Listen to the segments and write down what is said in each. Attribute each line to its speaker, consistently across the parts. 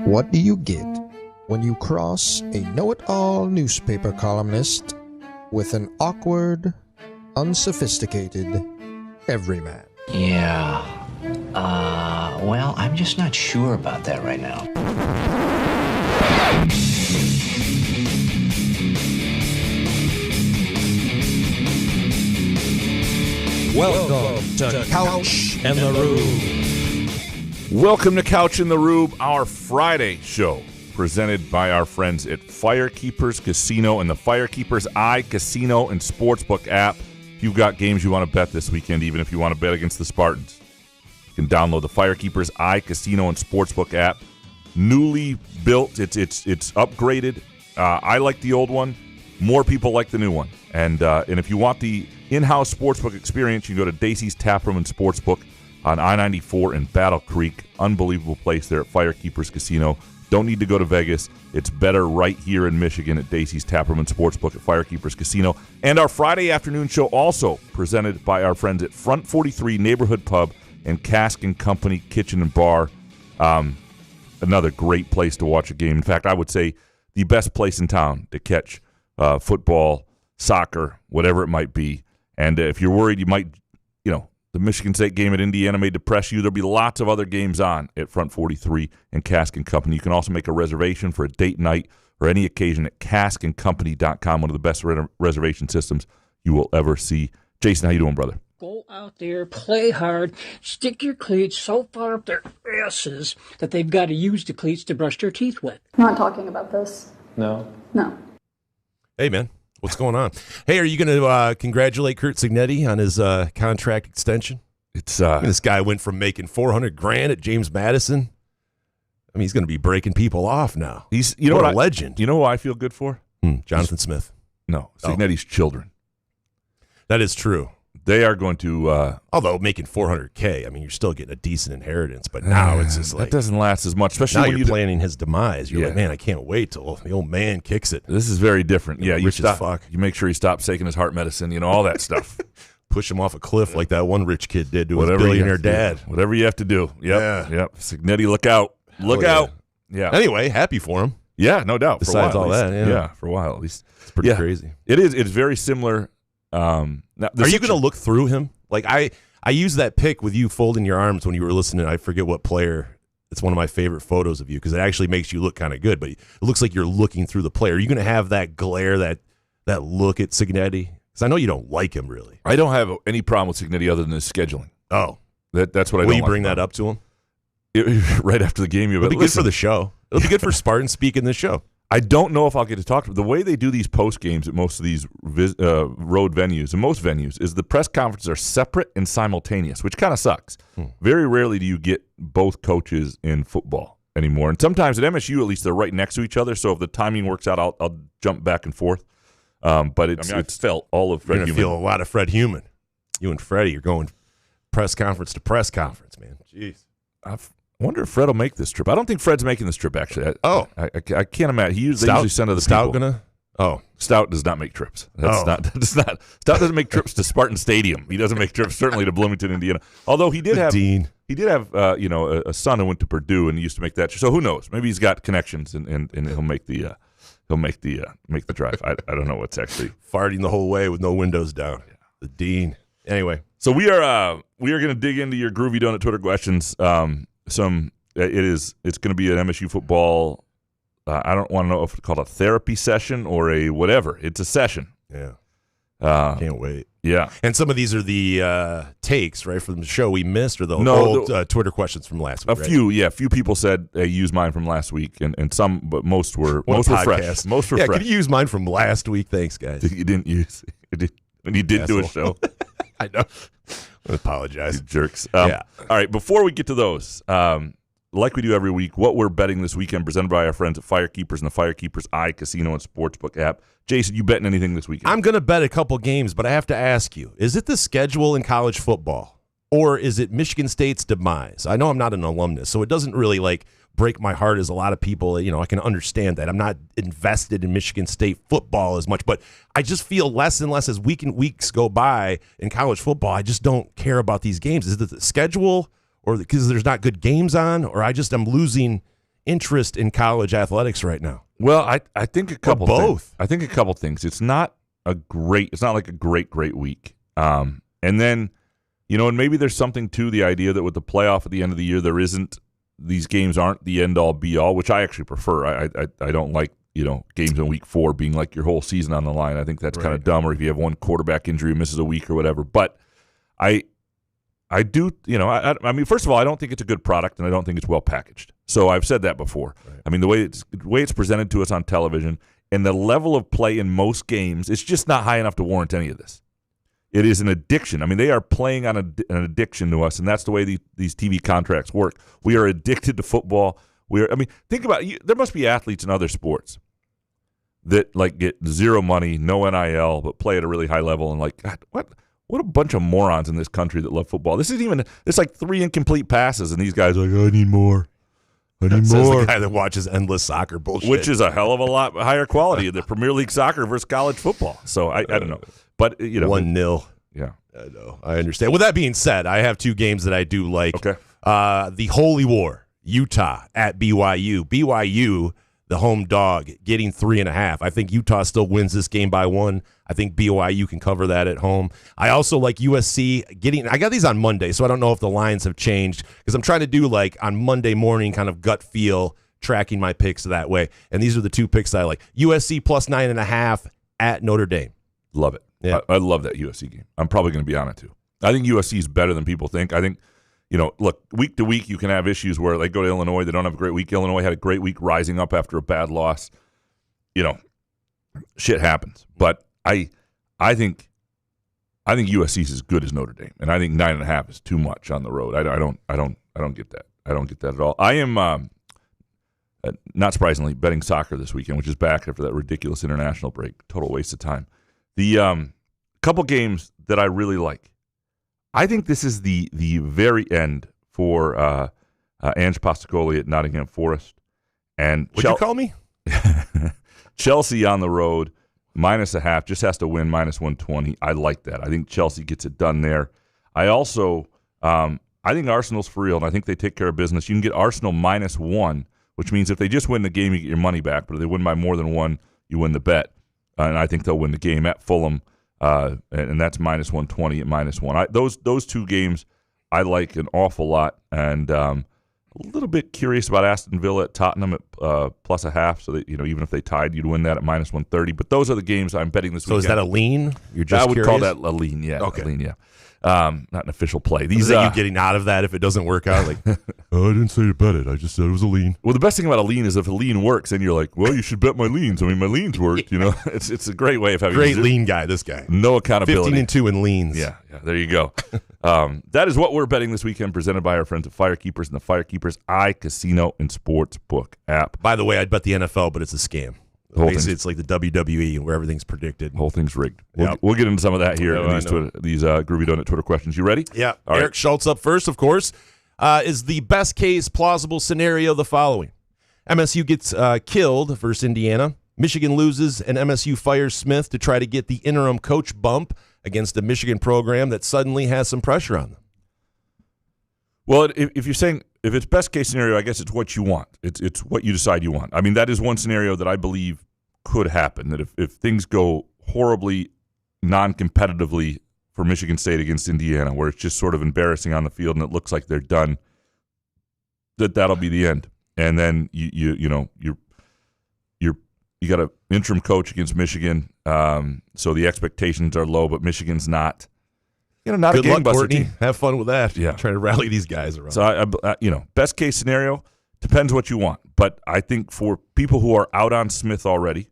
Speaker 1: What do you get when you cross a know-it-all newspaper columnist with an awkward, unsophisticated everyman?
Speaker 2: Yeah. Well, I'm just not sure about that right now.
Speaker 1: Welcome to Couch and the Rube.
Speaker 3: Welcome to Couch in the Rube, our Friday show, presented by our friends at Firekeepers Casino and the Firekeepers Casino and Sportsbook app. If you've got games you want to bet this weekend, even if you want to bet against the Spartans, you can download the Firekeepers Casino and Sportsbook app. Newly built, it's upgraded. I like the old one. More people like the new one. And if you want the in-house sportsbook experience, you can go to Dacey's Taproom and Sportsbook on I-94 in Battle Creek. Unbelievable place there at Firekeepers Casino. Don't need to go to Vegas. It's better right here in Michigan at Dacey's Taproom and Sportsbook at Firekeepers Casino. And our Friday afternoon show also presented by our friends at Front 43 Neighborhood Pub and Cask and Company Kitchen and Bar. Another great place to watch a game. In fact, I would say the best place in town to catch football, soccer, whatever it might be. And if you're worried you might, the Michigan State game at Indiana may depress you, there'll be lots of other games on at Front 43 and Cask and Company. You can also make a reservation for a date night or any occasion at caskandcompany.com, one of the best reservation systems you will ever see. Jason, how you doing, brother?
Speaker 4: Go out there, play hard, stick your cleats so far up their asses that they've got to use the cleats to brush their teeth with.
Speaker 5: I'm not talking about this.
Speaker 6: No.
Speaker 7: Hey, man. What's going on? Hey, are you going to congratulate Curt Cignetti on his contract extension? This guy went from making $400,000 at James Madison. I mean, he's going to be breaking people off now. He's a legend.
Speaker 3: You know who I feel good for?
Speaker 7: Jonathan Smith.
Speaker 3: No, Cignetti's children.
Speaker 7: That is true.
Speaker 3: They are going to...
Speaker 7: although making $400,000, I mean, you're still getting a decent inheritance, but now it's just like...
Speaker 3: That doesn't last as much, especially
Speaker 7: now
Speaker 3: when
Speaker 7: you're planning his demise. You're like, man, I can't wait till the old man kicks it.
Speaker 3: This is very different. Yeah,
Speaker 7: rich as fuck.
Speaker 3: You make sure he stops taking his heart medicine, all that stuff.
Speaker 7: Push him off a cliff like that one rich kid did to his billionaire dad.
Speaker 3: Whatever you have to do. Yep. Cignetti, look out. Look out. Yeah.
Speaker 7: Anyway, happy for him.
Speaker 3: Yeah, no doubt.
Speaker 7: Besides
Speaker 3: for a while,
Speaker 7: all that,
Speaker 3: yeah, for a while at least.
Speaker 7: It's pretty crazy.
Speaker 3: It is. It's very similar. Now,
Speaker 7: are you going to look through him? Like I used that pic with you folding your arms when you were listening. I forget what player. It's one of my favorite photos of you because it actually makes you look kind of good. But it looks like you're looking through the player. Are you going to have that glare, that look at Cignetti? Because I know you don't like him really.
Speaker 3: I don't have any problem with Cignetti other than his scheduling.
Speaker 7: Oh,
Speaker 3: that's what I.
Speaker 7: Will
Speaker 3: don't
Speaker 7: you bring
Speaker 3: like
Speaker 7: that up to him?
Speaker 3: Right after the game,
Speaker 7: it'll be good for the show. It'll be good for Spartan speak in this show.
Speaker 3: I don't know if I'll get to talk to him. The way they do these post games at most of these road venues and most venues is the press conferences are separate and simultaneous, which kind of sucks. Very rarely do you get both coaches in football anymore. And sometimes at MSU, at least, they're right next to each other. So if the timing works out, I'll jump back and forth. But it's felt all of Fred
Speaker 7: You're going to feel a lot of Fred Human. You and Freddie are going press conference to press conference, man. Jeez.
Speaker 3: I wonder if Fred will make this trip. I don't think Fred's making this trip, actually. I can't imagine. They usually send to the
Speaker 7: Stout
Speaker 3: people.
Speaker 7: Gonna? Oh.
Speaker 3: Stout does not make trips. Stout doesn't make trips to Spartan Stadium. He doesn't make trips, certainly, to Bloomington, Indiana. Although he did have a son who went to Purdue and used to make that. So who knows? Maybe he's got connections and he'll make the drive. I don't know what's actually
Speaker 7: farting the whole way with no windows down. Yeah. The dean. Anyway,
Speaker 3: so we are going to dig into your Groovy Donut Twitter questions. It's going to be an MSU football. I don't want to know if it's called a therapy session or a whatever. It's a session.
Speaker 7: Yeah. Can't wait.
Speaker 3: Yeah.
Speaker 7: And some of these are the takes, right, from the show we missed or the old Twitter questions from last week.
Speaker 3: A few people said, hey, use mine from last week, and some, but most were fresh. Most were fresh.
Speaker 7: Could you use mine from last week? Thanks, guys.
Speaker 3: You didn't use it. When you did do a show.
Speaker 7: I know. I apologize.
Speaker 3: You jerks. All right, before we get to those, like we do every week, what we're betting this weekend, presented by our friends at Firekeepers and the Firekeepers iCasino and Sportsbook app. Jason, you betting anything this weekend?
Speaker 7: I'm going to bet a couple games, but I have to ask you, is it the schedule in college football, or is it Michigan State's demise? I know I'm not an alumnus, so it doesn't really break my heart as a lot of people. I can understand that. I'm not invested in Michigan State football as much, but I just feel less and less as weeks go by in college football. I just don't care about these games. Is it the schedule, or because there's not good games on, or I'm losing interest in college athletics right now?
Speaker 3: Well, I think a couple
Speaker 7: both.
Speaker 3: Things. I think a couple things. It's not like a great week. And then, and maybe there's something to the idea that with the playoff at the end of the year, these games aren't the end all be all, which I actually prefer. I don't like, games in week 4 being like your whole season on the line. I think that's kind of dumb, or if you have one quarterback injury who misses a week or whatever. But I do, I mean, first of all, I don't think it's a good product, and I don't think it's well packaged. So I've said that before. Right. I mean, the way it's presented to us on television and the level of play in most games, it's just not high enough to warrant any of this. It is an addiction. I mean, they are playing on an addiction to us, and that's the way these TV contracts work. We are addicted to football. Think about it. There must be athletes in other sports that get zero money, no NIL, but play at a really high level, and God, what a bunch of morons in this country that love football. It's like 3 incomplete passes, and these guys are like, I need more.
Speaker 7: Says the guy that watches endless soccer bullshit.
Speaker 3: Which is a hell of a lot higher quality than Premier League soccer versus college football. So I don't know. But
Speaker 7: 1-0.
Speaker 3: Yeah.
Speaker 7: I know. I understand. With that being said, I have 2 games that I do like.
Speaker 3: Okay.
Speaker 7: The Holy War, Utah at BYU. BYU, the home dog, getting 3.5. I think Utah still wins this game by 1. I think BYU can cover that at home. I also like USC I got these on Monday, so I don't know if the lines have changed, because I'm trying to do on Monday morning kind of gut feel, tracking my picks that way. And these are the 2 picks that I like. USC plus 9.5 at Notre Dame.
Speaker 3: Love it. Yeah. I love that USC game. I'm probably going to be on it too. I think USC is better than people think. I think, look, week to week you can have issues where they go to Illinois, they don't have a great week. Illinois had a great week rising up after a bad loss. Shit happens. But I think USC is as good as Notre Dame, and I think 9.5 is too much on the road. I don't get that. I don't get that at all. I am not surprisingly betting soccer this weekend, which is back after that ridiculous international break. Total waste of time. The couple games that I really like. I think this is the very end for Ange Postacoli at Nottingham Forest. And
Speaker 7: What'd you call me?
Speaker 3: Chelsea on the road, -0.5, just has to win, -120. I like that. I think Chelsea gets it done there. I also, I think Arsenal's for real, and I think they take care of business. You can get Arsenal -1, which means if they just win the game, you get your money back. But if they win by more than 1, you win the bet. And I think they'll win the game at Fulham, and that's -120 at -1. Those 2 games I like an awful lot, and a little bit curious about Aston Villa at Tottenham at +0.5. So that even if they tied, you'd win that at -130. But those are the games I'm betting this weekend.
Speaker 7: So is that a lean? You're just
Speaker 3: I would
Speaker 7: curious?
Speaker 3: call that a lean. Yeah,
Speaker 7: okay.
Speaker 3: A lean. Yeah. Not an official play.
Speaker 7: Is that you getting out of that if it doesn't work out? Oh, I didn't say to bet it. I just said it was a lean.
Speaker 3: Well, the best thing about a lean is if a lean works, then you're like, well, you should bet my leans. I mean, my leans worked. It's a great way of having
Speaker 7: great lean guy. This guy,
Speaker 3: no accountability.
Speaker 7: 15-2 in leans.
Speaker 3: Yeah. There you go. That is what we're betting this weekend, presented by our friends at Firekeepers and the Firekeepers iCasino and Sportsbook app.
Speaker 7: By the way, I'd bet the NFL, but it's a scam. Basically, it's like the WWE where everything's predicted.
Speaker 3: The whole thing's rigged. We'll get into some of that here in these Groovy Donut Twitter questions. You ready?
Speaker 7: Yeah.
Speaker 3: All
Speaker 7: Eric Schultz up first, of course. Is the best case plausible scenario the following? MSU gets killed versus Indiana. Michigan loses, and MSU fires Smith to try to get the interim coach bump against a Michigan program that suddenly has some pressure on them.
Speaker 3: Well, if you're saying if it's best case scenario, I guess it's what you want. It's what you decide you want. I mean, that is one scenario that I believe could happen, that if things go horribly non-competitively for Michigan State against Indiana, where it's just sort of embarrassing on the field and it looks like they're done, that'll be the end. And then you got an interim coach against Michigan, so the expectations are low, but Michigan's not. Not
Speaker 7: Good
Speaker 3: a game
Speaker 7: luck,
Speaker 3: buster
Speaker 7: Courtney.
Speaker 3: team.
Speaker 7: Have fun with that.
Speaker 3: Yeah,
Speaker 7: trying to rally these guys around.
Speaker 3: So best case scenario depends what you want, but I think for people who are out on Smith already,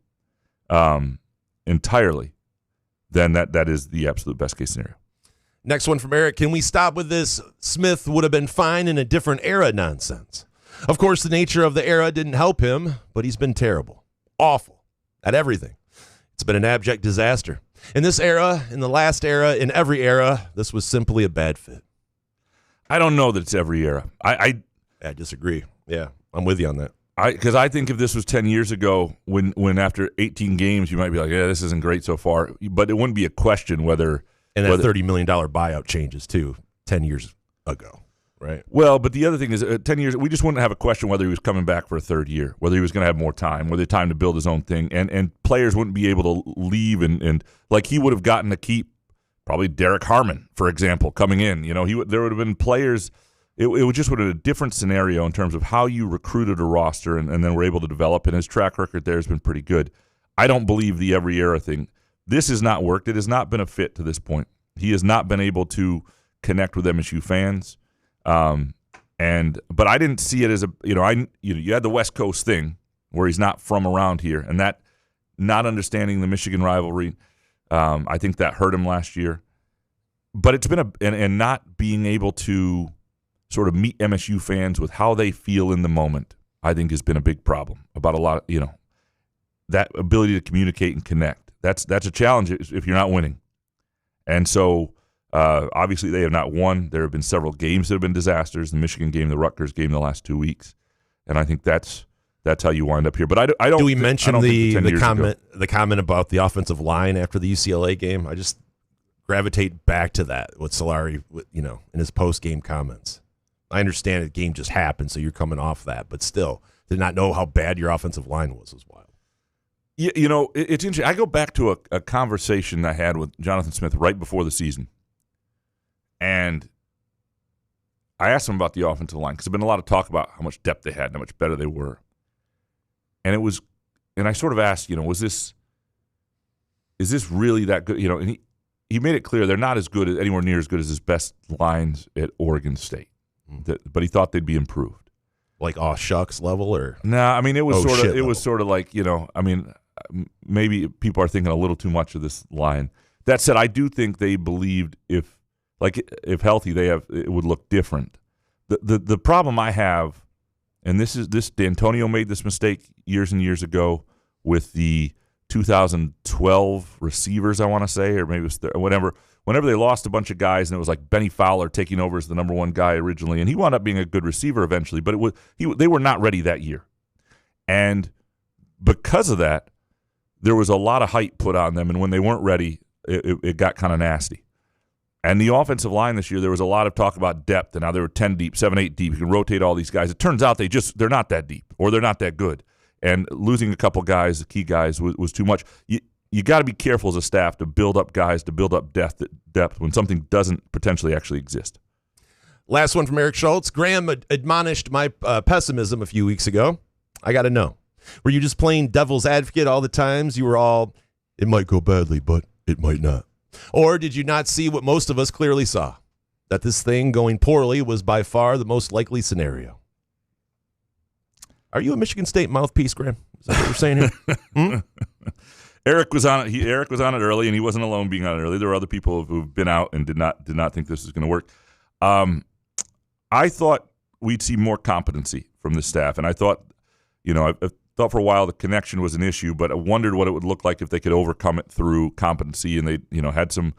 Speaker 3: entirely, then that is the absolute best case scenario.
Speaker 7: Next one from Eric. Can we stop with this Smith would have been fine in a different era nonsense? Of course, the nature of the era didn't help him, but he's been terrible, awful at everything. It's been an abject disaster. In this era, in the last era, in every era, this was simply a bad fit.
Speaker 3: I don't know that it's every era. I
Speaker 7: disagree. Yeah, I'm with you on that.
Speaker 3: Because I think if this was 10 years ago, when after 18 games, you might be like, yeah, this isn't great so far. But it wouldn't be a question whether.
Speaker 7: And that $30 million buyout changes, too, 10 years ago, right?
Speaker 3: Well, but the other thing is 10 years, we just wouldn't have a question whether he was coming back for a third year, whether he was going to have more time, whether time to build his own thing. And players wouldn't be able to leave. And like he would have gotten to keep probably Derek Harmon, for example, coming in. There would have been players. It would have been a different scenario in terms of how you recruited a roster and then were able to develop. And his track record there has been pretty good. I don't believe the every era thing. This has not worked. It has not been a fit to this point. He has not been able to connect with MSU fans. But I didn't see it as you had the West Coast thing where he's not from around here, and that not understanding the Michigan rivalry, I think that hurt him last year. But it's been and not being able to sort of meet MSU fans with how they feel in the moment, I think has been a big problem about a lot of, that ability to communicate and connect. That's a challenge if you're not winning. And so obviously they have not won. There have been several games that have been disasters, the Michigan game, the Rutgers game the last 2 weeks. And I think that's how you wind up here. But I don't.
Speaker 7: Do we mention the comment about the offensive line after the UCLA game? I just gravitate back to that with Solari, in his post-game comments. I understand the game just happened, so you're coming off that, but still, did not know how bad your offensive line was wild.
Speaker 3: Yeah, it's interesting. I go back to a conversation I had with Jonathan Smith right before the season, and I asked him about the offensive line because there's been a lot of talk about how much depth they had and how much better they were. And I sort of asked, is this really that good? And he made it clear they're not anywhere near as good as his best lines at Oregon State, but he thought they'd be improved.
Speaker 7: Like shucks level or
Speaker 3: it was sort of like maybe people are thinking a little too much of this line. That said, I do think they believed if healthy it would look different. The problem I have, and D'Antonio made this mistake years and years ago with the 2012 receivers, I want to say, or maybe it was whatever. Whenever they lost a bunch of guys, and it was like Benny Fowler taking over as the number one guy originally, and he wound up being a good receiver eventually, but they were not ready that year. And because of that, there was a lot of hype put on them, and when they weren't ready, it got kind of nasty. And the offensive line this year, there was a lot of talk about depth, and now they were 10 deep, 7, 8 deep. You can rotate all these guys. It turns out they're not that deep, or they're not that good. And losing a couple guys, the key guys, was too much. You got to be careful as a staff to build up guys, to build up depth when something doesn't potentially actually exist.
Speaker 7: Last one from Eric Schultz. Graham admonished my pessimism a few weeks ago. I got to know. Were you just playing devil's advocate all the times? You were all, it might go badly, but it might not. Or did you not see what most of us clearly saw? That this thing going poorly was by far the most likely scenario. Are you a Michigan State mouthpiece, Graham? Is that what you're saying here?
Speaker 3: Eric was on it. Eric was on it early, and he wasn't alone being on it early. There were other people who've been out and did not think this was going to work. I thought we'd see more competency from the staff, and I thought, I thought for a while the connection was an issue, but I wondered what it would look like if they could overcome it through competency, and they, had some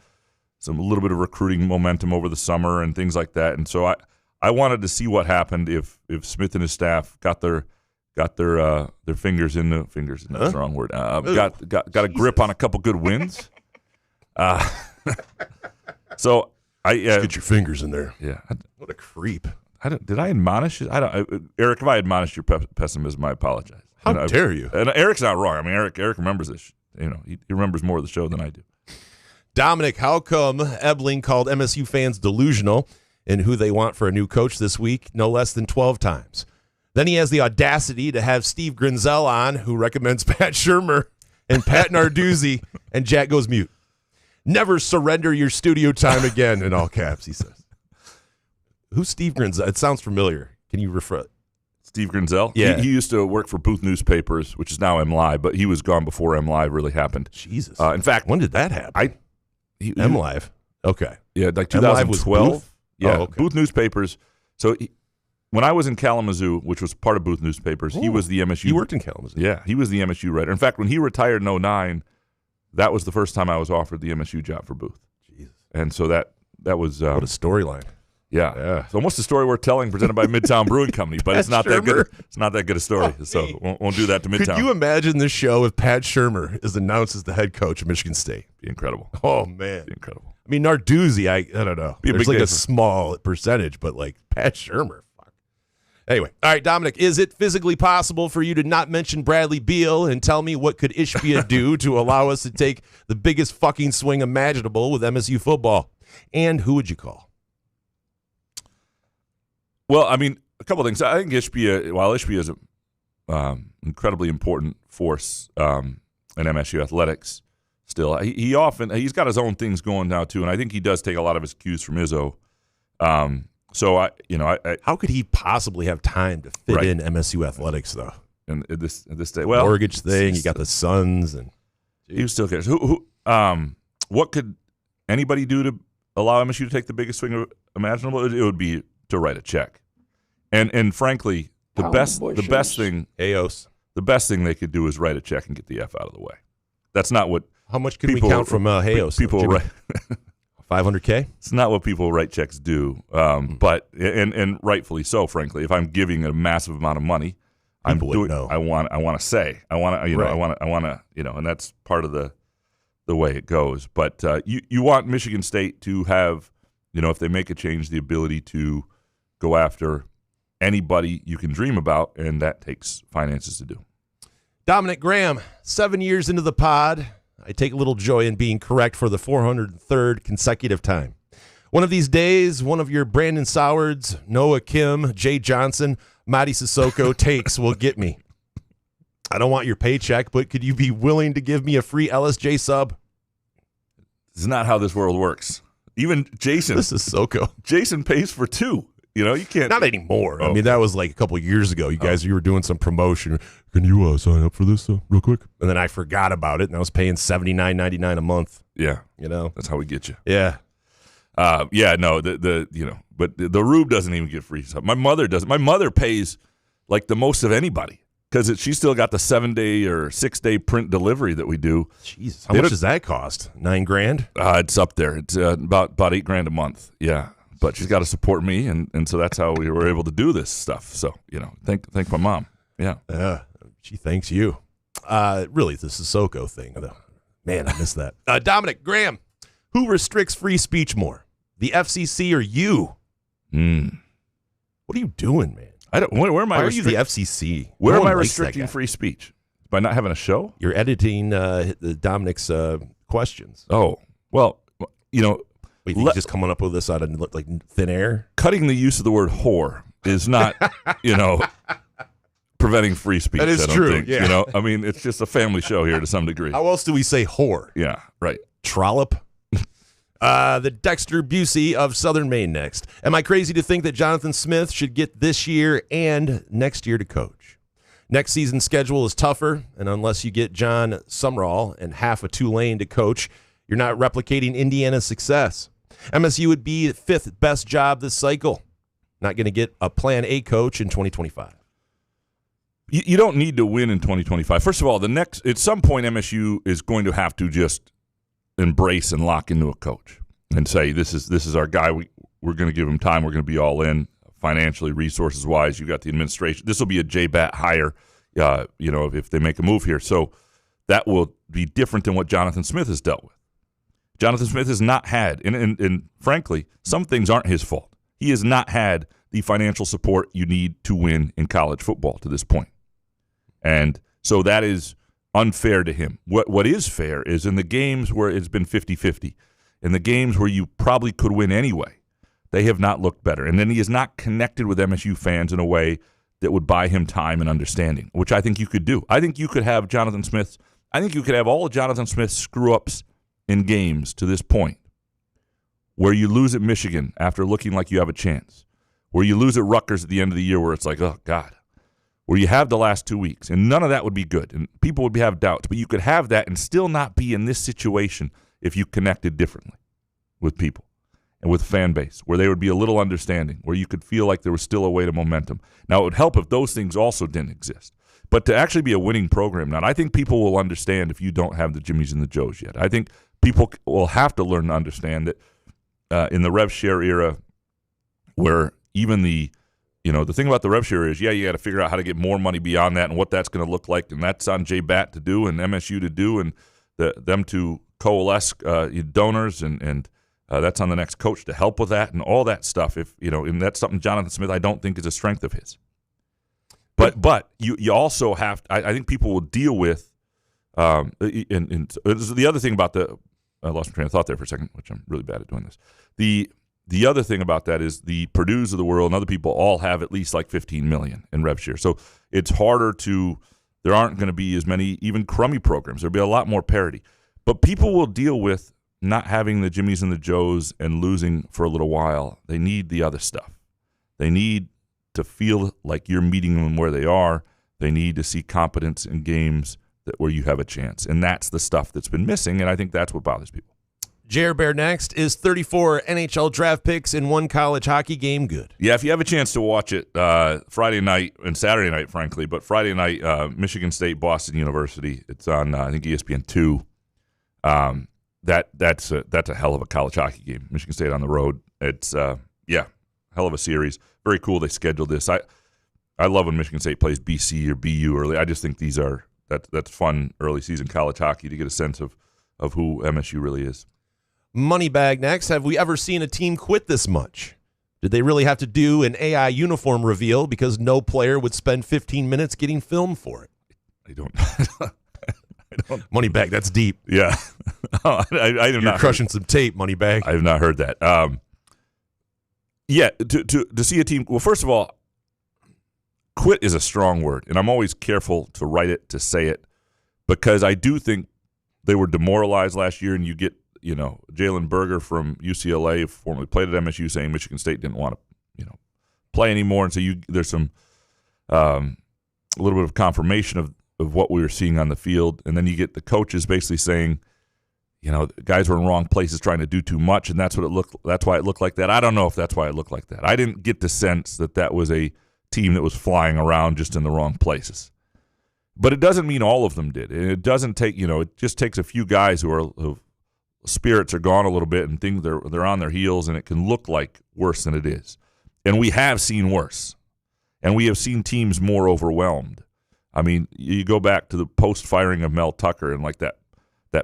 Speaker 3: a little bit of recruiting momentum over the summer and things like that. And so I wanted to see what happened if Smith and his staff got their fingers in the fingers. That's the wrong word. Got a grip on a couple good wins. So
Speaker 7: get your fingers in there.
Speaker 3: Yeah.
Speaker 7: What a creep.
Speaker 3: Did I admonish you? Eric, if I admonished your pessimism, I apologize.
Speaker 7: How dare you?
Speaker 3: And Eric's not wrong. Eric remembers this. He remembers more of the show than I do.
Speaker 7: Dominic, how come Ebling called MSU fans delusional in who they want for a new coach this week no less than 12 times? Then he has the audacity to have Steve Grinzel on, who recommends Pat Shurmur and Pat Narduzzi, and Jack goes mute. Never surrender your studio time again, in all caps, he says. Who's Steve Grinzel? It sounds familiar. Can you refer?
Speaker 3: Steve Grinzel?
Speaker 7: Yeah.
Speaker 3: He used to work for Booth Newspapers, which is now MLive, but he was gone before MLive really happened.
Speaker 7: Jesus.
Speaker 3: In fact,
Speaker 7: when did that happen? MLive. Okay.
Speaker 3: Yeah, like 2012.
Speaker 7: Yeah.
Speaker 3: Okay. Booth Newspapers. So when I was in Kalamazoo, which was part of Booth Newspapers, he was the MSU.
Speaker 7: You worked in Kalamazoo.
Speaker 3: Yeah, he was the MSU writer. In fact, when he retired in 2009, that was the first time I was offered the MSU job for Booth.
Speaker 7: Jesus.
Speaker 3: And so that was
Speaker 7: What a storyline.
Speaker 3: Yeah. It's almost a story worth telling, presented by Midtown Brewing Company, but it's not that good. It's not that good a story, so won't do that to Midtown.
Speaker 7: Could you imagine this show if Pat Shurmur is announced as the head coach of Michigan State?
Speaker 3: Be incredible.
Speaker 7: Oh man,
Speaker 3: Be incredible.
Speaker 7: I mean, Narduzzi, I don't know.
Speaker 3: Be a
Speaker 7: There's
Speaker 3: big
Speaker 7: like
Speaker 3: day
Speaker 7: a small percentage, but like Pat Shurmur. Fuck. Anyway, all right, Dominic, is it physically possible for you to not mention Bradley Beal and tell me what could Ishbia do to allow us to take the biggest fucking swing imaginable with MSU football? And who would you call?
Speaker 3: Well, I mean, a couple of things. I think Ishbia, while Ishbia is an incredibly important force in MSU athletics, still, he's got his own things going now too, and I think he does take a lot of his cues from Izzo. So
Speaker 7: how could he possibly have time to fit
Speaker 3: Right.
Speaker 7: in MSU athletics though?
Speaker 3: And at this day, well,
Speaker 7: Mortgage thing, you got the Suns, and
Speaker 3: he still cares. What could anybody do to allow MSU to take the biggest swing imaginable? It would be to write a check, and frankly, the best thing they could do is write a check and get the F out of the way. That's not what.
Speaker 7: How much can we count from Hayos?
Speaker 3: People write
Speaker 7: $500K.
Speaker 3: It's not what people write checks do, but and rightfully so. Frankly, if I'm giving a massive amount of money, I want to say, and that's part of the way it goes. But you want Michigan State to have, if they make a change, the ability to go after anybody you can dream about, and that takes finances to do.
Speaker 7: Dominic Graham, 7 years into the pod, I take a little joy in being correct for the 403rd consecutive time. One of these days, one of your Brandon Sowards, Noah Kim, Jay Johnson, Madi Sissoko takes will get me. I don't want your paycheck, but could you be willing to give me a free LSJ sub?
Speaker 3: This is not how this world works. Even Jason.
Speaker 7: This is Sissoko.
Speaker 3: Jason pays for two. You can't.
Speaker 7: Not anymore. I mean, that was like a couple of years ago. You were doing some promotion. Can you sign up for this real quick? And then I forgot about it, and I was paying $79.99 a month.
Speaker 3: Yeah, that's how we get you.
Speaker 7: Yeah,
Speaker 3: but the Rube doesn't even get free stuff. My mother doesn't. My mother pays like the most of anybody because she's still got the 7-day or 6-day print delivery that we do.
Speaker 7: Jesus, how much does that cost? $9,000?
Speaker 3: It's up there. It's about $8,000 a month. Yeah. But she's got to support me, and so that's how we were able to do this stuff. So, thank my mom. Yeah.
Speaker 7: She thanks you. Really, the Sissoko thing, though. Man, I missed that. Dominic Graham, who restricts free speech more, the FCC or you? What are you doing, man?
Speaker 3: I don't. Where am I?
Speaker 7: Why are you the FCC?
Speaker 3: Where am I restricting free speech? By not having a show?
Speaker 7: You're editing Dominic's questions.
Speaker 3: Oh, well,
Speaker 7: Wait, you just coming up with this out of like thin air?
Speaker 3: Cutting the use of the word whore is not, preventing free speech.
Speaker 7: That is
Speaker 3: I don't
Speaker 7: true.
Speaker 3: Think,
Speaker 7: yeah.
Speaker 3: It's just a family show here to some degree.
Speaker 7: How else do we say whore?
Speaker 3: Yeah, right.
Speaker 7: Trollop. The Dexter Busey of Southern Maine next. Am I crazy to think that Jonathan Smith should get this year and next year to coach? Next season's schedule is tougher, and unless you get John Sumrall and half a Tulane to coach, you're not replicating Indiana's success. MSU would be the 5th best job this cycle. Not going to get a Plan A coach in 2025.
Speaker 3: You don't need to win in 2025. First of all, at some point, MSU is going to have to just embrace and lock into a coach and say, this is our guy. We're going to give him time. We're going to be all in financially, resources wise. You got the administration. This will be a J-Bat hire. If they make a move here, so that will be different than what Jonathan Smith has dealt with. Jonathan Smith has not had, and frankly, some things aren't his fault. He has not had the financial support you need to win in college football to this point. And so that is unfair to him. What is fair is in the games where it's been 50-50, in the games where you probably could win anyway, they have not looked better. And then he is not connected with MSU fans in a way that would buy him time and understanding, which I think you could do. I think you could have all of Jonathan Smith's screw-ups in games to this point, where you lose at Michigan after looking like you have a chance, where you lose at Rutgers at the end of the year where it's like, oh, God, where you have the last 2 weeks, and none of that would be good, and people would have doubts, but you could have that and still not be in this situation if you connected differently with people. and with fan base, where they would be a little understanding, where you could feel like there was still a way to momentum. Now, it would help if those things also didn't exist. But to actually be a winning program now, I think people will understand if you don't have the Jimmies and the Joes yet. I think people will have to learn to understand that in the rev share era, where even the thing about the rev share is, you got to figure out how to get more money beyond that and what that's going to look like, and that's on J-Bat to do and MSU to do, and them to coalesce donors, and that's on the next coach to help with that and all that stuff. And that's something Jonathan Smith I don't think is a strength of his. But you also have – I think people will deal with and the other thing about I lost my train of thought there for a second, which I'm really bad at doing this. The other thing about that is the Purdue's of the world and other people all have at least like $15 million in rev share. So it's harder to – there aren't going to be as many even crummy programs. There'll be a lot more parity. But people will deal with not having the Jimmies and the Joes and losing for a little while. They need the other stuff. They need to feel like you're meeting them where they are. They need to see competence in games where you have a chance. And that's the stuff that's been missing, and I think that's what bothers people.
Speaker 7: Jer Bear next. Is 34 NHL draft picks in one college hockey game good? Yeah,
Speaker 3: if you have a chance to watch it Friday night and Saturday night, frankly, but Friday night, Michigan State, Boston University. It's on, I think, ESPN2. That's a hell of a college hockey game. Michigan State on the road. It's hell of a series. Very cool they scheduled this. I love when Michigan State plays BC or BU early. I just think that's fun early season college hockey to get a sense of who MSU really is.
Speaker 7: Moneybag next. Have we ever seen a team quit this much? Did they really have to do an AI uniform reveal because no player would spend 15 minutes getting film for it?
Speaker 3: I don't.
Speaker 7: Moneybag, that's deep.
Speaker 3: Yeah.
Speaker 7: You're crushing some tape, Moneybag.
Speaker 3: I have not heard that. To see a team, well, first of all, quit is a strong word, and I'm always careful to write it, to say it, because I do think they were demoralized last year, and you get, Jalen Berger from UCLA, formerly played at MSU, saying Michigan State didn't want to, play anymore, and so there's some a little bit of confirmation of what we were seeing on the field, and then you get the coaches basically saying, guys were in wrong places trying to do too much, and that's why it looked like that. I don't know if that's why it looked like that. I didn't get the sense that was a team that was flying around just in the wrong places. But it doesn't mean all of them did. And it doesn't take, it just takes a few guys whose spirits are gone a little bit and think they're on their heels, and it can look like worse than it is. And we have seen worse. And we have seen teams more overwhelmed. I mean, you go back to the post-firing of Mel Tucker and like that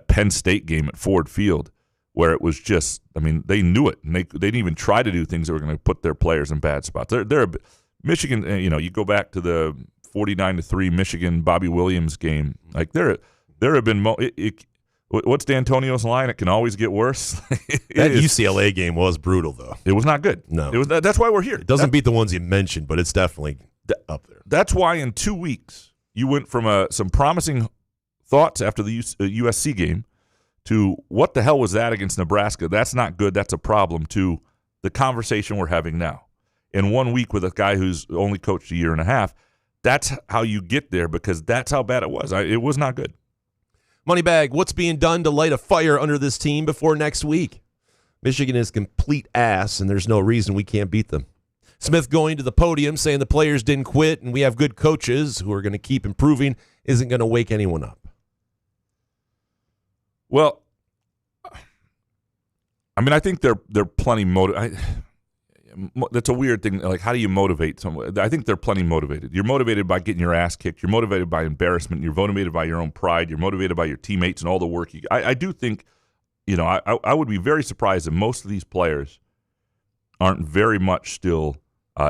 Speaker 3: Penn State game at Ford Field, where it was just, they knew it, and they didn't even try to do things that were going to put their players in bad spots. They're Michigan, you go back to the 49-3 Michigan Bobby Williams game. Like there have been what's D'Antonio's line? It can always get worse.
Speaker 7: That UCLA game was brutal, though.
Speaker 3: It was not good.
Speaker 7: No,
Speaker 3: that's why we're here.
Speaker 7: It doesn't beat the ones you mentioned, but it's definitely up there.
Speaker 3: That's why in 2 weeks you went from some promising thoughts after the USC game to what the hell was that against Nebraska? That's not good. That's a problem. To the conversation we're having now. In 1 week with a guy who's only coached a year and a half, that's how you get there, because that's how bad it was. It was not good.
Speaker 7: Moneybag, what's being done to light a fire under this team before next week? Michigan is complete ass, and there's no reason we can't beat them. Smith going to the podium saying the players didn't quit and we have good coaches who are going to keep improving isn't going to wake anyone up.
Speaker 3: Well, I think they're plenty motivated. That's a weird thing. Like, how do you motivate someone? I think they're plenty motivated. You're motivated by getting your ass kicked. You're motivated by embarrassment. You're motivated by your own pride. You're motivated by your teammates and all the work. I do think, I would be very surprised if most of these players aren't very much still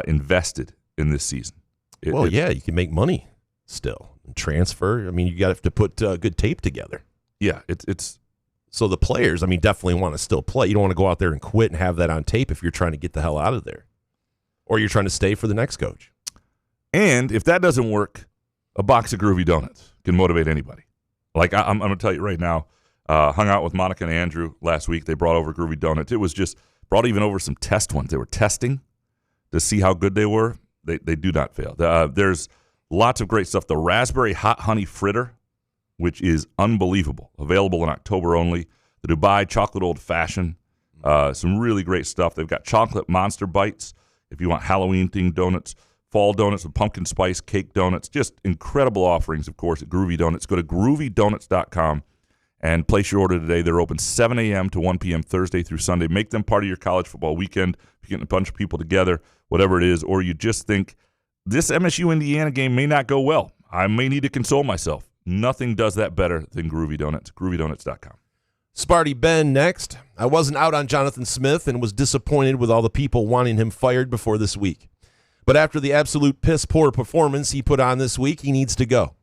Speaker 3: invested in this season.
Speaker 7: You can make money still and transfer. You got to put good tape together.
Speaker 3: Yeah, it's
Speaker 7: so the players, definitely want to still play. You don't want to go out there and quit and have that on tape if you're trying to get the hell out of there, or you're trying to stay for the next coach.
Speaker 3: And if that doesn't work, a box of Groovy Donuts can motivate anybody. Like I'm going to tell you right now, hung out with Monica and Andrew last week. They brought over Groovy Donuts. It was just brought even over some test ones. They were testing to see how good they were. They do not fail. There's lots of great stuff. The raspberry hot honey fritter, which is unbelievable, available in October only. The Dubai chocolate old fashioned, Some really great stuff. They've got chocolate monster bites if you want Halloween-themed donuts, fall donuts with pumpkin spice cake donuts. Just incredible offerings, of course, at Groovy Donuts. Go to groovydonuts.com and place your order today. They're open 7 a.m. to 1 p.m. Thursday through Sunday. Make them part of your college football weekend. If you're getting a bunch of people together, whatever it is, or you just think this MSU-Indiana game may not go well. I may need to console myself. Nothing does that better than Groovy Donuts. groovydonuts.com.
Speaker 7: Sparty Ben next. I wasn't out on Jonathan Smith and was disappointed with all the people wanting him fired before this week. But after the absolute piss-poor performance he put on this week, he needs to go.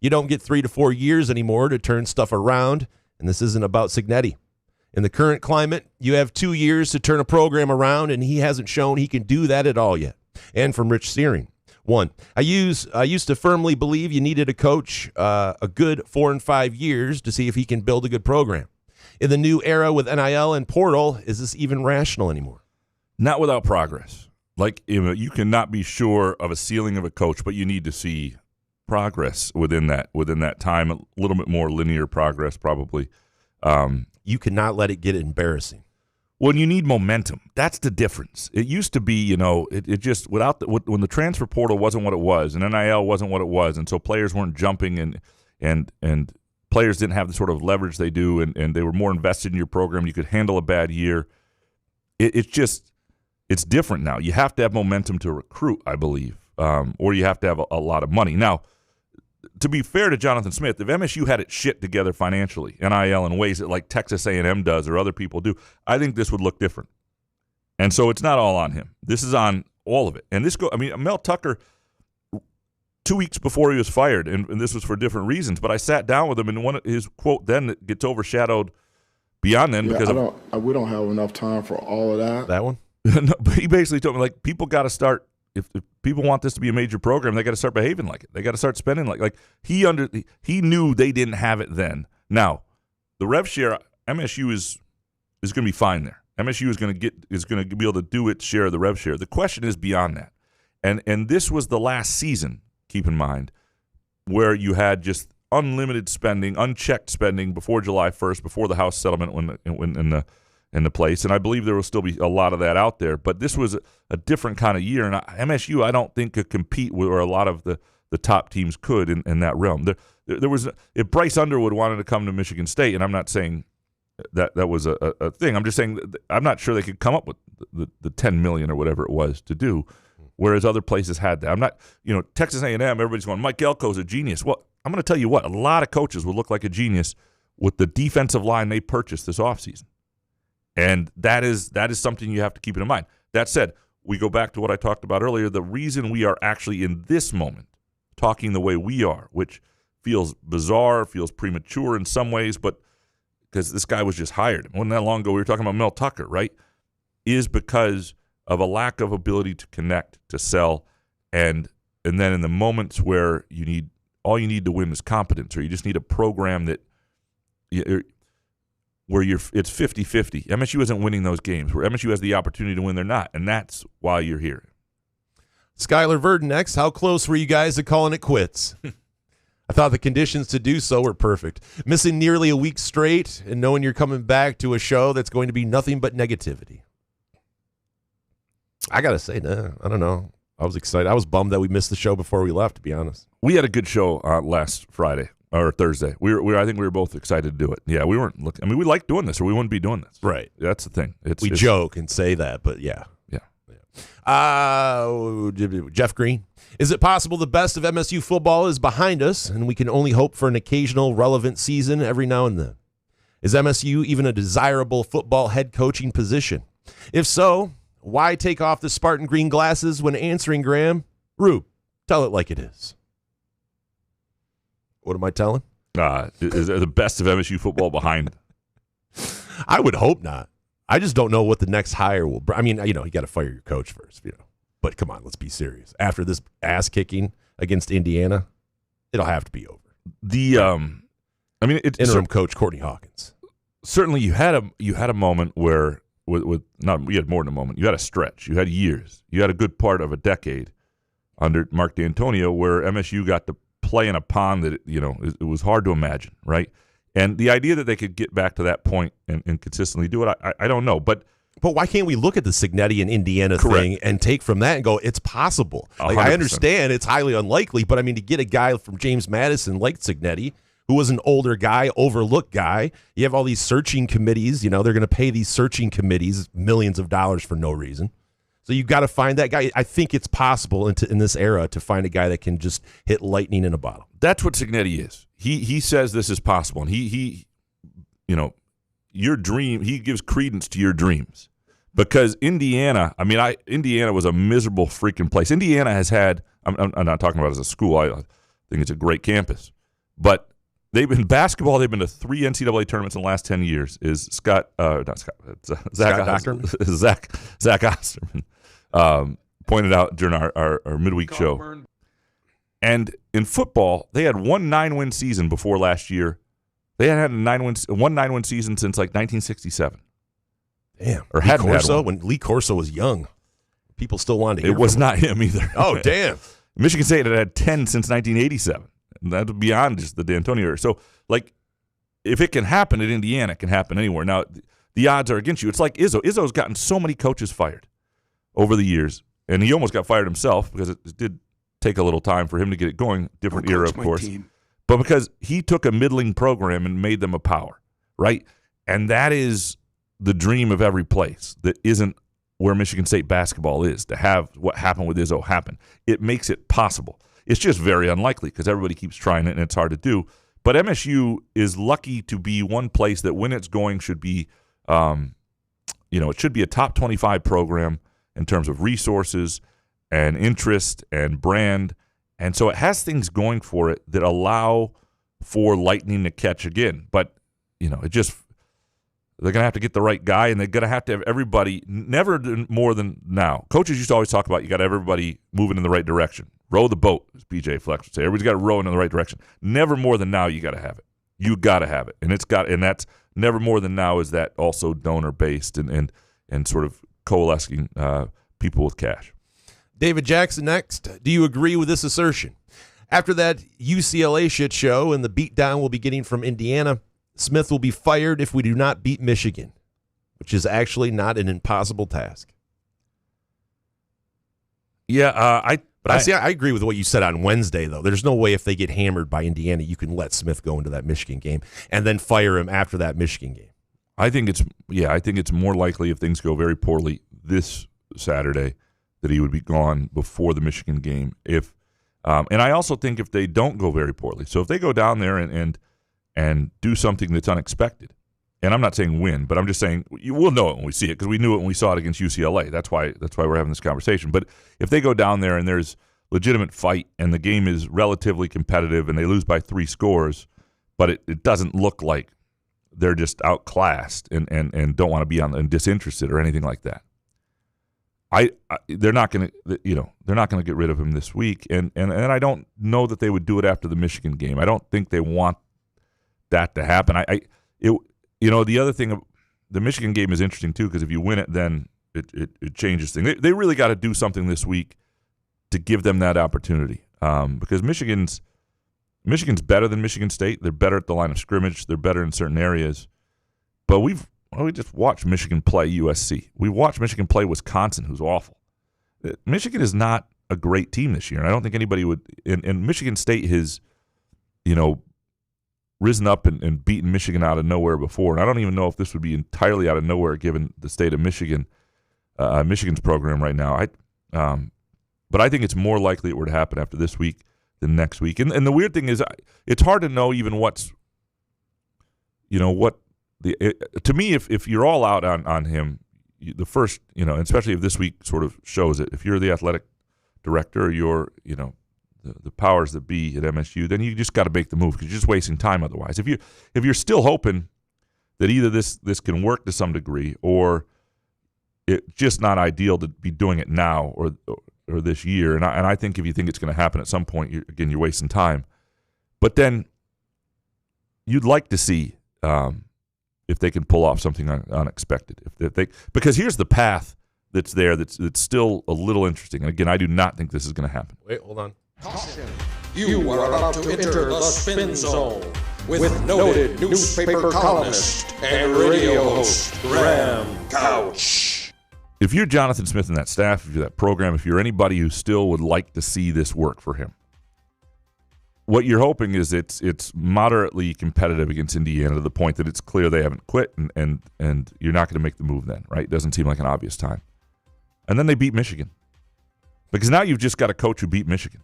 Speaker 7: You don't get 3 to 4 years anymore to turn stuff around, and this isn't about Cignetti. In the current climate, you have 2 years to turn a program around, and he hasn't shown he can do that at all yet. And from Rich Searing. 1, I used to firmly believe you needed a coach a good 4 and 5 years to see if he can build a good program. In the new era with NIL and portal, is this even rational anymore?
Speaker 3: Not without progress. Like, you cannot be sure of a ceiling of a coach, but you need to see progress within that time, a little bit more linear progress probably.
Speaker 7: You cannot let it get embarrassing.
Speaker 3: When you need momentum, that's the difference. It used to be, it just when the transfer portal wasn't what it was, and NIL wasn't what it was, and so players weren't jumping, and players didn't have the sort of leverage they do, and they were more invested in your program. You could handle a bad year. It's different now. You have to have momentum to recruit, I believe, or you have to have a lot of money. Now, to be fair to Jonathan Smith, if MSU had it shit together financially, NIL in ways that like Texas A&M does or other people do, I think this would look different. And so it's not all on him. This is on all of it. And Mel Tucker, 2 weeks before he was fired, and this was for different reasons, but I sat down with him, and his quote then gets overshadowed beyond then because
Speaker 5: we don't have enough time for all of that.
Speaker 7: That one?
Speaker 3: No, but he basically told me, like, people got to start. If people want this to be a major program, they got to start behaving like it. They got to start spending like he knew they didn't have it then. Now, the rev share, MSU is going to be fine there. MSU is going to be able to do its share of the rev share. The question is beyond that, and this was the last season. Keep in mind where you had just unlimited spending, unchecked spending before July 1st, before the House settlement in the place, and I believe there will still be a lot of that out there. But this was a different kind of year, and MSU I don't think could compete with, or a lot of the top teams could in that realm. There was, if Bryce Underwood wanted to come to Michigan State, and I'm not saying that was a thing. I'm just saying that I'm not sure they could come up with the $10 million or whatever it was to do, whereas other places had that. I'm not, Texas A&M. Everybody's going, Mike Elko's a genius. Well, I'm going to tell you what, a lot of coaches will look like a genius with the defensive line they purchased this offseason. And that is something you have to keep in mind. That said, we go back to what I talked about earlier. The reason we are actually in this moment talking the way we are, which feels bizarre, feels premature in some ways, but because this guy was just hired. It wasn't that long ago we were talking about Mel Tucker, right? Is because of a lack of ability to connect, to sell, and then in the moments where all you need to win is competence, or you just need a program that where it's 50-50. MSU isn't winning those games. Where MSU has the opportunity to win, they're not, and that's why you're here.
Speaker 7: Skylar Verdon next. How close were you guys to calling it quits? I thought the conditions to do so were perfect. Missing nearly a week straight and knowing you're coming back to a show that's going to be nothing but negativity. I got to say, I don't know. I was excited. I was bummed that we missed the show before we left, to be honest. We
Speaker 3: had a good show last Friday. Or Thursday. I think we were both excited to do it. Yeah, we weren't looking. I mean, we like doing this, or we wouldn't be doing this.
Speaker 7: Right.
Speaker 3: That's the thing.
Speaker 7: We joke and say that, but yeah. Jeff Green. Is it possible the best of MSU football is behind us, and we can only hope for an occasional relevant season every now and then? Is MSU even a desirable football head coaching position? If so, why take off the Spartan green glasses when answering, Graham? Rube, tell it like it is. What am I telling?
Speaker 3: Is the best of MSU football behind?
Speaker 7: I would hope not. I just don't know what the next hire will bring. I mean, you got to fire your coach first, But come on, let's be serious. After this ass kicking against Indiana, it'll have to be over. Interim coach Courtney Hawkins.
Speaker 3: Certainly, you had a moment where you had more than a moment. You had a stretch. You had years. You had a good part of a decade under Mark D'Antonio where MSU got to play in a pond that it was hard to imagine, right? And the idea that they could get back to that point and consistently do it, I don't know. But
Speaker 7: why can't we look at the Cignetti and Indiana thing and take from that and go, it's possible? Like, I understand it's highly unlikely, but I mean, to get a guy from James Madison like Cignetti, who was an older guy, overlooked guy, you have all these searching committees. They're going to pay these searching committees millions of dollars for no reason. So you've got to find that guy. I think it's possible in this era to find a guy that can just hit lightning in a bottle.
Speaker 3: That's what Cignetti is. He says this is possible, and he your dream. He gives credence to your dreams because Indiana. I mean, Indiana was a miserable freaking place. Indiana has had. I'm not talking about it as a school. I think it's a great campus, but they've been basketball. They've been to 3 NCAA tournaments in the last 10 years. Is Zach Osterman pointed out during our midweek show. And in football, they had one 9-win season before last year. They had one 9-win season since like 1967.
Speaker 7: Damn.
Speaker 3: Or hadn't had one.
Speaker 7: When Lee Corso was young, people still wanted to hear
Speaker 3: it was
Speaker 7: from
Speaker 3: not him either.
Speaker 7: Oh, damn.
Speaker 3: Michigan State had 10 since 1987. And that's beyond just the D'Antonio era. So, like, if it can happen at Indiana, it can happen anywhere. Now, the odds are against you. It's like Izzo. Izzo's gotten so many coaches fired over the years, and he almost got fired himself because it did take a little time for him to get it going. Different era, of course. But because he took a middling program and made them a power, right? And that is the dream of every place that isn't where Michigan State basketball is, to have what happened with Izzo happen. It makes it possible. It's just very unlikely because everybody keeps trying it and it's hard to do. But MSU is lucky to be one place that when it's going should be, it should be a top 25 program in terms of resources and interest and brand. And so it has things going for it that allow for lightning to catch again. But, it just they're going to have to get the right guy, and they're going to have everybody, never more than now. Coaches used to always talk about you got everybody moving in the right direction. Row the boat, as BJ Flex would say. Everybody's got to row in the right direction. Never more than now you got to have it. You got to have it. And that's never more than now is that also donor-based and sort of coalescing people with cash.
Speaker 7: David Jackson next. Do you agree with this assertion? After that UCLA shit show and the beatdown we'll be getting from Indiana, Smith will be fired if we do not beat Michigan, which is actually not an impossible task.
Speaker 3: Yeah,
Speaker 7: I agree with what you said on Wednesday, though. There's no way if they get hammered by Indiana, you can let Smith go into that Michigan game and then fire him after that Michigan game.
Speaker 3: I think it's more likely if things go very poorly this Saturday that he would be gone before the Michigan game. And I also think if they don't go very poorly, so if they go down there and do something that's unexpected, and I'm not saying win, but I'm just saying we'll know it when we see it because we knew it when we saw it against UCLA. That's why we're having this conversation. But if they go down there and there's legitimate fight and the game is relatively competitive and they lose by 3 scores, but it doesn't look like they're just outclassed and don't want to be and disinterested or anything like that. They're not going to get rid of him this week, and I don't know that they would do it after the Michigan game. I don't think they want that to happen. The other thing, the Michigan game is interesting too because if you win it, then it changes things. They really got to do something this week to give them that opportunity because Michigan's better than Michigan State. They're better at the line of scrimmage. They're better in certain areas, but we just watched Michigan play USC. We watched Michigan play Wisconsin, who's awful. Michigan is not a great team this year, and I don't think anybody would. And Michigan State has, risen up and beaten Michigan out of nowhere before, and I don't even know if this would be entirely out of nowhere given the state of Michigan, Michigan's program right now. But I think it's more likely it were to happen after this week than next week. And the weird thing is, it's hard to know even to me, if you're all out on him, the first, especially if this week sort of shows it, if you're the athletic director or you're, the powers that be at MSU, then you just got to make the move because you're just wasting time otherwise. If you're still hoping that either this can work to some degree or it's just not ideal to be doing it now or this year, and I think if you think it's going to happen at some point, you're wasting time. But then you'd like to see if they can pull off something unexpected. Because here's the path that's there that's still a little interesting. And again, I do not think this is going to happen.
Speaker 7: Wait, hold on.
Speaker 1: You are about to enter the spin zone. with noted newspaper columnist and radio host Graham Couch.
Speaker 3: If you're Jonathan Smith and that staff, if you're that program, if you're anybody who still would like to see this work for him, what you're hoping is it's moderately competitive against Indiana to the point that it's clear they haven't quit, and you're not going to make the move then, right? It doesn't seem like an obvious time. And then they beat Michigan. Because now you've just got a coach who beat Michigan.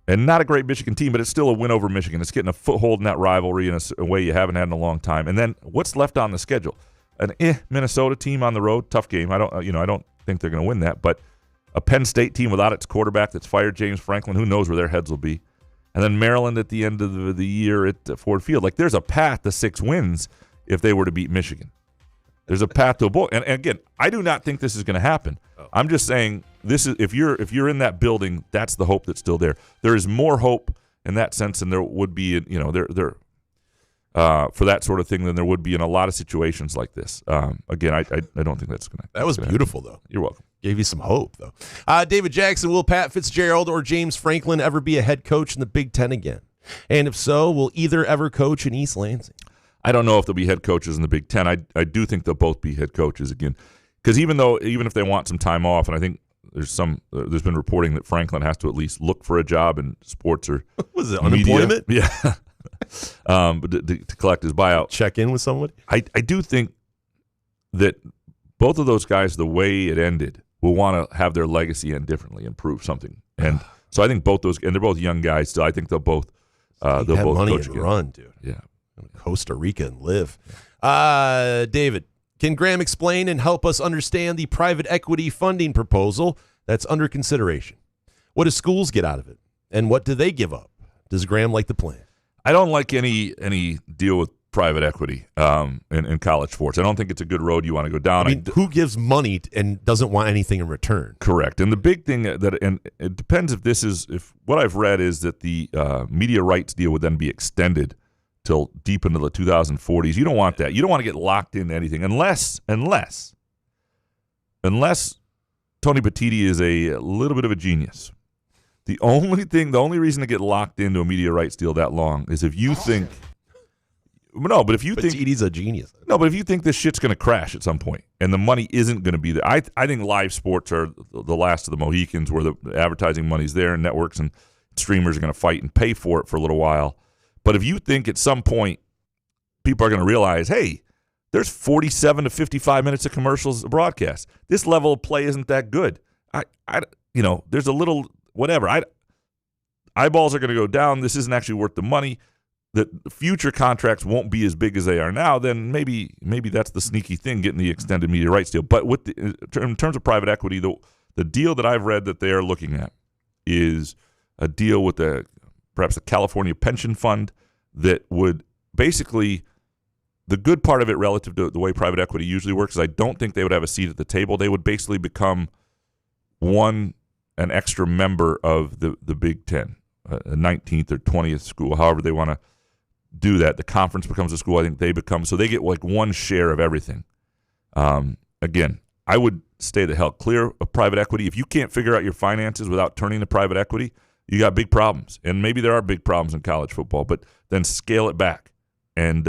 Speaker 3: And not a great Michigan team, but it's still a win over Michigan. It's getting a foothold in that rivalry in a way you haven't had in a long time. And then what's left on the schedule? An Minnesota team on the road, tough game. I don't think they're going to win that, but a Penn State team without its quarterback that's fired James Franklin, who knows where their heads will be. And then Maryland at the end of the year at Ford Field. Like, there's a path to 6 wins if they were to beat Michigan. There's a path to a bowl. And again, I do not think this is going to happen. I'm just saying this is if you're in that building, that's the hope that's still there. There is more hope in that sense than there would be, for that sort of thing than there would be in a lot of situations like this. Again, I don't think that's going to.
Speaker 7: That was beautiful, though.
Speaker 3: You're welcome.
Speaker 7: Gave you some hope, though. David Jackson, will Pat Fitzgerald or James Franklin ever be a head coach in the Big Ten again? And if so, will either ever coach in East Lansing?
Speaker 3: I don't know if they'll be head coaches in the Big Ten. I do think they'll both be head coaches again. Because even if they want some time off, and I think there's been reporting that Franklin has to at least look for a job in sports or
Speaker 7: was it
Speaker 3: media.
Speaker 7: Unemployment?
Speaker 3: Yeah. But to collect his buyout.
Speaker 7: Check in with somebody?
Speaker 3: I do think that both of those guys, the way it ended, will want to have their legacy end differently and prove something. And so I think both those, and they're both young guys still. I think they'll both
Speaker 7: money
Speaker 3: coach
Speaker 7: and
Speaker 3: again.
Speaker 7: run, dude.
Speaker 3: Yeah.
Speaker 7: Costa Rica and live. David, can Graham explain and help us understand the private equity funding proposal that's under consideration? What do schools get out of it? And what do they give up? Does Graham like the plan?
Speaker 3: I don't like any deal with private equity in college sports. I don't think it's a good road you want to go down.
Speaker 7: I mean, who gives money and doesn't want anything in return? Correct.
Speaker 3: And the big thing and it depends if what I've read is that the media rights deal would then be extended till deep into the 2040s. You don't want that. You don't want to get locked into anything unless Tony Petitti is a little bit of a genius. The only reason to get locked into a media rights deal that long is if you think
Speaker 7: Petitti's a genius.
Speaker 3: No, but if you think this shit's going to crash at some point and the money isn't going to be there, I think live sports are the last of the Mohicans where the advertising money's there and networks and streamers are going to fight and pay for it for a little while. But if you think at some point people are going to realize, hey, there's 47 to 55 minutes of commercials broadcast. This level of play isn't that good. There's a little whatever. Eyeballs are going to go down. This isn't actually worth the money. That future contracts won't be as big as they are now. Then maybe that's the sneaky thing, getting the extended media rights deal. But in terms of private equity, the deal that I've read that they are looking at is a deal with perhaps a California pension fund that would basically, the good part of it relative to the way private equity usually works is I don't think they would have a seat at the table. They would basically become an extra member of the Big Ten, a 19th or 20th school, however they want to do that. The conference becomes a school. I think they become, so they get like one share of everything. Again, I would stay the hell clear of private equity. If you can't figure out your finances without turning to private equity, you got big problems. And maybe there are big problems in college football, but then scale it back. And,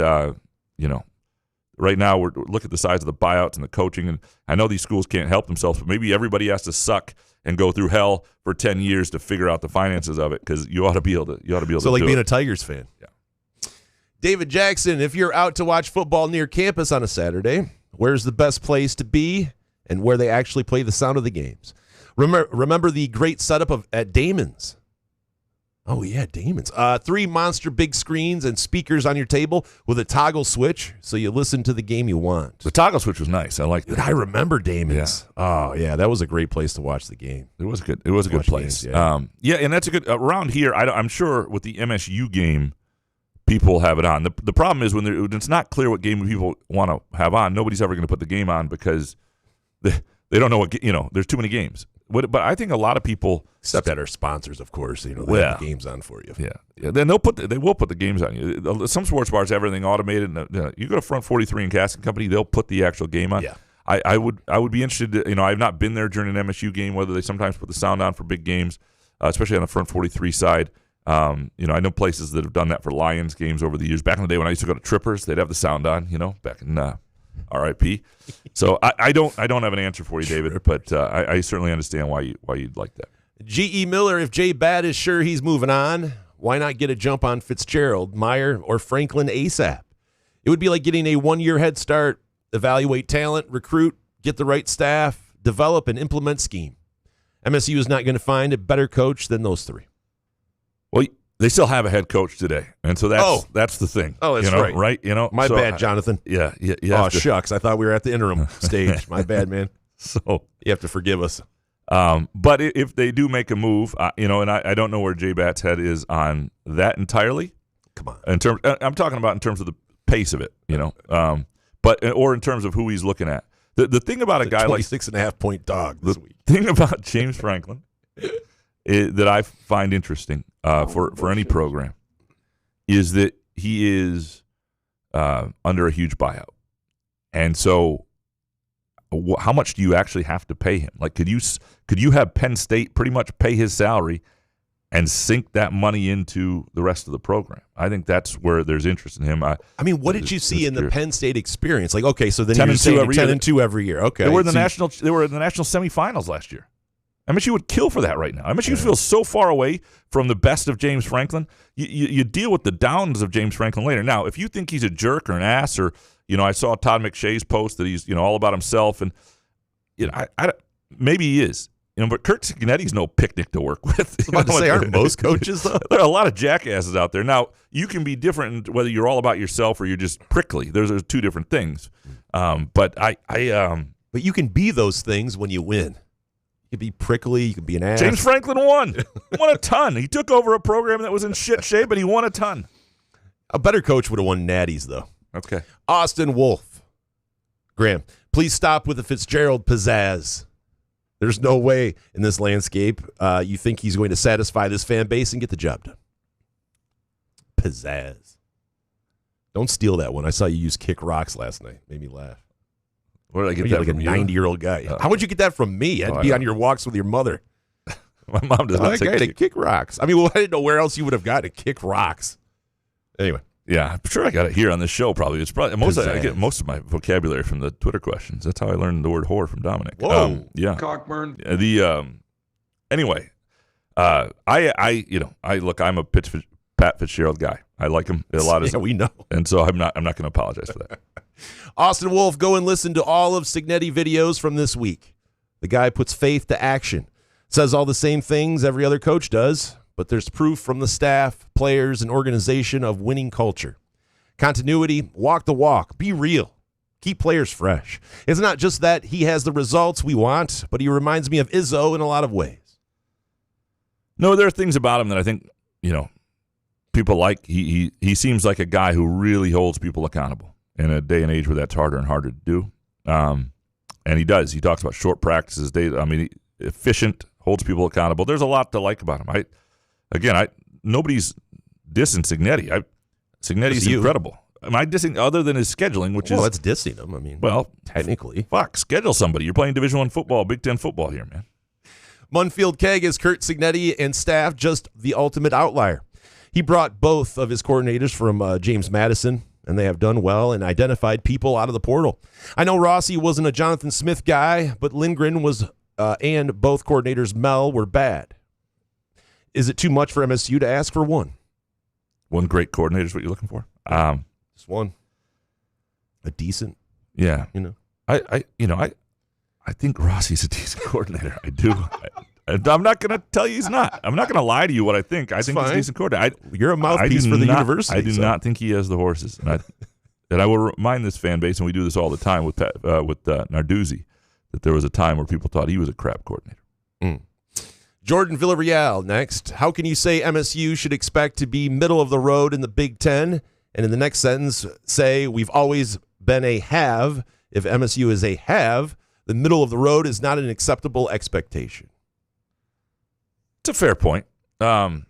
Speaker 3: right now look at the size of the buyouts and the coaching. And I know these schools can't help themselves, but maybe everybody has to suck and go through hell for 10 years to figure out the finances of it, because you ought to be able to
Speaker 7: So like
Speaker 3: do
Speaker 7: being
Speaker 3: it.
Speaker 7: a Tigers fan.
Speaker 3: Yeah.
Speaker 7: David Jackson, if you're out to watch football near campus on a Saturday, where's the best place to be and where they actually play the sound of the games? Remember the great setup at Damon's. Oh, yeah, Damon's. 3 monster big screens and speakers on your table with a toggle switch so you listen to the game you want.
Speaker 3: The toggle switch was nice. I like that.
Speaker 7: Dude, I remember Damon's.
Speaker 3: Yeah.
Speaker 7: Oh, yeah, that was a great place to watch the game.
Speaker 3: It was good. It was a good place.
Speaker 7: Games,
Speaker 3: yeah. And that's a good around here. I'm sure with the MSU game, people have it on. The problem is when it's not clear what game people want to have on. Nobody's ever going to put the game on because they don't know there's too many games. But I think a lot of people,
Speaker 7: except that are sponsors, of course, they have the games on for you.
Speaker 3: Yeah. Then they will put the games on you. Some sports bars have everything automated. You go to Front 43 and Casting Company, they'll put the actual game on.
Speaker 7: Yeah.
Speaker 3: I would be interested. I've not been there during an MSU game. Whether they sometimes put the sound on for big games, especially on the Front 43 side. I know places that have done that for Lions games over the years. Back in the day when I used to go to Trippers, they'd have the sound on, back in RIP. So I don't have an answer for you, David, but I certainly understand why you'd like that.
Speaker 7: G.E. Miller, if Jay Bad is sure he's moving on, why not get a jump on Fitzgerald, Meyer, or Franklin ASAP? It would be like getting a 1-year head start, evaluate talent, recruit, get the right staff, develop and implement scheme. MSU is not going to find a better coach than those three.
Speaker 3: Well, they still have a head coach today, and so that's the thing.
Speaker 7: Oh, that's right.
Speaker 3: Right?
Speaker 7: My bad, Jonathan.
Speaker 3: Yeah.
Speaker 7: Shucks. I thought we were at the interim stage. My bad, man.
Speaker 3: So
Speaker 7: you have to forgive us.
Speaker 3: But if they do make a move, and I don't know where Jay Bat's head is on that entirely.
Speaker 7: Come on.
Speaker 3: I'm talking about in terms of the pace of it, or in terms of who he's looking at. The thing about a guy like
Speaker 7: 26.5-point dog this week.
Speaker 3: The thing about James Franklin that I find interesting for any program is that he is under a huge buyout, and so how much do you actually have to pay him? Like, could you have Penn State pretty much pay his salary and sink that money into the rest of the program? I think that's where there's interest in him.
Speaker 7: I mean, what did you see in the Penn State experience? Like, okay, so then you're saying 10-2 every year. Okay,
Speaker 3: they were in the national semifinals last year. MSU would kill for that right now. MSU feels so far away from the best of James Franklin. You deal with the downs of James Franklin later. Now, if you think he's a jerk or an ass, or I saw Todd McShay's post that he's all about himself, and maybe he is. But Kurt Cignetti's no picnic to work with.
Speaker 7: I was about to say, aren't most coaches though?
Speaker 3: There are a lot of jackasses out there. Now, you can be different whether you're all about yourself or you're just prickly. There's two different things. But
Speaker 7: you can be those things when you win. You can be prickly. You can be an ass.
Speaker 3: James Franklin won a ton. He took over a program that was in shit shape, but he won a ton.
Speaker 7: A better coach would have won natties, though.
Speaker 3: Okay.
Speaker 7: Austin Wolf. Graham, please stop with the Fitzgerald pizzazz. There's no way in this landscape you think he's going to satisfy this fan base and get the job done. Pizzazz. Don't steal that one. I saw you use kick rocks last night. Made me laugh.
Speaker 3: Where did I get that
Speaker 7: from? Like a 90-year-old guy. How would you get that from me? I'd be on your walks with your mother.
Speaker 3: My mom does not say
Speaker 7: kick rocks. I mean, I didn't know where else you would have got to kick rocks. Anyway.
Speaker 3: Yeah, I'm sure I got it here on this show. Probably it's probably I get most of my vocabulary from the Twitter questions. That's how I learned the word whore from Dominic.
Speaker 7: Whoa,
Speaker 3: yeah,
Speaker 1: Cockburn.
Speaker 3: Anyway, look, I'm a Pat Fitzgerald guy. I like him a lot.
Speaker 7: Yeah, we know,
Speaker 3: and so I'm not going to apologize for that.
Speaker 7: Austin Wolf, go and listen to all of Cignetti videos from this week. The guy puts faith to action. Says all the same things every other coach does. But there's proof from the staff, players, and organization of winning culture. Continuity, walk the walk, be real, keep players fresh. It's not just that he has the results we want, but he reminds me of Izzo in a lot of ways.
Speaker 3: No, there are things about him that I think, people like. He seems like a guy who really holds people accountable in a day and age where that's harder and harder to do. And he does. He talks about short practices, efficient, holds people accountable. There's a lot to like about him. Nobody's dissing Cignetti. Cignetti's incredible. Am I dissing other than his scheduling, which is...
Speaker 7: Well, that's dissing him. I mean, technically.
Speaker 3: Fuck, schedule somebody. You're playing Division I football, Big Ten football here, man.
Speaker 7: Munfield Keg is Kurt Cignetti and staff just the ultimate outlier. He brought both of his coordinators from James Madison, and they have done well and identified people out of the portal. I know Rossi wasn't a Jonathan Smith guy, but Lindgren was, and both coordinators, Mel, were bad. Is it too much for MSU to ask for one?
Speaker 3: One great coordinator is what you're looking for?
Speaker 7: Just one. A decent.
Speaker 3: Yeah. I think Rossi's a decent coordinator. I do. I'm not going to tell you he's not. I'm not going to lie to you what I think. I think he's a decent coordinator.
Speaker 7: You're a mouthpiece for the university.
Speaker 3: I do not think he has the horses. And I will remind this fan base, and we do this all the time with Narduzzi, that there was a time where people thought he was a crap coordinator.
Speaker 7: Jordan Villarreal next. How can you say MSU should expect to be middle of the road in the Big Ten? And in the next sentence, say we've always been a have. If MSU is a have, the middle of the road is not an acceptable expectation.
Speaker 3: It's a fair point. Have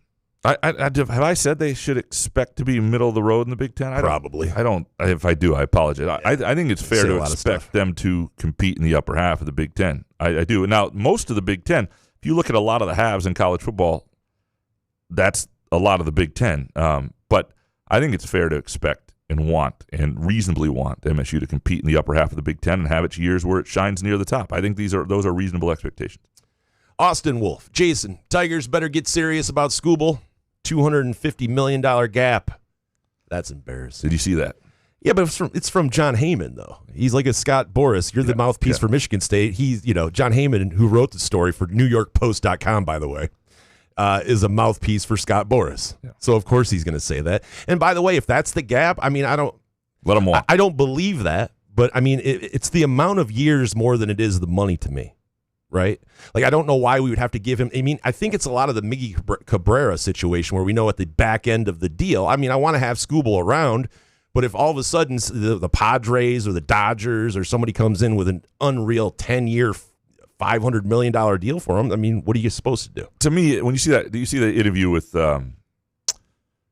Speaker 3: I said they should expect to be middle of the road in the Big Ten?
Speaker 7: Probably.
Speaker 3: I don't. If I do, I apologize. I think it's fair to expect them to compete in the upper half of the Big Ten. I do. Now, most of the Big Ten, if you look at a lot of the halves in college football, that's a lot of the Big Ten. But I think it's fair to expect and want and reasonably want MSU to compete in the upper half of the Big Ten and have its years where it shines near the top. I think those are reasonable expectations.
Speaker 7: Austin Wolf, Jason, Tigers better get serious about Skubal. $250 million gap. That's embarrassing.
Speaker 3: Did you see that?
Speaker 7: Yeah, but it's from John Heyman, though. He's like a Scott Boras. You're the mouthpiece for Michigan State. He's, John Heyman, who wrote the story for NewYorkPost.com, by the way, is a mouthpiece for Scott Boras. Yeah. So, of course, he's going to say that. And by the way, if that's the gap, I mean, I don't
Speaker 3: let him walk.
Speaker 7: I don't believe that. But, I mean, it's the amount of years more than it is the money to me, right? Like, I don't know why we would have to give him. I mean, I think it's a lot of the Miggy Cabrera situation where we know at the back end of the deal. I mean, I want to have Skubal around. But if all of a sudden the Padres or the Dodgers or somebody comes in with an unreal 10-year, $500 million deal for him, I mean, what are you supposed to do?
Speaker 3: To me, when you see that, do you see the interview with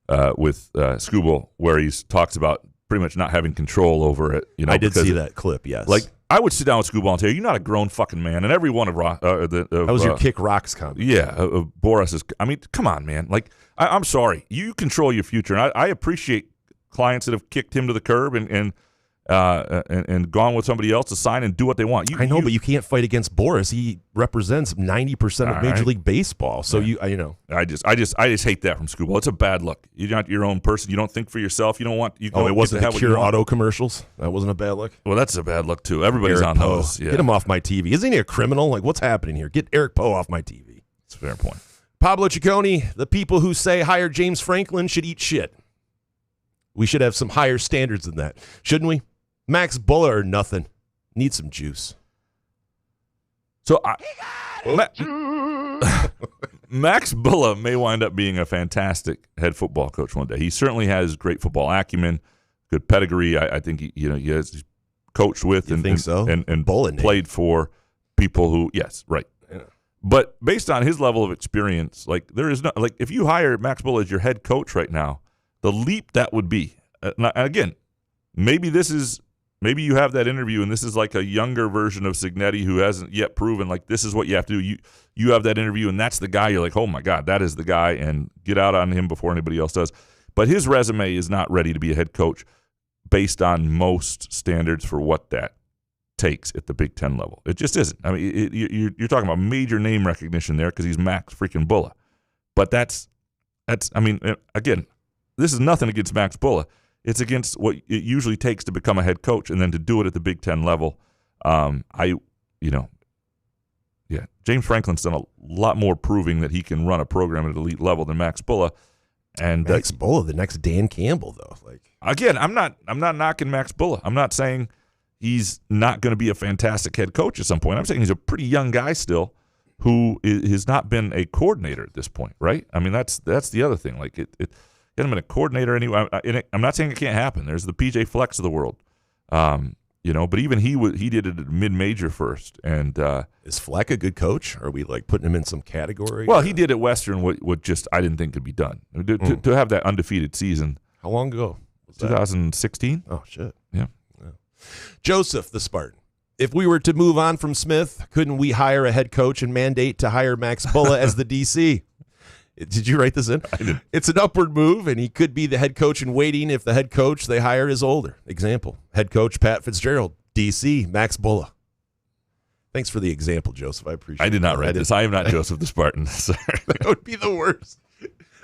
Speaker 3: Skubal where he talks about pretty much not having control over it?
Speaker 7: I did see that clip. Yes.
Speaker 3: Like I would sit down with Skubal and tell you, you're not a grown fucking man, and every one of
Speaker 7: that was your kick rocks comment.
Speaker 3: Yeah, Boris's. I mean, come on, man. Like I'm sorry, you control your future, and I appreciate clients that have kicked him to the curb and gone with somebody else to sign and do what they want.
Speaker 7: I know, but you can't fight against Boras. He represents 90% of Major League Baseball. So
Speaker 3: I just hate that from Skubal. It's a bad look. You're not your own person. You don't think for yourself. You don't want. It
Speaker 7: wasn't the Cure Auto commercials. That wasn't a bad look.
Speaker 3: Well, that's a bad look too. Everybody's
Speaker 7: Eric
Speaker 3: on
Speaker 7: Poe.
Speaker 3: those. Yeah.
Speaker 7: Get him off my TV. Isn't he a criminal? Like, what's happening here? Get Eric Poe off my TV.
Speaker 3: It's a fair point.
Speaker 7: Pablo Ciccone, the people who say hire James Franklin should eat shit. We should have some higher standards than that, shouldn't we? Max Bulla or nothing. Need some juice.
Speaker 3: So Max Bulla may wind up being a fantastic head football coach one day. He certainly has great football acumen, good pedigree. I think he has coached with and played for people who right. Yeah. But based on his level of experience, like there is no if you hire Max Bulla as your head coach right now, the leap that would be. Again, maybe you have that interview and this is like a younger version of Cignetti who hasn't yet proven like this is what you have to do. You have that interview and that's the guy. You're like, oh my God, that is the guy, and get out on him before anybody else does. But his resume is not ready to be a head coach based on most standards for what that takes at the Big Ten level. It just isn't. I mean, you're talking about major name recognition there because he's Max freaking Bulla. But that's I mean, again, this is nothing against Max Bulla. It's against what it usually takes to become a head coach and then to do it at the Big Ten level. James Franklin's done a lot more proving that he can run a program at an elite level than Max Bulla. And
Speaker 7: Max Bulla, the next Dan Campbell, though.
Speaker 3: Again, I'm not knocking Max Bulla. I'm not saying he's not going to be a fantastic head coach at some point. I'm saying he's a pretty young guy still who has not been a coordinator at this point, right? I mean, that's the other thing. Like it hasn't been a coordinator anyway. I'm not saying it can't happen. There's the PJ Flex of the world, but even he did it at mid-major first. And
Speaker 7: is Fleck a good coach? Are we putting him in some category?
Speaker 3: Well, he did at Western what just I didn't think could be done. To have that undefeated season.
Speaker 7: How long ago?
Speaker 3: 2016.
Speaker 7: Oh shit.
Speaker 3: Yeah.
Speaker 7: Joseph the Spartan. If we were to move on from Smith, couldn't we hire a head coach and mandate to hire Max Bulla as the DC? Did you write this in?
Speaker 3: I did.
Speaker 7: It's an upward move, and he could be the head coach in waiting if the head coach they hire is older. Example, head coach Pat Fitzgerald, DC, Max Bulla. Thanks for the example, Joseph. I appreciate it.
Speaker 3: I did not write this. I am not Joseph the Spartan. Sorry.
Speaker 7: That would be the worst.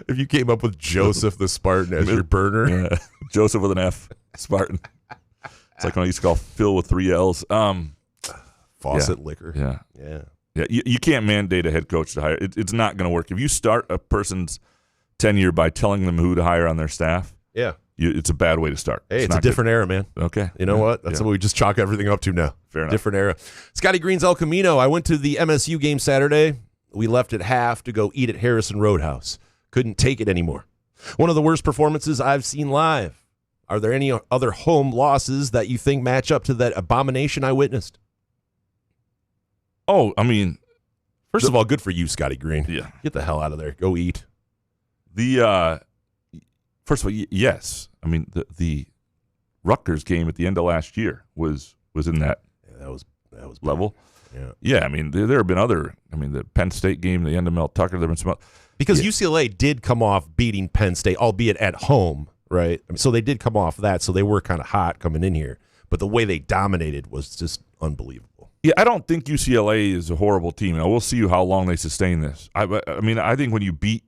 Speaker 7: If you came up with Joseph the Spartan as your burner.
Speaker 3: Yeah. Joseph with an F, Spartan. It's like when I used to call Phil with 3 L's.
Speaker 7: Faucet liquor.
Speaker 3: Yeah. You can't mandate a head coach to hire. It's not going to work. If you start a person's tenure by telling them who to hire on their staff, it's a bad way to start.
Speaker 7: Hey, it's a different era, man.
Speaker 3: Okay.
Speaker 7: You know what? That's what we just chalk everything up to now.
Speaker 3: Fair enough.
Speaker 7: Different era. Scotty Green's El Camino. I went to the MSU game Saturday. We left at half to go eat at Harrison Roadhouse. Couldn't take it anymore. One of the worst performances I've seen live. Are there any other home losses that you think match up to that abomination I witnessed?
Speaker 3: Oh, I mean,
Speaker 7: first of all, good for you, Scotty Green.
Speaker 3: Yeah.
Speaker 7: Get the hell out of there. Go eat.
Speaker 3: First of all, yes. I mean, the Rutgers game at the end of last year was in that.
Speaker 7: Yeah,
Speaker 3: level.
Speaker 7: Yeah.
Speaker 3: I mean, there have been other. I mean, the Penn State game, the end of Mel Tucker. There have been some.
Speaker 7: Because UCLA did come off beating Penn State, albeit at home, right? I mean, so they did come off that, so they were kind of hot coming in here. But the way they dominated was just unbelievable.
Speaker 3: Yeah, I don't think UCLA is a horrible team. Now, we'll see how long they sustain this. I mean, I think when you beat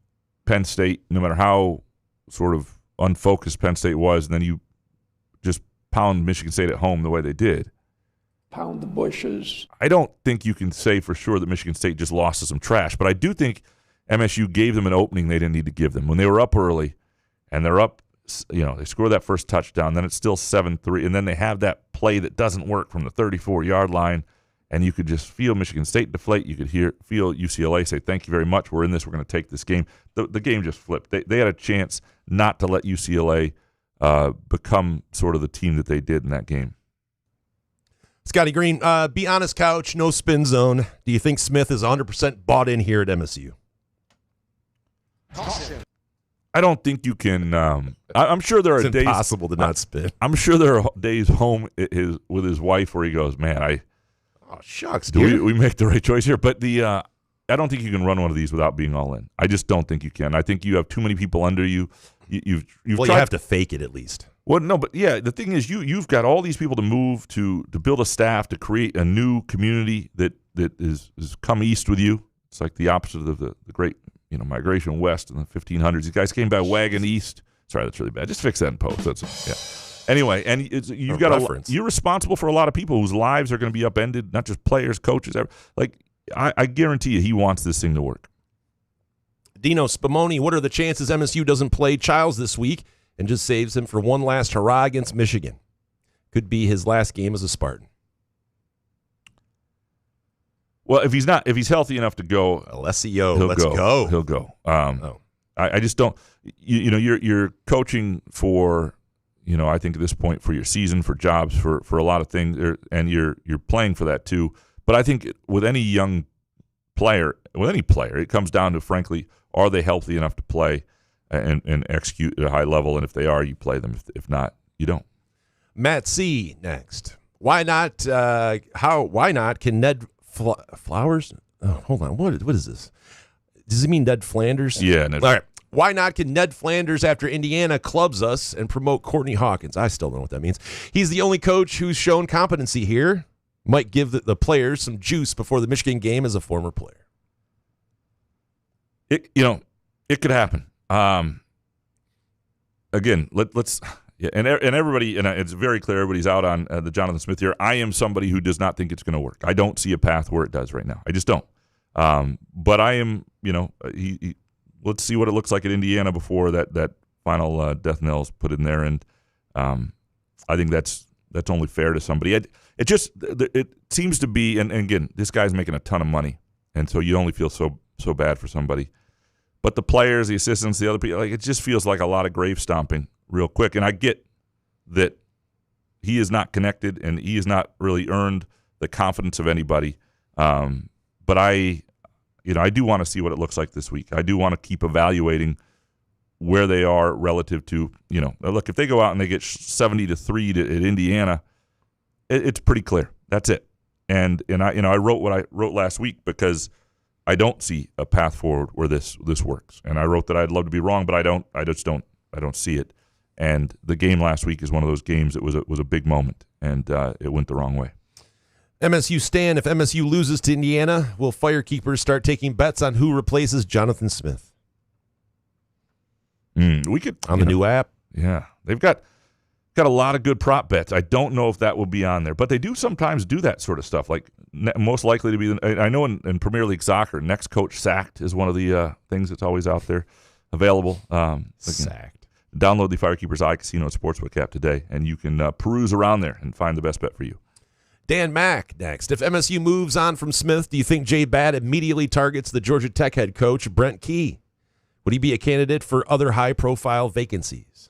Speaker 3: Penn State, no matter how sort of unfocused Penn State was, and then you just pound Michigan State at home the way they did.
Speaker 1: Pound the bushes.
Speaker 3: I don't think you can say for sure that Michigan State just lost to some trash, but I do think MSU gave them an opening they didn't need to give them. When they were up early and they're up, they score that first touchdown, then it's still 7-3, and then they have that play that doesn't work from the 34-yard line, and you could just feel Michigan State deflate. You could feel UCLA say, thank you very much, we're in this, we're going to take this game. The game just flipped. They had a chance not to let UCLA become sort of the team that they did in that game.
Speaker 7: Scotty Green, be honest, Couch, no spin zone. Do you think Smith is 100% bought in here at MSU?
Speaker 3: I don't think you can. I'm sure there are
Speaker 7: it's
Speaker 3: days. It's
Speaker 7: impossible to not spin.
Speaker 3: I'm sure there are days home with his wife where he goes, "Man,
Speaker 7: oh shucks,
Speaker 3: do we make the right choice here?" But I don't think you can run one of these without being all in. I just don't think you can. I think you have too many people under you. You
Speaker 7: have to fake it at least.
Speaker 3: Well, no, but yeah, the thing is, you've got all these people to move to build a staff to create a new community that is come east with you. It's like the opposite of the great migration west in the 1500s. These guys came by wagon east. Sorry, that's really bad. Just fix that in post. Yeah. Anyway, and you've got you're responsible for a lot of people whose lives are going to be upended. Not just players, coaches. I guarantee you, he wants this thing to work.
Speaker 7: Dino Spumoni, what are the chances MSU doesn't play Childs this week and just saves him for one last hurrah against Michigan? Could be his last game as a Spartan.
Speaker 3: Well, if he's healthy enough to go,
Speaker 7: Alessio, let's go.
Speaker 3: He'll go. I just don't. You're coaching for, I think at this point for your season, for jobs, for a lot of things, and you're playing for that too. But I think with any young player, it comes down to, frankly, are they healthy enough to play and execute at a high level? And if they are, you play them. If not, you don't.
Speaker 7: Matt C. next. Why not? Why not? Can Ned Flowers? Oh, hold on. What is this? Does it mean Ned Flanders?
Speaker 3: Yeah. Ned.
Speaker 7: All right. Why not? Can Ned Flanders, after Indiana clubs us, and promote Courtney Hawkins? I still don't know what that means. He's the only coach who's shown competency here. Might give the players some juice before the Michigan game as a former player.
Speaker 3: It could happen. Again, let's. Yeah, and everybody, and it's very clear everybody's out on the Jonathan Smith here. I am somebody who does not think it's going to work. I don't see a path where it does right now. I just don't. But I am, let's see what it looks like at Indiana before that final death knell is put in there, and I think that's only fair to somebody. It seems to be, and again, this guy's making a ton of money, and so you only feel so bad for somebody. But the players, the assistants, the other people, it just feels like a lot of grave stomping real quick. And I get that he is not connected and he has not really earned the confidence of anybody. But I do want to see what it looks like this week. I do want to keep evaluating where they are relative to, look, if they go out and they get 70-3 at Indiana, it's pretty clear. That's it. And I wrote what I wrote last week because I don't see a path forward where this works. And I wrote that I'd love to be wrong, but I don't see it. And the game last week is one of those games that was a big moment, and it went the wrong way.
Speaker 7: MSU Stan, if MSU loses to Indiana, will Firekeepers start taking bets on who replaces Jonathan Smith?
Speaker 3: We could
Speaker 7: on the new app.
Speaker 3: Yeah, they've got a lot of good prop bets. I don't know if that will be on there, but they do sometimes do that sort of stuff. Like most likely to be, I know in Premier League soccer, next coach sacked is one of the things that's always out there available.
Speaker 7: Sacked.
Speaker 3: Download the Firekeepers iCasino Sportsbook app today, and you can peruse around there and find the best bet for you.
Speaker 7: Dan Mack next. If MSU moves on from Smith, do you think Jay Batt immediately targets the Georgia Tech head coach, Brent Key? Would he be a candidate for other high-profile vacancies?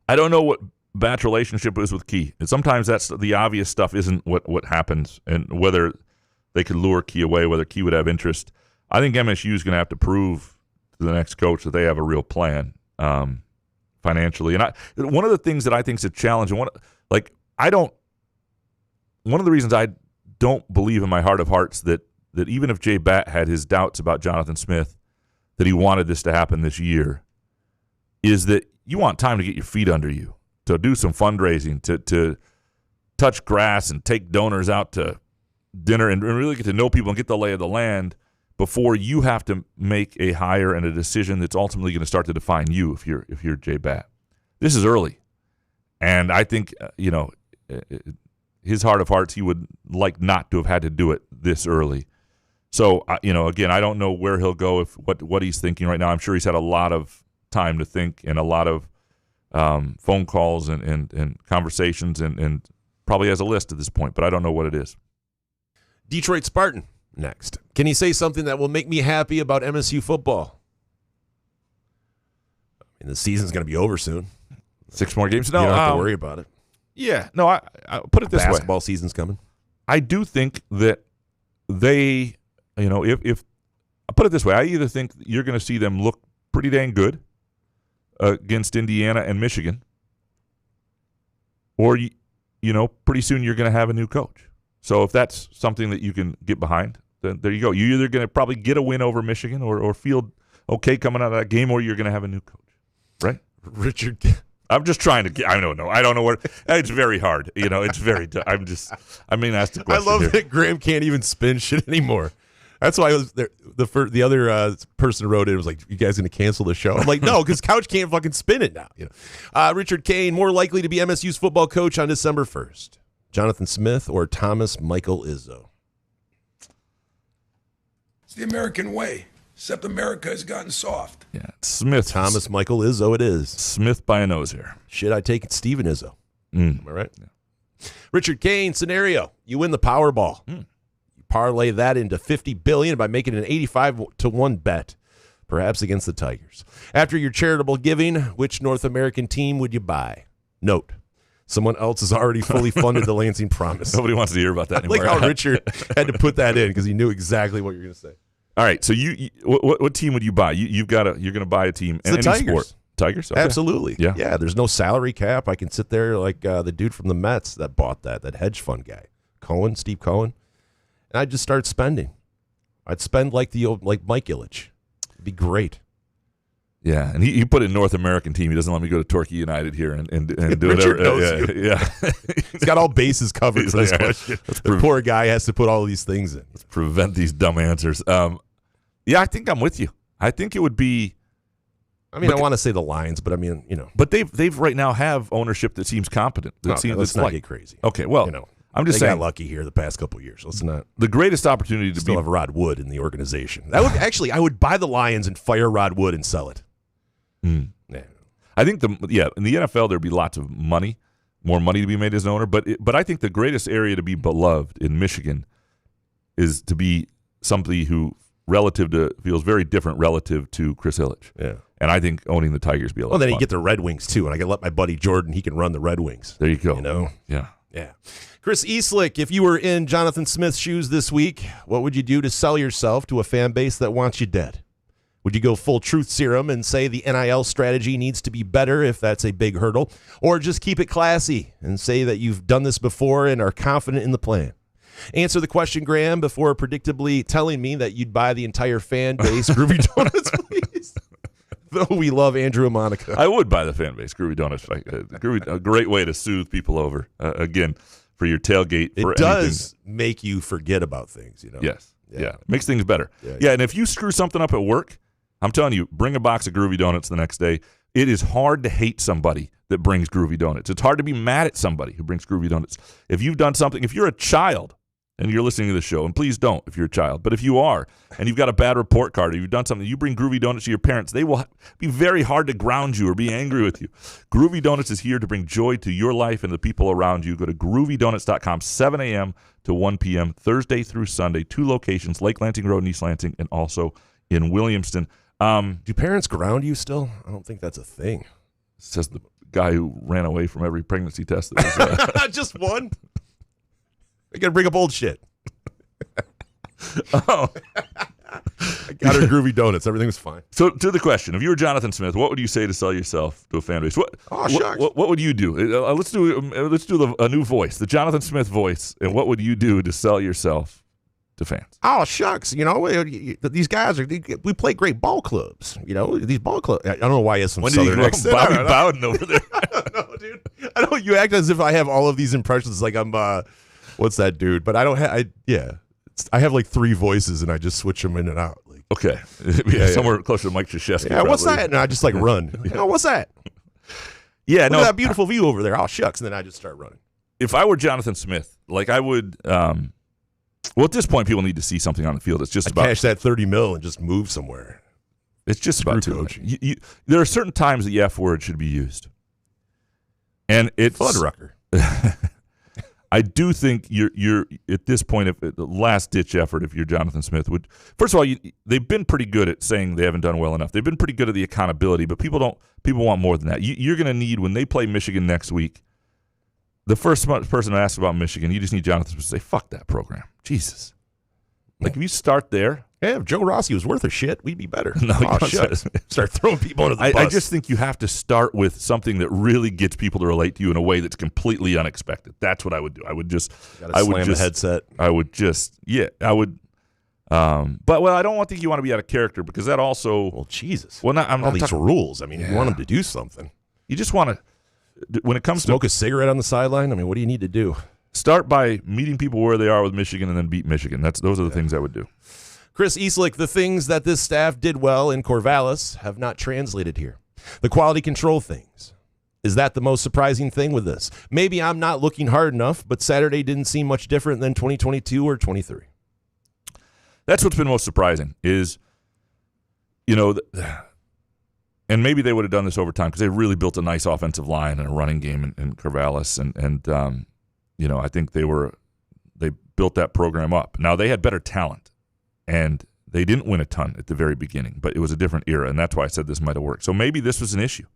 Speaker 3: I don't know what Batt's relationship is with Key. And sometimes that's the obvious stuff isn't what happens, and whether they could lure Key away, whether Key would have interest. I think MSU is going to have to prove to the next coach that they have a real plan financially. And one of the things that I think is a challenge, and one of the reasons I don't believe in my heart of hearts that even if Jay Batt had his doubts about Jonathan Smith, that he wanted this to happen this year, is that you want time to get your feet under you, to do some fundraising, to touch grass and take donors out to dinner and really get to know people and get the lay of the land before you have to make a hire and a decision that's ultimately going to start to define you if you're Jay Batt. This is early. And I think, his heart of hearts, he would like not to have had to do it this early. So, again, I don't know where he'll go, what he's thinking right now. I'm sure he's had a lot of time to think and a lot of phone calls and conversations and probably has a list at this point, but I don't know what it is.
Speaker 7: Detroit Spartan next. Can he say something that will make me happy about MSU football? I mean, the season's going to be over soon.
Speaker 3: 6 more games. No,
Speaker 7: you don't have to worry about it.
Speaker 3: Yeah. No, I put it this way.
Speaker 7: Basketball season's coming.
Speaker 3: I do think that they, if I put it this way, I either think you're going to see them look pretty dang good against Indiana and Michigan, or, pretty soon you're going to have a new coach. So if that's something that you can get behind, then there you go. You're either going to probably get a win over Michigan or feel okay coming out of that game, or you're going to have a new coach, right?
Speaker 7: Richard,
Speaker 3: I'm just trying to. I don't know. I don't know where. It's very hard. It's very. I mean, ask the question.
Speaker 7: I love
Speaker 3: here.
Speaker 7: that Graham can't even spin shit anymore. That's why I was there. The other person wrote it was like, "You guys going to cancel the show?" I'm like, "No, because Couch can't fucking spin it now." Richard Kane more likely to be MSU's football coach on December 1st. Jonathan Smith or Thomas Michael Izzo?
Speaker 1: It's the American way, except America has gotten soft.
Speaker 3: Yeah, Smith.
Speaker 7: Thomas Michael Izzo it is.
Speaker 3: Smith by a nose here.
Speaker 7: Shit, I take it Steven Izzo. Am I right? Yeah. Richard Kane scenario. You win the Powerball. You parlay that into $50 billion by making an 85-1 bet, perhaps against the Tigers. After your charitable giving, which North American team would you buy? Note, someone else has already fully funded the Lansing Promise.
Speaker 3: Nobody wants to hear about that anymore.
Speaker 7: Like how Richard had to put that in because he knew exactly what you were going to say.
Speaker 3: All right, so what team would you buy? You're going to buy a team.
Speaker 7: It's the Tigers.
Speaker 3: Sport. Tigers? Okay.
Speaker 7: Absolutely.
Speaker 3: Yeah.
Speaker 7: There's no salary cap. I can sit there like the dude from the Mets that bought that hedge fund guy, Steve Cohen, and I'd just start spending. I'd spend like Mike Ilitch. It'd be great.
Speaker 3: Yeah, and he put in North American team. He doesn't let me go to Torquay United here and do
Speaker 7: Richard
Speaker 3: whatever.
Speaker 7: Knows you.
Speaker 3: Yeah.
Speaker 7: He's got all bases covered for this question. The poor guy has to put all these things in.
Speaker 3: Let's prevent these dumb answers. Yeah, I think I'm with you. I think it would be.
Speaker 7: I mean, I want to say the Lions, but I mean,
Speaker 3: But they've right now have ownership that seems competent.
Speaker 7: Let's not get crazy.
Speaker 3: Okay, well, I'm just saying.
Speaker 7: They got lucky here the past couple of years. Let's not.
Speaker 3: The greatest opportunity to
Speaker 7: still have Rod Wood in the organization. That would actually, I would buy the Lions and fire Rod Wood and sell it. Yeah.
Speaker 3: I think in the NFL there'd be lots of money, more money to be made as an owner. But I think the greatest area to be beloved in Michigan is to be somebody who feels very different relative to Chris Ilitch.
Speaker 7: Yeah.
Speaker 3: And I think owning the Tigers be a lot.
Speaker 7: Well, then
Speaker 3: of
Speaker 7: you
Speaker 3: fun.
Speaker 7: get the Red Wings too, and I can let my buddy Jordan. He can run the Red Wings.
Speaker 3: There you go.
Speaker 7: Yeah. Chris Eastlick, if you were in Jonathan Smith's shoes this week, what would you do to sell yourself to a fan base that wants you dead? Would you go full truth serum and say the NIL strategy needs to be better if that's a big hurdle? Or just keep it classy and say that you've done this before and are confident in the plan? Answer the question, Graham, before predictably telling me that you'd buy the entire fan base Groovy Donuts, please. Though we love Andrew and Monica.
Speaker 3: I would buy the fan base Groovy Donuts. A great way to soothe people over. Again, for your tailgate.
Speaker 7: It does make you forget about things,
Speaker 3: Yes. Yeah. Makes things better. Yeah, and if you screw something up at work, I'm telling you, bring a box of Groovy Donuts the next day. It is hard to hate somebody that brings Groovy Donuts. It's hard to be mad at somebody who brings Groovy Donuts. If you've done something, if you're a child and you're listening to the show, and please don't if you're a child, but if you are and you've got a bad report card or you've done something, you bring Groovy Donuts to your parents, they will be very hard to ground you or be angry with you. Groovy Donuts is here to bring joy to your life and the people around you. Go to groovydonuts.com, 7 a.m. to 1 p.m., Thursday through Sunday, 2 locations, Lake Lansing Road in East Lansing and also in Williamston.
Speaker 7: Do parents ground you still? I don't think that's a thing.
Speaker 3: Says the guy who ran away from every pregnancy test. That was,
Speaker 7: just one? I got to bring up old shit.
Speaker 3: Oh.
Speaker 7: I Got her groovy donuts. Everything was fine.
Speaker 3: So to the question, if you were Jonathan Smith, what would you say to sell yourself to a fan base? What would you do? Let's do a new voice, the Jonathan Smith voice, and what would you do to sell yourself to fans?
Speaker 7: Oh, shucks. These guys we play great ball clubs. These ball clubs. I don't know why he has some southern accent.
Speaker 3: Bobby Bowden over there.
Speaker 7: I don't know, dude. I know you act as if I have all of these impressions like I'm, what's that dude? But I don't have, I have like 3 voices and I just switch them in and out. Like,
Speaker 3: okay. Somewhere closer to Mike Krzyzewski.
Speaker 7: Yeah, what's that? And I just like run. What's that?
Speaker 3: Yeah,
Speaker 7: Look at that beautiful view over there. Oh, shucks. And then I just start running.
Speaker 3: If I were Jonathan Smith, like I would, well, at this point, people need to see something on the field. It's just about
Speaker 7: cash that $30 million and just move somewhere.
Speaker 3: It's just about coaching. There are certain times the F word should be used. And it's
Speaker 7: Fuddrucker.
Speaker 3: I do think you're at this point, if the last ditch effort, if you're Jonathan Smith, would first of all, they've been pretty good at saying they haven't done well enough. They've been pretty good at the accountability, but people want more than that. You're going to need, when they play Michigan next week, the first person to ask about Michigan, you just need Jonathan Smith to say, "Fuck that program, Jesus." Like if you start there.
Speaker 7: Yeah, if Joe Rossi was worth a shit, we'd be better.
Speaker 3: No,
Speaker 7: start throwing people under the bus.
Speaker 3: I just think you have to start with something that really gets people to relate to you in a way that's completely unexpected. That's what I would do. I would just
Speaker 7: slam the headset.
Speaker 3: I would but I don't think you want to be out of character because that also.
Speaker 7: Well, Jesus.
Speaker 3: Well, I'm
Speaker 7: all
Speaker 3: these
Speaker 7: talking rules. I mean, you want them to do something.
Speaker 3: You just want to, when it comes
Speaker 7: smoke a cigarette on the sideline. I mean, what do you need to do?
Speaker 3: Start by meeting people where they are with Michigan and then beat Michigan. Those are the things I would do.
Speaker 7: Chris Eastlick, the things that this staff did well in Corvallis have not translated here. The quality control things. Is that the most surprising thing with this? Maybe I'm not looking hard enough, but Saturday didn't seem much different than 2022 or 23.
Speaker 3: That's what's been most surprising is, and maybe they would have done this over time because they really built a nice offensive line and a running game in Corvallis. And I think they built that program up. Now, they had better talent. And they didn't win a ton at the very beginning, but it was a different era, and that's why I said this might have worked. So maybe this was an issue.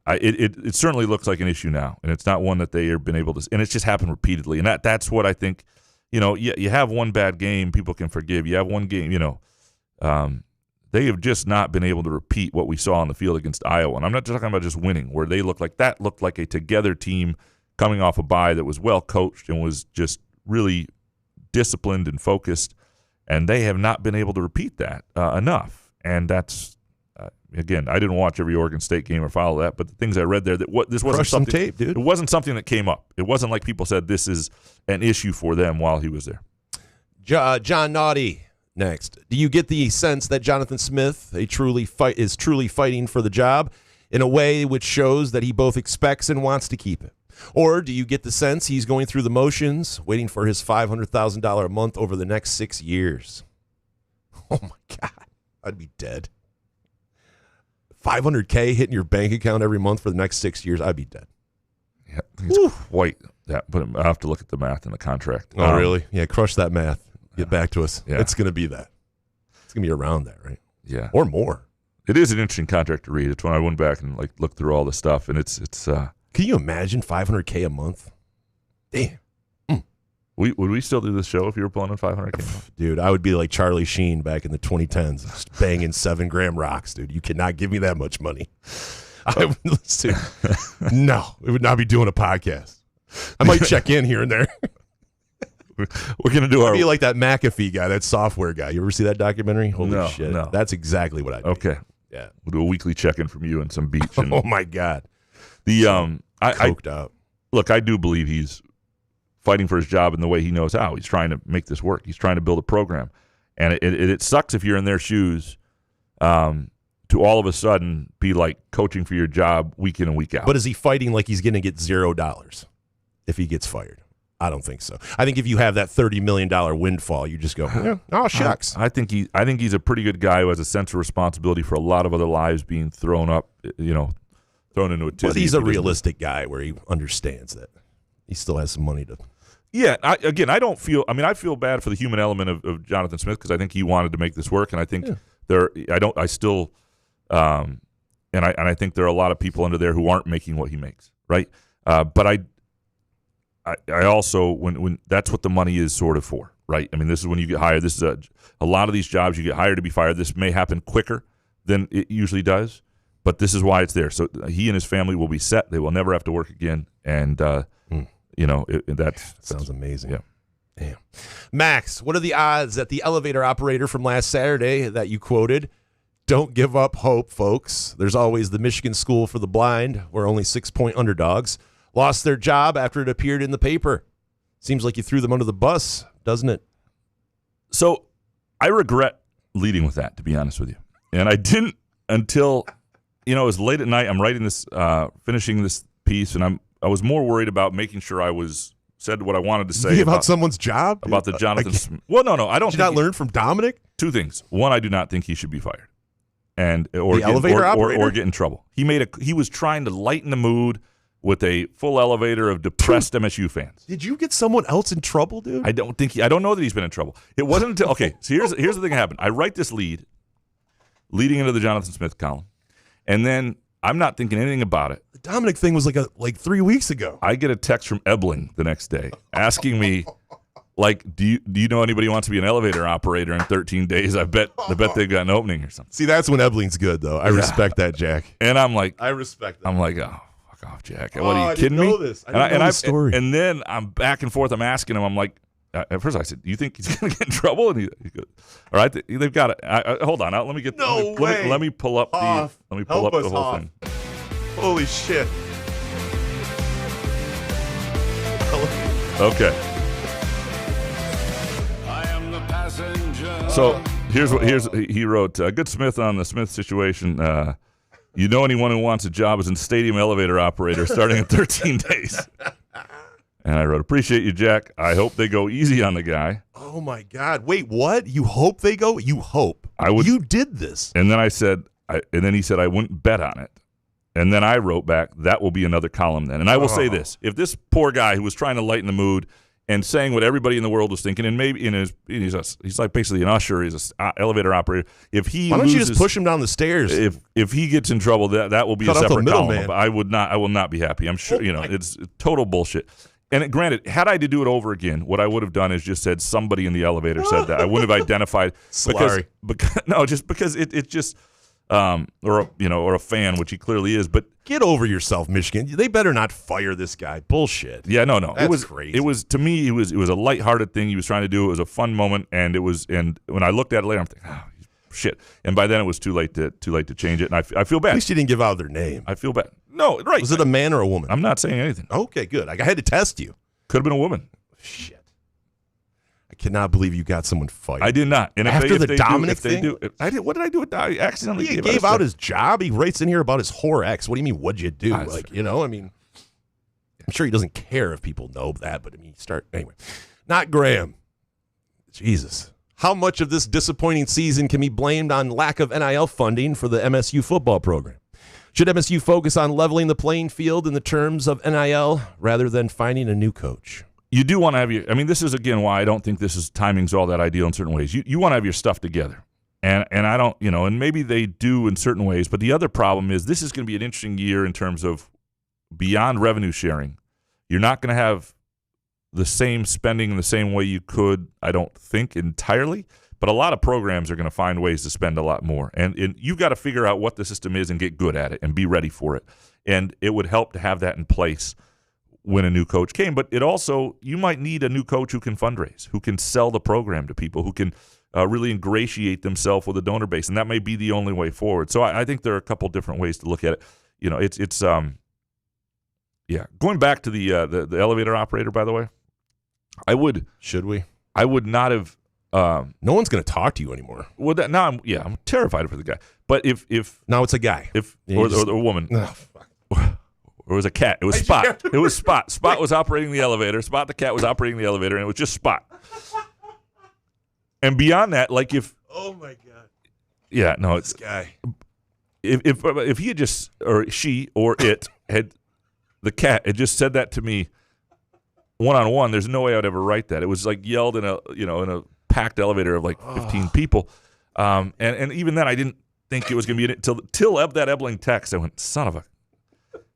Speaker 3: It certainly looks like an issue now, and it's not one that they have been able to – and it's just happened repeatedly. And that's what I think – you have one bad game, people can forgive. You have one game, they have just not been able to repeat what we saw on the field against Iowa. And I'm not talking about just winning, where they looked like a together team coming off a bye that was well coached and was just really disciplined and focused. And they have not been able to repeat that enough. And that's, again, I didn't watch every Oregon State game or follow that, but the things I read there, this wasn't something.
Speaker 7: Tape, dude.
Speaker 3: It wasn't something that came up. It wasn't like people said this is an issue for them while he was there.
Speaker 7: John Naughty next. Do you get the sense that Jonathan Smith is truly fighting for the job in a way which shows that he both expects and wants to keep it? Or do you get the sense he's going through the motions, waiting for his $500,000 a month over the next 6 years? Oh, my God. I'd be dead. $500K hitting your bank account every month for the next 6 years, I'd be dead.
Speaker 3: Yeah, it's quite that, but I have to look at the math in the contract.
Speaker 7: Oh, really? Yeah, crush that math. Get back to us.
Speaker 3: Yeah.
Speaker 7: It's going to be that. It's going to be around that, right?
Speaker 3: Yeah.
Speaker 7: Or more.
Speaker 3: It is an interesting contract to read. It's when I went back and looked through all the stuff, and it's
Speaker 7: Can you imagine $500K a month? Damn.
Speaker 3: Would we still do this show if you were pulling in $500K a month?
Speaker 7: Dude, I would be like Charlie Sheen back in the 2010s, just banging 7-gram rocks, dude. You cannot give me that much money. No, we would not be doing a podcast. I might check in here and there.
Speaker 3: We're going to do
Speaker 7: I'd be like that McAfee guy, that software guy. You ever see that documentary? Holy shit.
Speaker 3: No.
Speaker 7: That's exactly what I'd be.
Speaker 3: Okay.
Speaker 7: Yeah.
Speaker 3: We'll do a weekly check-in from you and some beach. And
Speaker 7: oh, my God.
Speaker 3: Coked
Speaker 7: out.
Speaker 3: Look, I do believe he's fighting for his job in the way he knows how. He's trying to make this work. He's trying to build a program. And it sucks if you're in their shoes to all of a sudden be like coaching for your job week in and week out.
Speaker 7: But is he fighting like he's going to get $0 if he gets fired? I don't think so. I think if you have that $30 million windfall, you just go, oh, shucks.
Speaker 3: I think he's a pretty good guy who has a sense of responsibility for a lot of other lives being thrown into a tizzy.
Speaker 7: But he's a realistic guy where he understands that he still has some money to.
Speaker 3: Yeah. I feel bad for the human element of Jonathan Smith because I think he wanted to make this work, and I think I think there are a lot of people under there who aren't making what he makes, right? But I also when that's what the money is sort of for. right? I mean, this is when you get hired. This is a lot of these jobs you get hired to be fired. This may happen quicker than it usually does, but this is why it's there. So he and his family will be set. They will never have to work again, and that
Speaker 7: sounds amazing.
Speaker 3: Yeah.
Speaker 7: Damn. Max, what are the odds that the elevator operator from last Saturday that you quoted? Don't give up hope, folks. There's always the Michigan School for the Blind, where only 6-point underdogs lost their job after it appeared in the paper. Seems like you threw them under the bus, doesn't it?
Speaker 3: So I regret leading with that, to be honest with you. And I didn't until, it was late at night. I'm writing this, finishing this piece, and I was more worried about making sure I said what I wanted to say
Speaker 7: about someone's job?
Speaker 3: About the Jonathan Smith. Well, no, I don't.
Speaker 7: Did you not learn from Dominic?
Speaker 3: Two things. One, I do not think he should be fired. Or get in trouble. He was trying to lighten the mood with a full elevator of depressed MSU fans.
Speaker 7: Did you get someone else in trouble, dude?
Speaker 3: I don't know that he's been in trouble. It wasn't until so here's the thing that happened. I write this leading into the Jonathan Smith column, and then I'm not thinking anything about it.
Speaker 7: The Dominic thing was like 3 weeks ago.
Speaker 3: I get a text from Ebling the next day asking me, do you know anybody who wants to be an elevator operator in 13 days? I bet they've got an opening or something.
Speaker 7: See, that's when Ebling's good, though. I respect that, Jack.
Speaker 3: And I'm like,
Speaker 7: I respect that.
Speaker 3: I'm like, oh, fuck off, Jack. What are you kidding me?
Speaker 7: I didn't know this story.
Speaker 3: And then I'm back and forth. I'm asking him. I'm like, at first I said, do you think he's going to get in trouble? And he goes, all right, they've got it. Hold on. Let me get.
Speaker 7: No way.
Speaker 3: Let me pull up the. Let me pull up the whole thing.
Speaker 7: Holy shit.
Speaker 3: Okay. So here's what he wrote. Good Smith on the Smith situation. You know anyone who wants a job as a stadium elevator operator starting in 13 days. And I wrote, appreciate you, Jack. I hope they go easy on the guy.
Speaker 7: Oh, my God. Wait, what? You hope they go? You hope. You did this.
Speaker 3: And then I said, and then he said, I wouldn't bet on it. And then I wrote back, that will be another column then. And I will say this. If this poor guy who was trying to lighten the mood and saying what everybody in the world was thinking, and maybe he's like basically an usher, he's an elevator operator. Why
Speaker 7: don't you just push him down the stairs?
Speaker 3: If he gets in trouble, that will be a separate column. But I will not be happy. I'm sure it's total bullshit. And granted, had I to do it over again, what I would have done is just said somebody in the elevator said that. I wouldn't have identified.
Speaker 7: Sorry.
Speaker 3: Because it's just or a fan, which he clearly is. But
Speaker 7: get over yourself, Michigan. They better not fire this guy. Bullshit.
Speaker 3: Yeah, no.
Speaker 7: That's crazy.
Speaker 3: It was, to me, it was a lighthearted thing he was trying to do. It was a fun moment, and when I looked at it later, I'm thinking, shit. And by then it was too late to change it, and I feel bad.
Speaker 7: At least you didn't give out their name.
Speaker 3: I feel bad. No, right.
Speaker 7: Was it a man or a woman?
Speaker 3: I'm not saying anything.
Speaker 7: Okay, good. I had to test you.
Speaker 3: Could have been a woman.
Speaker 7: Shit. I cannot believe you got someone fired.
Speaker 3: I did not. And
Speaker 7: after the Dominic thing?
Speaker 3: What did I do? I accidentally
Speaker 7: gave out his job. He writes in here about his whore ex. What do you mean, what'd you do? I'm sure he doesn't care if people know that, but anyway. Not Graham. Jesus. How much of this disappointing season can be blamed on lack of NIL funding for the MSU football program? Should MSU focus on leveling the playing field in the terms of NIL rather than finding a new coach?
Speaker 3: You do want to have this is, again, why I don't think timing's all that ideal in certain ways. You want to have your stuff together. And I don't, and maybe they do in certain ways. But the other problem is this is going to be an interesting year in terms of beyond revenue sharing. You're not going to have the same spending in the same way you could, I don't think, entirely. But a lot of programs are going to find ways to spend a lot more. And you've got to figure out what the system is and get good at it and be ready for it. And it would help to have that in place when a new coach came. But it also, you might need a new coach who can fundraise, who can sell the program to people, who can really ingratiate themselves with a donor base. And that may be the only way forward. So I think there are a couple different ways to look at it. Going back to the elevator operator, by the way,
Speaker 7: Should we?
Speaker 3: I would not have.
Speaker 7: No one's going to talk to you anymore.
Speaker 3: Well, now I'm terrified for the guy. But if
Speaker 7: now it's a guy,
Speaker 3: or a woman, or it was a cat. It was Spot. It was Spot. Spot was operating the elevator. Spot the cat was operating the elevator, and it was just Spot. And beyond that,
Speaker 7: oh my god,
Speaker 3: yeah, no,
Speaker 7: this guy.
Speaker 3: If he had just, or she or it had, the cat had just said that to me one-on-one, there's no way I'd ever write that. It was yelled in a packed elevator of 15 people. And even then I didn't think it was going to be till that Ebling text. I went, son of a.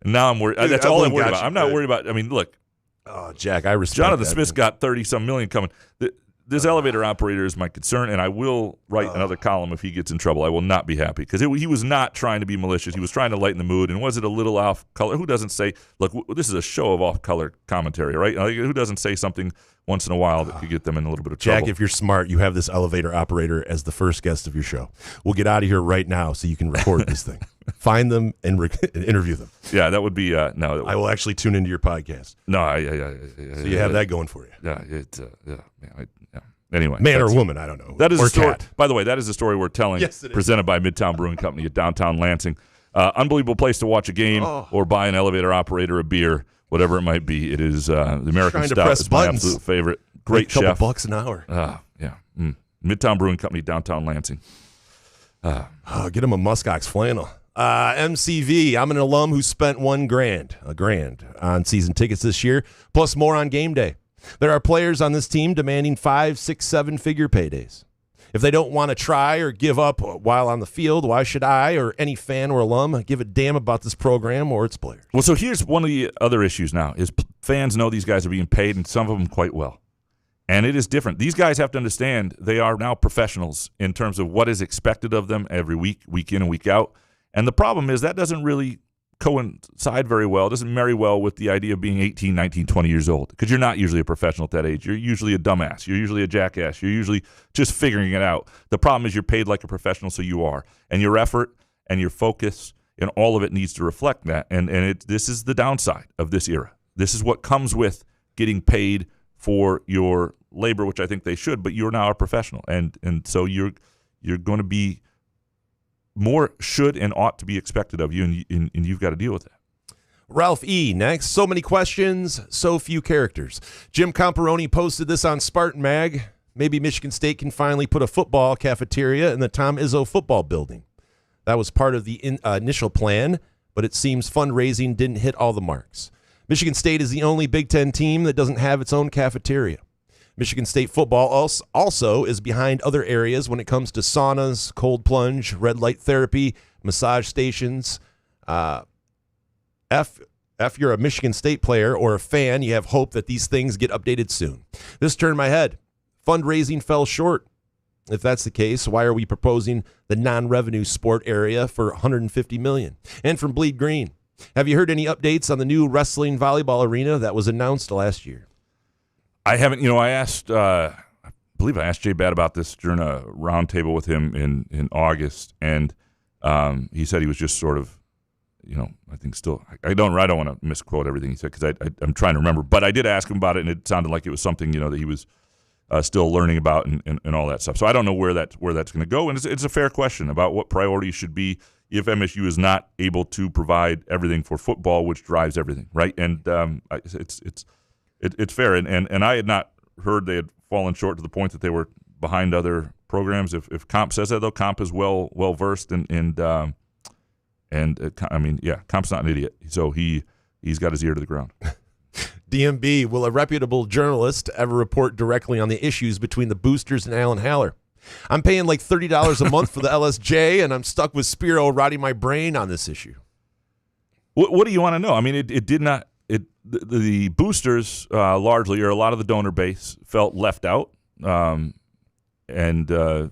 Speaker 3: And now I'm worried.
Speaker 7: Dude,
Speaker 3: that's all I'm worried about. I'm not worried about. Look.
Speaker 7: Oh, Jack, I respect
Speaker 3: Jonathan
Speaker 7: that,
Speaker 3: Smith's got 30-some million coming. this elevator operator is my concern, and I will write another column if he gets in trouble. I will not be happy because he was not trying to be malicious. He was trying to lighten the mood. And was it a little off color? Who doesn't say, look, this is a show of off color commentary, right? Like, who doesn't say something once in a while that could get them in a little bit of trouble?
Speaker 7: Jack, if you're smart, you have this elevator operator as the first guest of your show. We'll get out of here right now so you can record this thing. Find them and interview them.
Speaker 3: Yeah, that would be no.
Speaker 7: I will actually tune into your podcast.
Speaker 3: No,
Speaker 7: so you have that going for you.
Speaker 3: Yeah, Anyway,
Speaker 7: man or woman, I don't know.
Speaker 3: That is
Speaker 7: or
Speaker 3: a story.
Speaker 7: cat.
Speaker 3: By the way, that is the story we're telling.
Speaker 7: Yes, it is.
Speaker 3: Presented by Midtown Brewing Company at downtown Lansing. Unbelievable place to watch a game or buy an elevator operator a beer, whatever it might be. It is the American Stout. It's my absolute favorite. Great
Speaker 7: chef.
Speaker 3: Couple
Speaker 7: bucks an hour.
Speaker 3: Midtown Brewing Company, downtown Lansing.
Speaker 7: Get him a muskox flannel. MCV. I'm an alum who spent $1,000 on season tickets this year, plus more on game day. There are players on this team demanding 5, 6, 7-figure paydays. If they don't want to try or give up while on the field, why should I or any fan or alum give a damn about this program or its players?
Speaker 3: Well, so here's one of the other issues now is fans know these guys are being paid, and some of them quite well. And it is different. These guys have to understand they are now professionals in terms of what is expected of them every week, week in and week out. And the problem is that doesn't really coincide very well, doesn't marry well with the idea of being 18, 19, 20 years old, because you're not usually a professional at that age. You're usually a dumbass. You're usually a jackass. You're usually just figuring it out. The problem is you're paid like a professional, so you are. And your effort and your focus and all of it needs to reflect that. And this is the downside of this era. This is what comes with getting paid for your labor, which I think they should, but you're now a professional. And so you're going to be more should and ought to be expected of you, and you've got to deal with that.
Speaker 7: Ralph E. next. So many questions, so few characters. Jim Comparoni posted this on Spartan Mag. Maybe Michigan State can finally put a football cafeteria in the Tom Izzo football building. That was part of the initial plan, but it seems fundraising didn't hit all the marks. Michigan State is the only Big Ten team that doesn't have its own cafeteria. Michigan State football also is behind other areas when it comes to saunas, cold plunge, red light therapy, massage stations. If you're a Michigan State player or a fan, you have hope that these things get updated soon. This turned my head. Fundraising fell short. If that's the case, why are we proposing the non-revenue sport area for $150 million? And from Bleed Green, have you heard any updates on the new wrestling volleyball arena that was announced last year?
Speaker 3: I haven't. I asked. I believe I asked Jay Bad about this during a roundtable with him in August, and he said he was just sort of, I think still. I don't want to misquote everything he said because I'm trying to remember, but I did ask him about it, and it sounded like it was something that he was still learning about and all that stuff. So I don't know where that's going to go, and it's a fair question about what priorities should be if MSU is not able to provide everything for football, which drives everything, right? And It's fair, and I had not heard they had fallen short to the point that they were behind other programs. If Comp says that, though, Comp is well versed, Comp's not an idiot, so he's got his ear to the ground.
Speaker 7: DMB, will a reputable journalist ever report directly on the issues between the boosters and Alan Haller? I'm paying like $30 a month for the LSJ, and I'm stuck with Spiro rotting my brain on this issue.
Speaker 3: What do you want to know? I mean, it did not. The boosters largely, or a lot of the donor base, felt left out, of the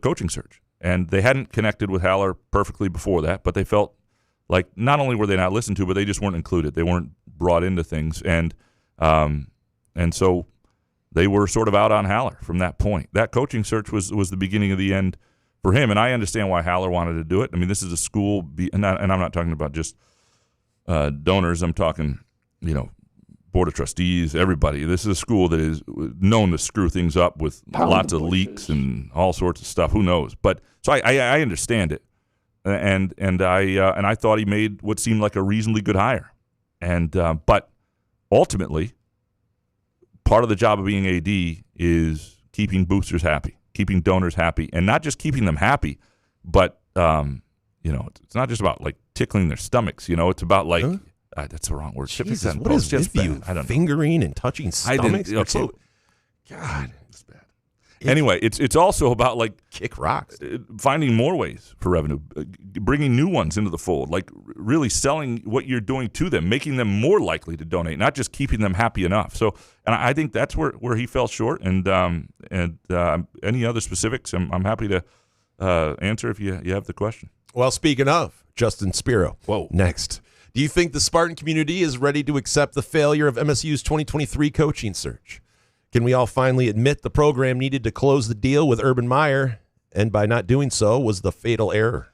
Speaker 3: coaching search, and they hadn't connected with Haller perfectly before that. But they felt like not only were they not listened to, but they just weren't included. They weren't brought into things, and so they were sort of out on Haller from that point. That coaching search was the beginning of the end for him, and I understand why Haller wanted to do it. I mean, this is a school, and I'm not talking about just donors. I'm talking, board of trustees, everybody. This is a school that is known to screw things up with lots of leaks and all sorts of stuff. Who knows? But so I understand it, and I thought he made what seemed like a reasonably good hire, but ultimately, part of the job of being AD is keeping boosters happy, keeping donors happy, and not just keeping them happy, but it's not just about like tickling their stomachs. It's about like that's the wrong word.
Speaker 7: Jesus, what is with you?
Speaker 3: I don't know.
Speaker 7: Fingering and touching stomachs.
Speaker 3: Okay.
Speaker 7: God,
Speaker 3: it's bad. Anyway, it's also about like
Speaker 7: kick rocks,
Speaker 3: finding more ways for revenue, bringing new ones into the fold, like really selling what you're doing to them, making them more likely to donate, not just keeping them happy enough. So, and I think that's where he fell short. And any other specifics, I'm happy to answer if you have the question.
Speaker 7: Well, speaking of Justin Spiro,
Speaker 3: whoa,
Speaker 7: next. Do you think the Spartan community is ready to accept the failure of MSU's 2023 coaching search? Can we all finally admit the program needed to close the deal with Urban Meyer, and by not doing so was the fatal error?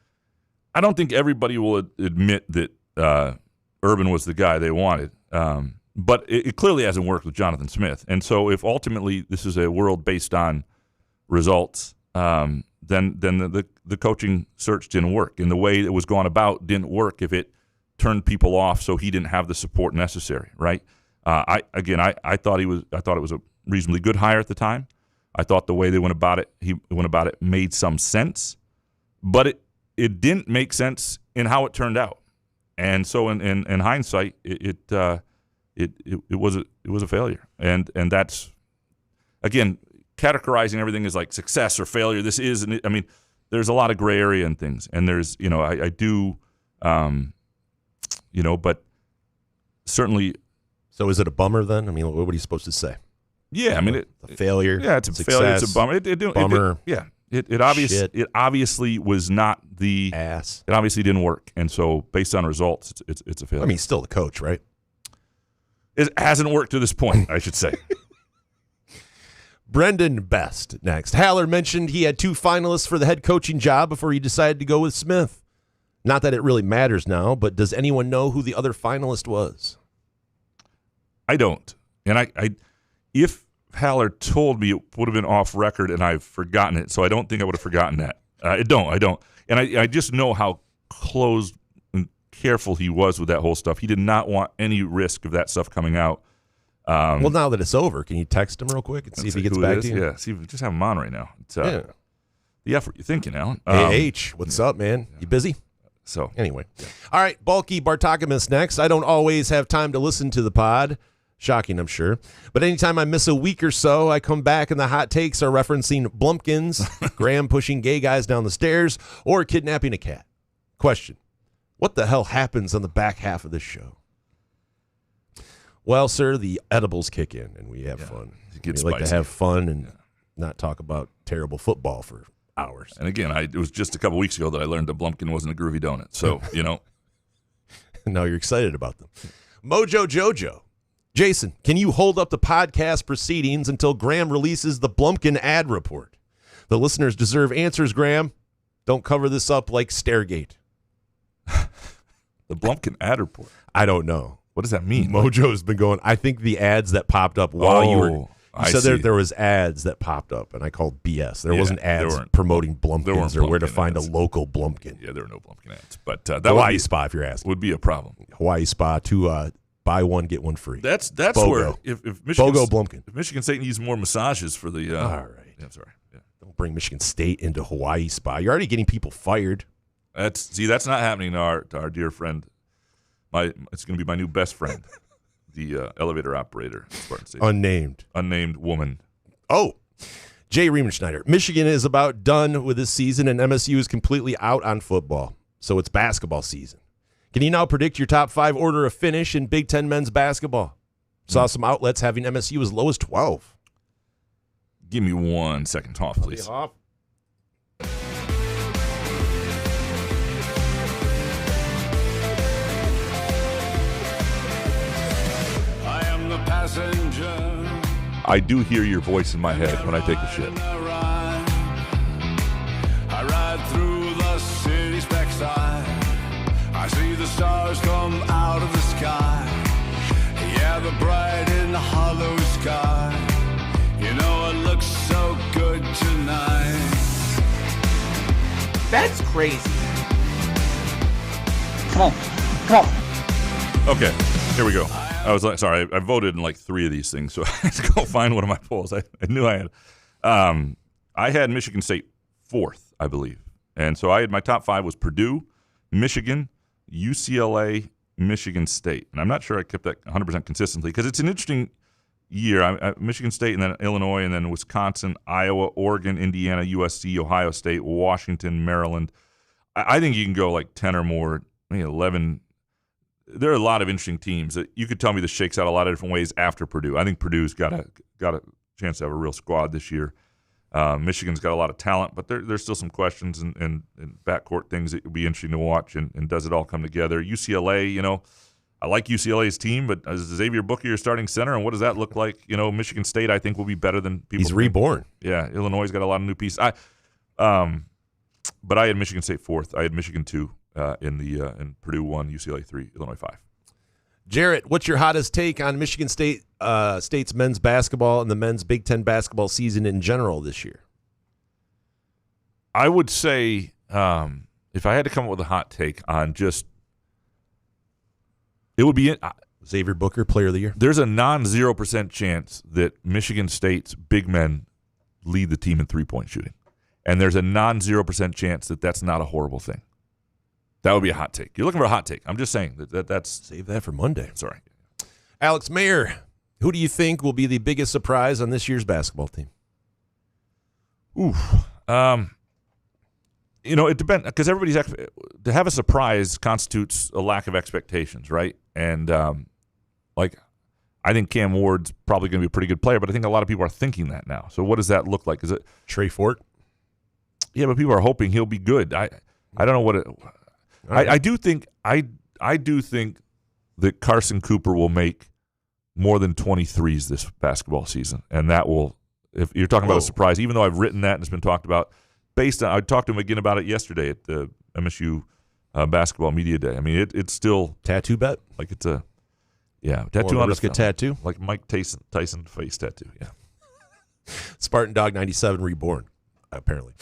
Speaker 3: I don't think everybody will admit that Urban was the guy they wanted, but it clearly hasn't worked with Jonathan Smith. And so if ultimately this is a world based on results, then the coaching search didn't work. And the way it was gone about didn't work if it turned people off so he didn't have the support necessary, right? I thought it was a reasonably good hire at the time. I thought the way he went about it made some sense, but it didn't make sense in how it turned out. And so in hindsight, it was a failure. And that's, again, categorizing everything as like success or failure. This is, I mean, there's a lot of gray area in things, and there's, I do, but certainly.
Speaker 7: So is it a bummer then? I mean, what are you supposed to say?
Speaker 3: Yeah, I mean,
Speaker 7: a failure.
Speaker 3: Yeah, it's a
Speaker 7: success,
Speaker 3: failure. It's a bummer.
Speaker 7: Bummer.
Speaker 3: It obviously was not the
Speaker 7: ass.
Speaker 3: It obviously didn't work, and so based on results, it's a failure.
Speaker 7: I mean, still the coach, right?
Speaker 3: It hasn't worked to this point, I should say.
Speaker 7: Brendan Best next. Haller mentioned he had 2 finalists for the head coaching job before he decided to go with Smith. Not that it really matters now, but does anyone know who the other finalist was? I
Speaker 3: don't. And I if Haller told me, it would have been off record and I've forgotten it, so I don't think I would have forgotten that. I don't. And I just know how close and careful he was with that whole stuff. He did not want any risk of that stuff coming out.
Speaker 7: Well, now that it's over, can you text him real quick and see if he gets back to you?
Speaker 3: Yeah, see, just have him on right now. It's,
Speaker 7: yeah.
Speaker 3: The effort you're thinking, Alan.
Speaker 7: What's up, man? You busy?
Speaker 3: So
Speaker 7: anyway. All right, Bulky Bartakamis next. I don't always have time to listen to the pod. Shocking, I'm sure. But anytime I miss a week or so, I come back and the hot takes are referencing Blumpkins, Graham pushing gay guys down the stairs, or kidnapping a cat. Question: what the hell happens on the back half of this show? Well, sir, the edibles kick in and we have fun. We like to have fun and not talk about terrible football for hours.
Speaker 3: And again, it was just a couple weeks ago that I learned that Blumpkin wasn't a groovy donut. So,
Speaker 7: Now you're excited about them. Mojo Jojo. Jason, can you hold up the podcast proceedings until Graham releases the Blumpkin ad report? The listeners deserve answers, Graham. Don't cover this up like Stairgate.
Speaker 3: The Blumpkin ad report?
Speaker 7: I don't know.
Speaker 3: What does that mean?
Speaker 7: Mojo's been going. I think the ads that popped up while you were. You said there was ads that popped up, and I called BS. There wasn't ads promoting Blumpkins or where to find ads. A local Blumpkin.
Speaker 3: Yeah, there were no Blumpkin ads. But that
Speaker 7: Hawaii Spa, if you're asking,
Speaker 3: would be a problem.
Speaker 7: Hawaii Spa to buy one get one free.
Speaker 3: That's
Speaker 7: BOGO.
Speaker 3: where if Michigan
Speaker 7: BOGO Blumpkin.
Speaker 3: If Michigan State needs more massages for the.
Speaker 7: All right.
Speaker 3: Yeah, sorry. Yeah.
Speaker 7: Don't bring Michigan State into Hawaii Spa. You're already getting people fired.
Speaker 3: That's not happening to our dear friend. It's going to be my new best friend. The elevator operator.
Speaker 7: Unnamed
Speaker 3: woman.
Speaker 7: Oh, Jay Riemenschneider. Michigan is about done with this season, and MSU is completely out on football. So it's basketball season. Can you now predict your top 5 order of finish in Big Ten men's basketball? Saw some outlets having MSU as low as 12.
Speaker 3: Give me 1 second, Hoff, please. I do hear your voice in my head when I take a shit. I ride through the city's backside. I see the stars come out of the sky. Yeah, the bright and hollow sky. You know it looks so good tonight.
Speaker 6: That's crazy.
Speaker 4: Come on.
Speaker 3: Okay, here we go. I was like, sorry, I voted in like 3 of these things, so I had to go find one of my polls. I knew I had. I had Michigan State 4th, I believe. And so I had my top 5 was Purdue, Michigan, UCLA, Michigan State. And I'm not sure I kept that 100% consistently because it's an interesting, year. Michigan State and then Illinois and then Wisconsin, Iowa, Oregon, Indiana, USC, Ohio State, Washington, Maryland. I think you can go like 10 or more, 11. There are a lot of interesting teams that you could tell me this shakes out a lot of different ways after Purdue. I think Purdue's got a chance to have a real squad this year. Michigan's got a lot of talent, but there's still some questions and backcourt things that would be interesting to watch. And does it all come together? UCLA, I like UCLA's team, but is Xavier Booker your starting center, and what does that look like? Michigan State, I think, will be better than people.
Speaker 7: He's
Speaker 3: think.
Speaker 7: Reborn.
Speaker 3: Yeah, Illinois has got a lot of new pieces. But I had Michigan State 4th. I had Michigan 2 in Purdue 1, UCLA 3, Illinois 5.
Speaker 7: Jarrett, what's your hottest take on Michigan State's men's basketball and the men's Big Ten basketball season in general this year?
Speaker 3: I would say if I had to come up with a hot take on it would be
Speaker 7: Xavier Booker, Player of the Year.
Speaker 3: There's a non-0% chance that Michigan State's big men lead the team in three-point shooting. And there's a non-0% chance that that's not a horrible thing. That would be a hot take. You're looking for a hot take. I'm just saying that's...
Speaker 7: Save that for Monday.
Speaker 3: Sorry.
Speaker 7: Alex Mayer, who do you think will be the biggest surprise on this year's basketball team?
Speaker 3: It depends, because to have a surprise constitutes a lack of expectations, right? And I think Cam Ward's probably going to be a pretty good player, but I think a lot of people are thinking that now. So what does that look like? Is it
Speaker 7: Trey Fort?
Speaker 3: Yeah, but people are hoping he'll be good. I don't know what it. Right. I do think that Carson Cooper will make more than 23s this basketball season, and that will. If you're talking about a surprise, even though I've written that and it's been talked about, I talked to him again about it yesterday at the MSU basketball media day. I mean, it's still
Speaker 7: tattoo bet.
Speaker 3: Like it's a tattoo on the
Speaker 7: tattoo,
Speaker 3: like Mike Tyson face tattoo. Yeah,
Speaker 7: Spartan Dog 97 Reborn. Apparently.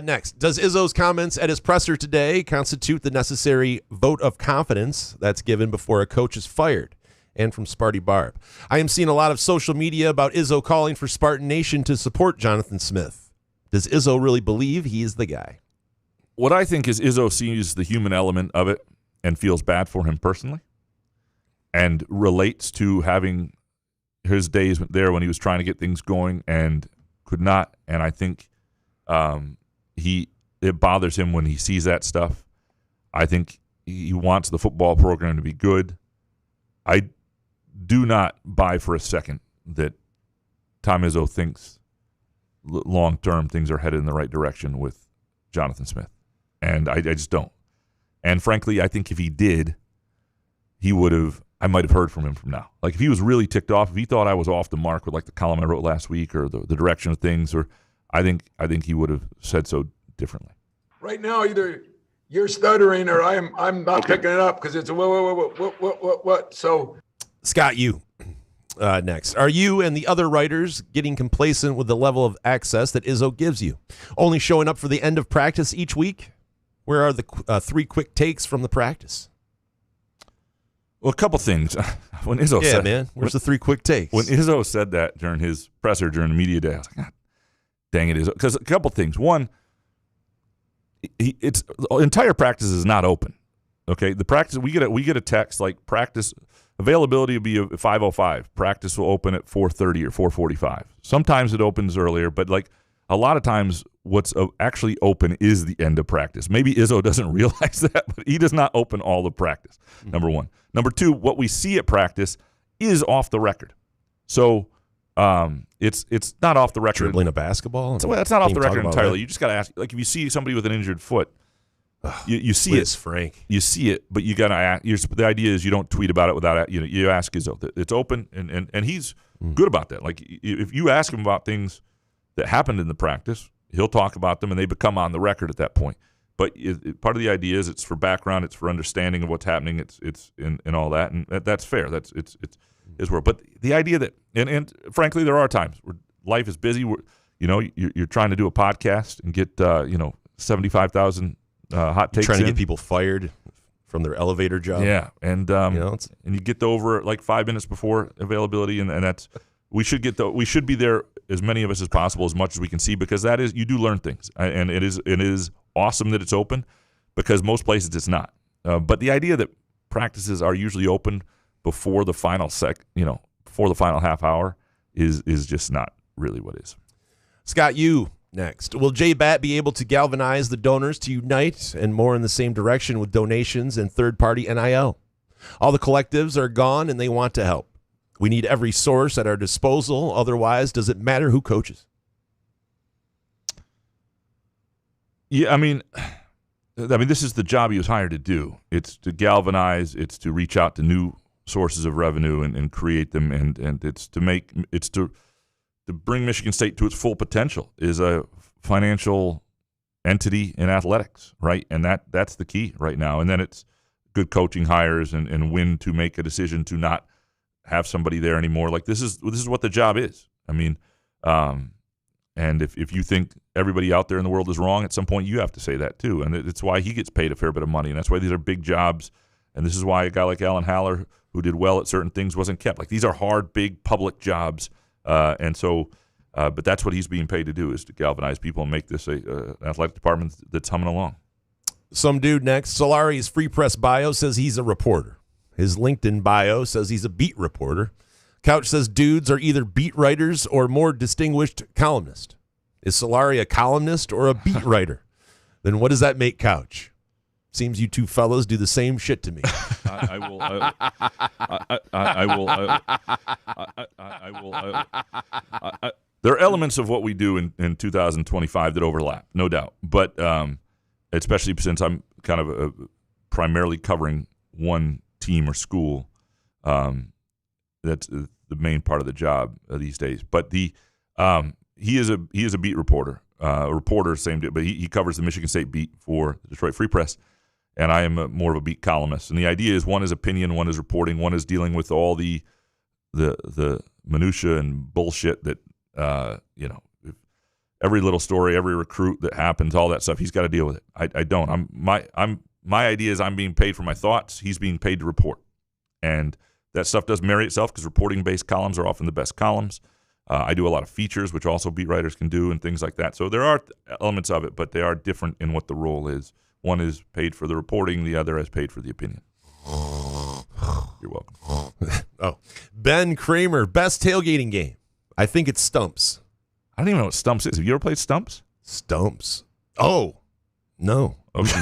Speaker 7: Next, does Izzo's comments at his presser today constitute the necessary vote of confidence that's given before a coach is fired? And from Sparty Barb, I am seeing a lot of social media about Izzo calling for Spartan Nation to support Jonathan Smith. Does Izzo really believe he is the guy?
Speaker 3: What I think is Izzo sees the human element of it and feels bad for him personally and relates to having his days there when he was trying to get things going and could not. And I think it bothers him when he sees that stuff. I think he wants the football program to be good. I do not buy for a second that Tom Izzo thinks long-term things are headed in the right direction with Jonathan Smith. And I just don't. And frankly, I think if he did, I might have heard from him from now. Like if he was really ticked off, if he thought I was off the mark with like the column I wrote last week or the direction of things, or I think he would have said so differently.
Speaker 1: Right now, either you're stuttering or I'm not picking it up because it's a what. So,
Speaker 7: Scott, you next. Are you and the other writers getting complacent with the level of access that Izzo gives you? Only showing up for the end of practice each week? Where are the 3 quick takes from the practice?
Speaker 3: Well, a couple things. When Izzo said,
Speaker 7: man, where's the 3 quick takes?
Speaker 3: When Izzo said that during his presser during the media day, I was like, God, dang it, Izzo. Because a couple things. One, the entire practice is not open. Okay, the practice we get a text like practice availability will be at 5:05. Practice will open at 4:30 or 4:45. Sometimes it opens earlier, but like a lot of times, what's actually open is the end of practice. Maybe Izzo doesn't realize that, but he does not open all the practice. Number one. Number two, what we see at practice is off the record. So it's not off the record.
Speaker 7: Dribbling a basketball?
Speaker 3: Well, it's not off the record entirely. You just got to ask. Like if you see somebody with an injured foot, you see it.
Speaker 7: Frank.
Speaker 3: You see it, but you got to ask. The idea is you don't tweet about it without you ask Izzo. It's open, and he's good about that. Like if you ask him about things that happened in the practice, he'll talk about them, and they become on the record at that point. But part of the idea is it's for background, it's for understanding of what's happening, it's in all that, and that's fair. It's where. But the idea that, and frankly, there are times where life is busy. You're trying to do a podcast and get 75,000 hot takes.
Speaker 7: Trying to get people fired from their elevator job.
Speaker 3: Yeah, and you get over like 5 minutes before availability, and that's we should be there, as many of us as possible, as much as we can see, because that is, you do learn things, and it is awesome that it's open, because most places it's not. But the idea that practices are usually open before the final before the final half hour is just not really what is.
Speaker 7: Scott, you next. Will Jay Batt be able to galvanize the donors to unite and more in the same direction with donations and third-party NIL? All the collectives are gone and they want to help. We need every source at our disposal. Otherwise, does it matter who coaches?
Speaker 3: Yeah, I mean, this is the job he was hired to do. It's to galvanize. It's to reach out to new sources of revenue and create them, and it's to bring Michigan State to its full potential. Is a financial entity in athletics, right? And that's the key right now. And then it's good coaching hires and when to make a decision to not have somebody there anymore. Like this is what the job is. I mean, and if you think everybody out there in the world is wrong, at some point you have to say that too. And it's why he gets paid a fair bit of money, and that's why these are big jobs. And this is why a guy like Alan Haller, who did well at certain things, wasn't kept. Like these are hard, big public jobs, and so. But that's what he's being paid to do, is to galvanize people and make this an athletic department that's humming along.
Speaker 7: Some dude next. Solari's Free Press bio says he's a reporter. His LinkedIn bio says he's a beat reporter. Couch says dudes are either beat writers or more distinguished columnists. Is Solari a columnist or a beat writer? Then what does that make Couch? Seems you two fellows do the same shit to me.
Speaker 3: I will. There are elements of what we do in 2025 that overlap, no doubt. But especially since I'm kind of primarily covering one team or school, that's the main part of the job these days. But he is a beat reporter, same day, but he covers the Michigan State beat for the Detroit Free Press, and I am more of a beat columnist. And the idea is one is opinion, one is reporting, one is dealing with all the minutia and bullshit that. Every little story, every recruit that happens, all that stuff, he's got to deal with it. I don't. My idea is I'm being paid for my thoughts. He's being paid to report, and that stuff does marry itself because reporting-based columns are often the best columns. I do a lot of features, which also beat writers can do, and things like that. So there are elements of it, but they are different in what the role is. One is paid for the reporting, the other is paid for the opinion. You're welcome.
Speaker 7: Oh, Ben Kramer, best tailgating game. I think it's Stumps.
Speaker 3: I don't even know what Stumps is. Have you ever played Stumps?
Speaker 7: Stumps. Oh, no.
Speaker 3: Okay.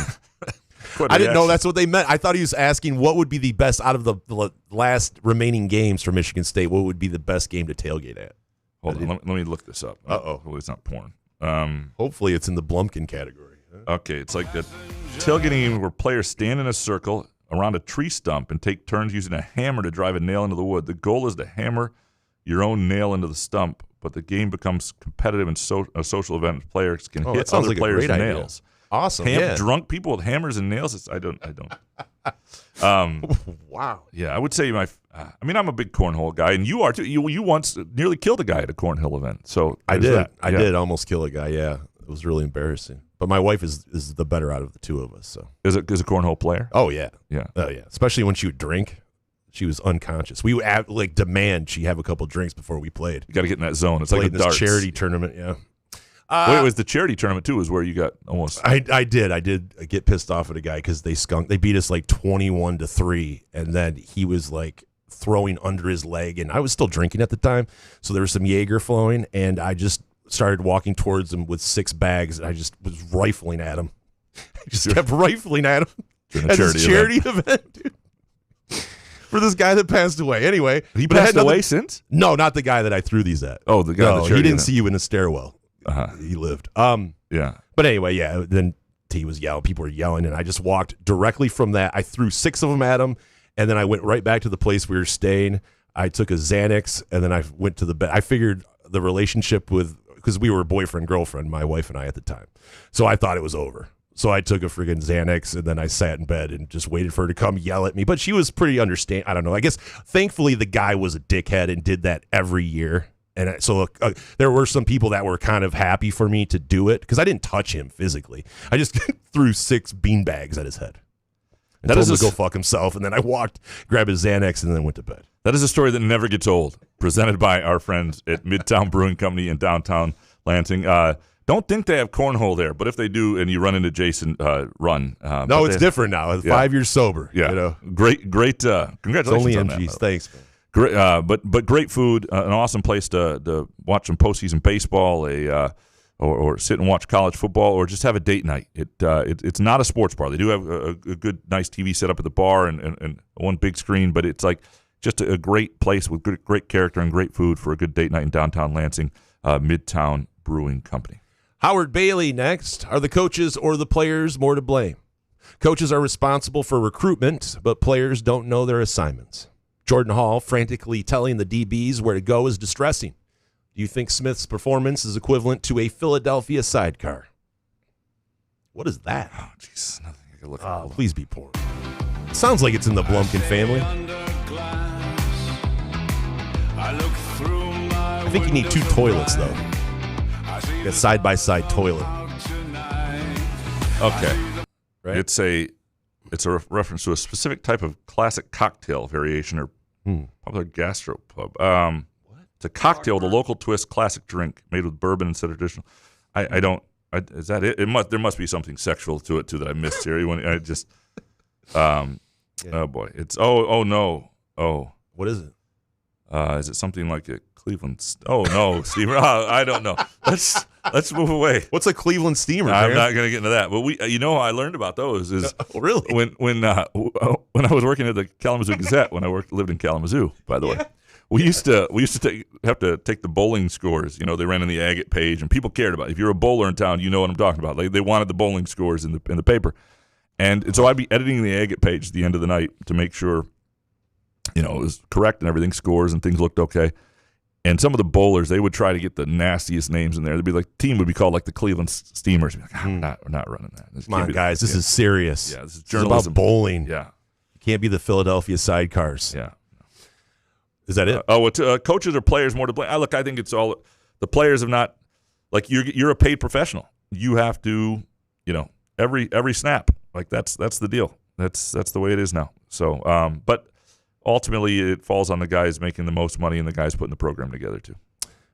Speaker 7: I didn't know that's what they meant. I thought he was asking what would be the best out of the last remaining games for Michigan State. What would be the best game to tailgate at?
Speaker 3: Hold on. Let me look this up. Hopefully it's not porn.
Speaker 7: Hopefully it's in the Blumpkin category.
Speaker 3: Okay, it's like the tailgating game where players stand in a circle around a tree stump and take turns using a hammer to drive a nail into the wood. The goal is to hammer your own nail into the stump, but the game becomes competitive and a social event. Players can hit other players' nails.
Speaker 7: Awesome.
Speaker 3: Drunk people with hammers and nails. I don't.
Speaker 7: Wow.
Speaker 3: Yeah, I would say I'm a big cornhole guy, and you are too. You once nearly killed a guy at a cornhole event. So
Speaker 7: I did. I did almost kill a guy. Yeah, it was really embarrassing. But my wife is the better out of the two of us. So
Speaker 3: is a cornhole player?
Speaker 7: Oh yeah.
Speaker 3: Yeah.
Speaker 7: Oh yeah. Especially when she would drink. She was unconscious. We would demand she have a couple drinks before we played.
Speaker 3: You got to get in that zone. It's
Speaker 7: Played
Speaker 3: like a darts
Speaker 7: charity tournament. Yeah.
Speaker 3: Wait, it was the charity tournament too? Is where you got almost?
Speaker 7: I did get pissed off at a guy because they beat us like 21-3, and then he was like throwing under his leg, and I was still drinking at the time, so there was some Jaeger flowing, and I just started walking towards him with 6 bags, and I just was rifling at him. I just kept rifling at him at this charity event, dude. For this guy that passed away. Anyway.
Speaker 3: He passed away since?
Speaker 7: No, not the guy that I threw these at.
Speaker 3: Oh, the guy.
Speaker 7: No, he didn't see you in the stairwell. He lived.
Speaker 3: Yeah.
Speaker 7: But anyway, yeah, then he was yelling. People were yelling, and I just walked directly from that. I threw 6 of them at him, and then I went right back to the place we were staying. I took a Xanax, and then I went to the bed. I figured the relationship because we were boyfriend-girlfriend, my wife and I at the time. So I thought it was over. So I took a friggin' Xanax, and then I sat in bed and just waited for her to come yell at me. But she was pretty understanding. I don't know. I guess, thankfully, the guy was a dickhead and did that every year. And so there were some people that were kind of happy for me to do it because I didn't touch him physically. I just threw 6 beanbags at his head. And told him to go fuck himself. And then I grabbed his Xanax, and then went to bed.
Speaker 3: That is a story that never gets old. Presented by our friends at Midtown Brewing Company in downtown Lansing. Don't think they have cornhole there, but if they do, and you run into Jason, run.
Speaker 7: No, it's different now. 5 years sober.
Speaker 3: Yeah,
Speaker 7: you know?
Speaker 3: Great. Congratulations
Speaker 7: it's only
Speaker 3: on
Speaker 7: MGs.
Speaker 3: that.
Speaker 7: Thanks, man.
Speaker 3: Great, but great food, an awesome place to watch some postseason baseball, or sit and watch college football, or just have a date night. It's not a sports bar. They do have a good, nice TV set up at the bar and one big screen, but it's like just a great place with great character and great food for a good date night in downtown Lansing. Midtown Brewing Company.
Speaker 7: Howard Bailey next. Are the coaches or the players more to blame? Coaches are responsible for recruitment, but players don't know their assignments. Jordan Hall frantically telling the DBs where to go is distressing. Do you think Smith's performance is equivalent to a Philadelphia sidecar? What is that?
Speaker 3: Oh, jeez. Nothing I can look at.
Speaker 7: Please be poor. Sounds like it's in the Blumkin family. I think you need 2 toilets, though. A side-by-side toilet.
Speaker 3: Okay.
Speaker 7: Right?
Speaker 3: It's a reference to a specific type of classic cocktail variation or popular gastropub. It's a cocktail, the local twist classic drink made with bourbon instead of traditional. Is that it? There must be something sexual to it too that I missed here. Oh boy, it's no.
Speaker 7: What is it?
Speaker 3: Is it something like a Cleveland? Oh no, Steamer. I don't know. Let's move away.
Speaker 7: What's a Cleveland steamer?
Speaker 3: I'm
Speaker 7: man?
Speaker 3: not going to get into that. But how I learned about those is
Speaker 7: really
Speaker 3: when I was working at the Kalamazoo Gazette when I lived in Kalamazoo. By the way, we used to have to take the bowling scores. They ran in the agate page, and people cared about it. If you're a bowler in town, you know what I'm talking about. They wanted the bowling scores in the paper, and so I'd be editing the agate page at the end of the night to make sure it was correct and everything, scores and things looked okay. And some of the bowlers, they would try to get the nastiest names in there. They'd be like, the team would be called like the Cleveland Steamers. Be like, we're not running that.
Speaker 7: Come on, guys, this is serious.
Speaker 3: Yeah, this is
Speaker 7: journalism.
Speaker 3: journalism.
Speaker 7: About bowling.
Speaker 3: Yeah,
Speaker 7: it can't be the Philadelphia sidecars.
Speaker 3: Yeah,
Speaker 7: is that it?
Speaker 3: Coaches or players more to blame? Look, I think it's all the players have not. Like you're a paid professional. You have to, every snap. Like that's the deal. That's the way it is now. So, but. Ultimately, it falls on the guys making the most money and the guys putting the program together, too.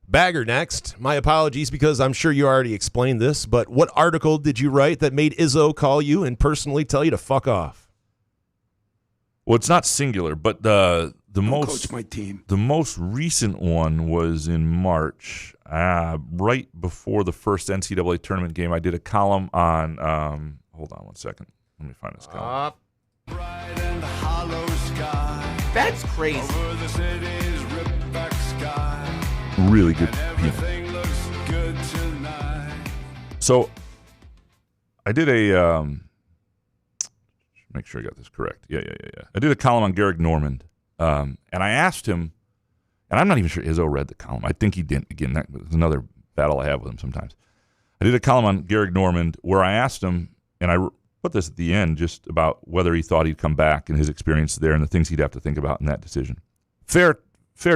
Speaker 7: Bagger next. My apologies because I'm sure you already explained this, but what article did you write that made Izzo call you and personally tell you to fuck off?
Speaker 3: Well, it's not singular, but the
Speaker 1: Coach my team.
Speaker 3: The most recent one was in March, right before the first NCAA tournament game. I did a column on. Hold on one second. Let me find this column.
Speaker 2: That's crazy.
Speaker 3: Really good people. So I did a make sure I got this correct. Yeah. I did a column on Garrick Normand, and I asked him, and I'm not even sure Izzo read the column. I think he didn't. Again, that was another battle I have with him sometimes. I did a column on Garrick Normand where I asked him, and I put this at the end, just about whether he thought he'd come back and his experience there and the things he'd have to think about in that decision. Fair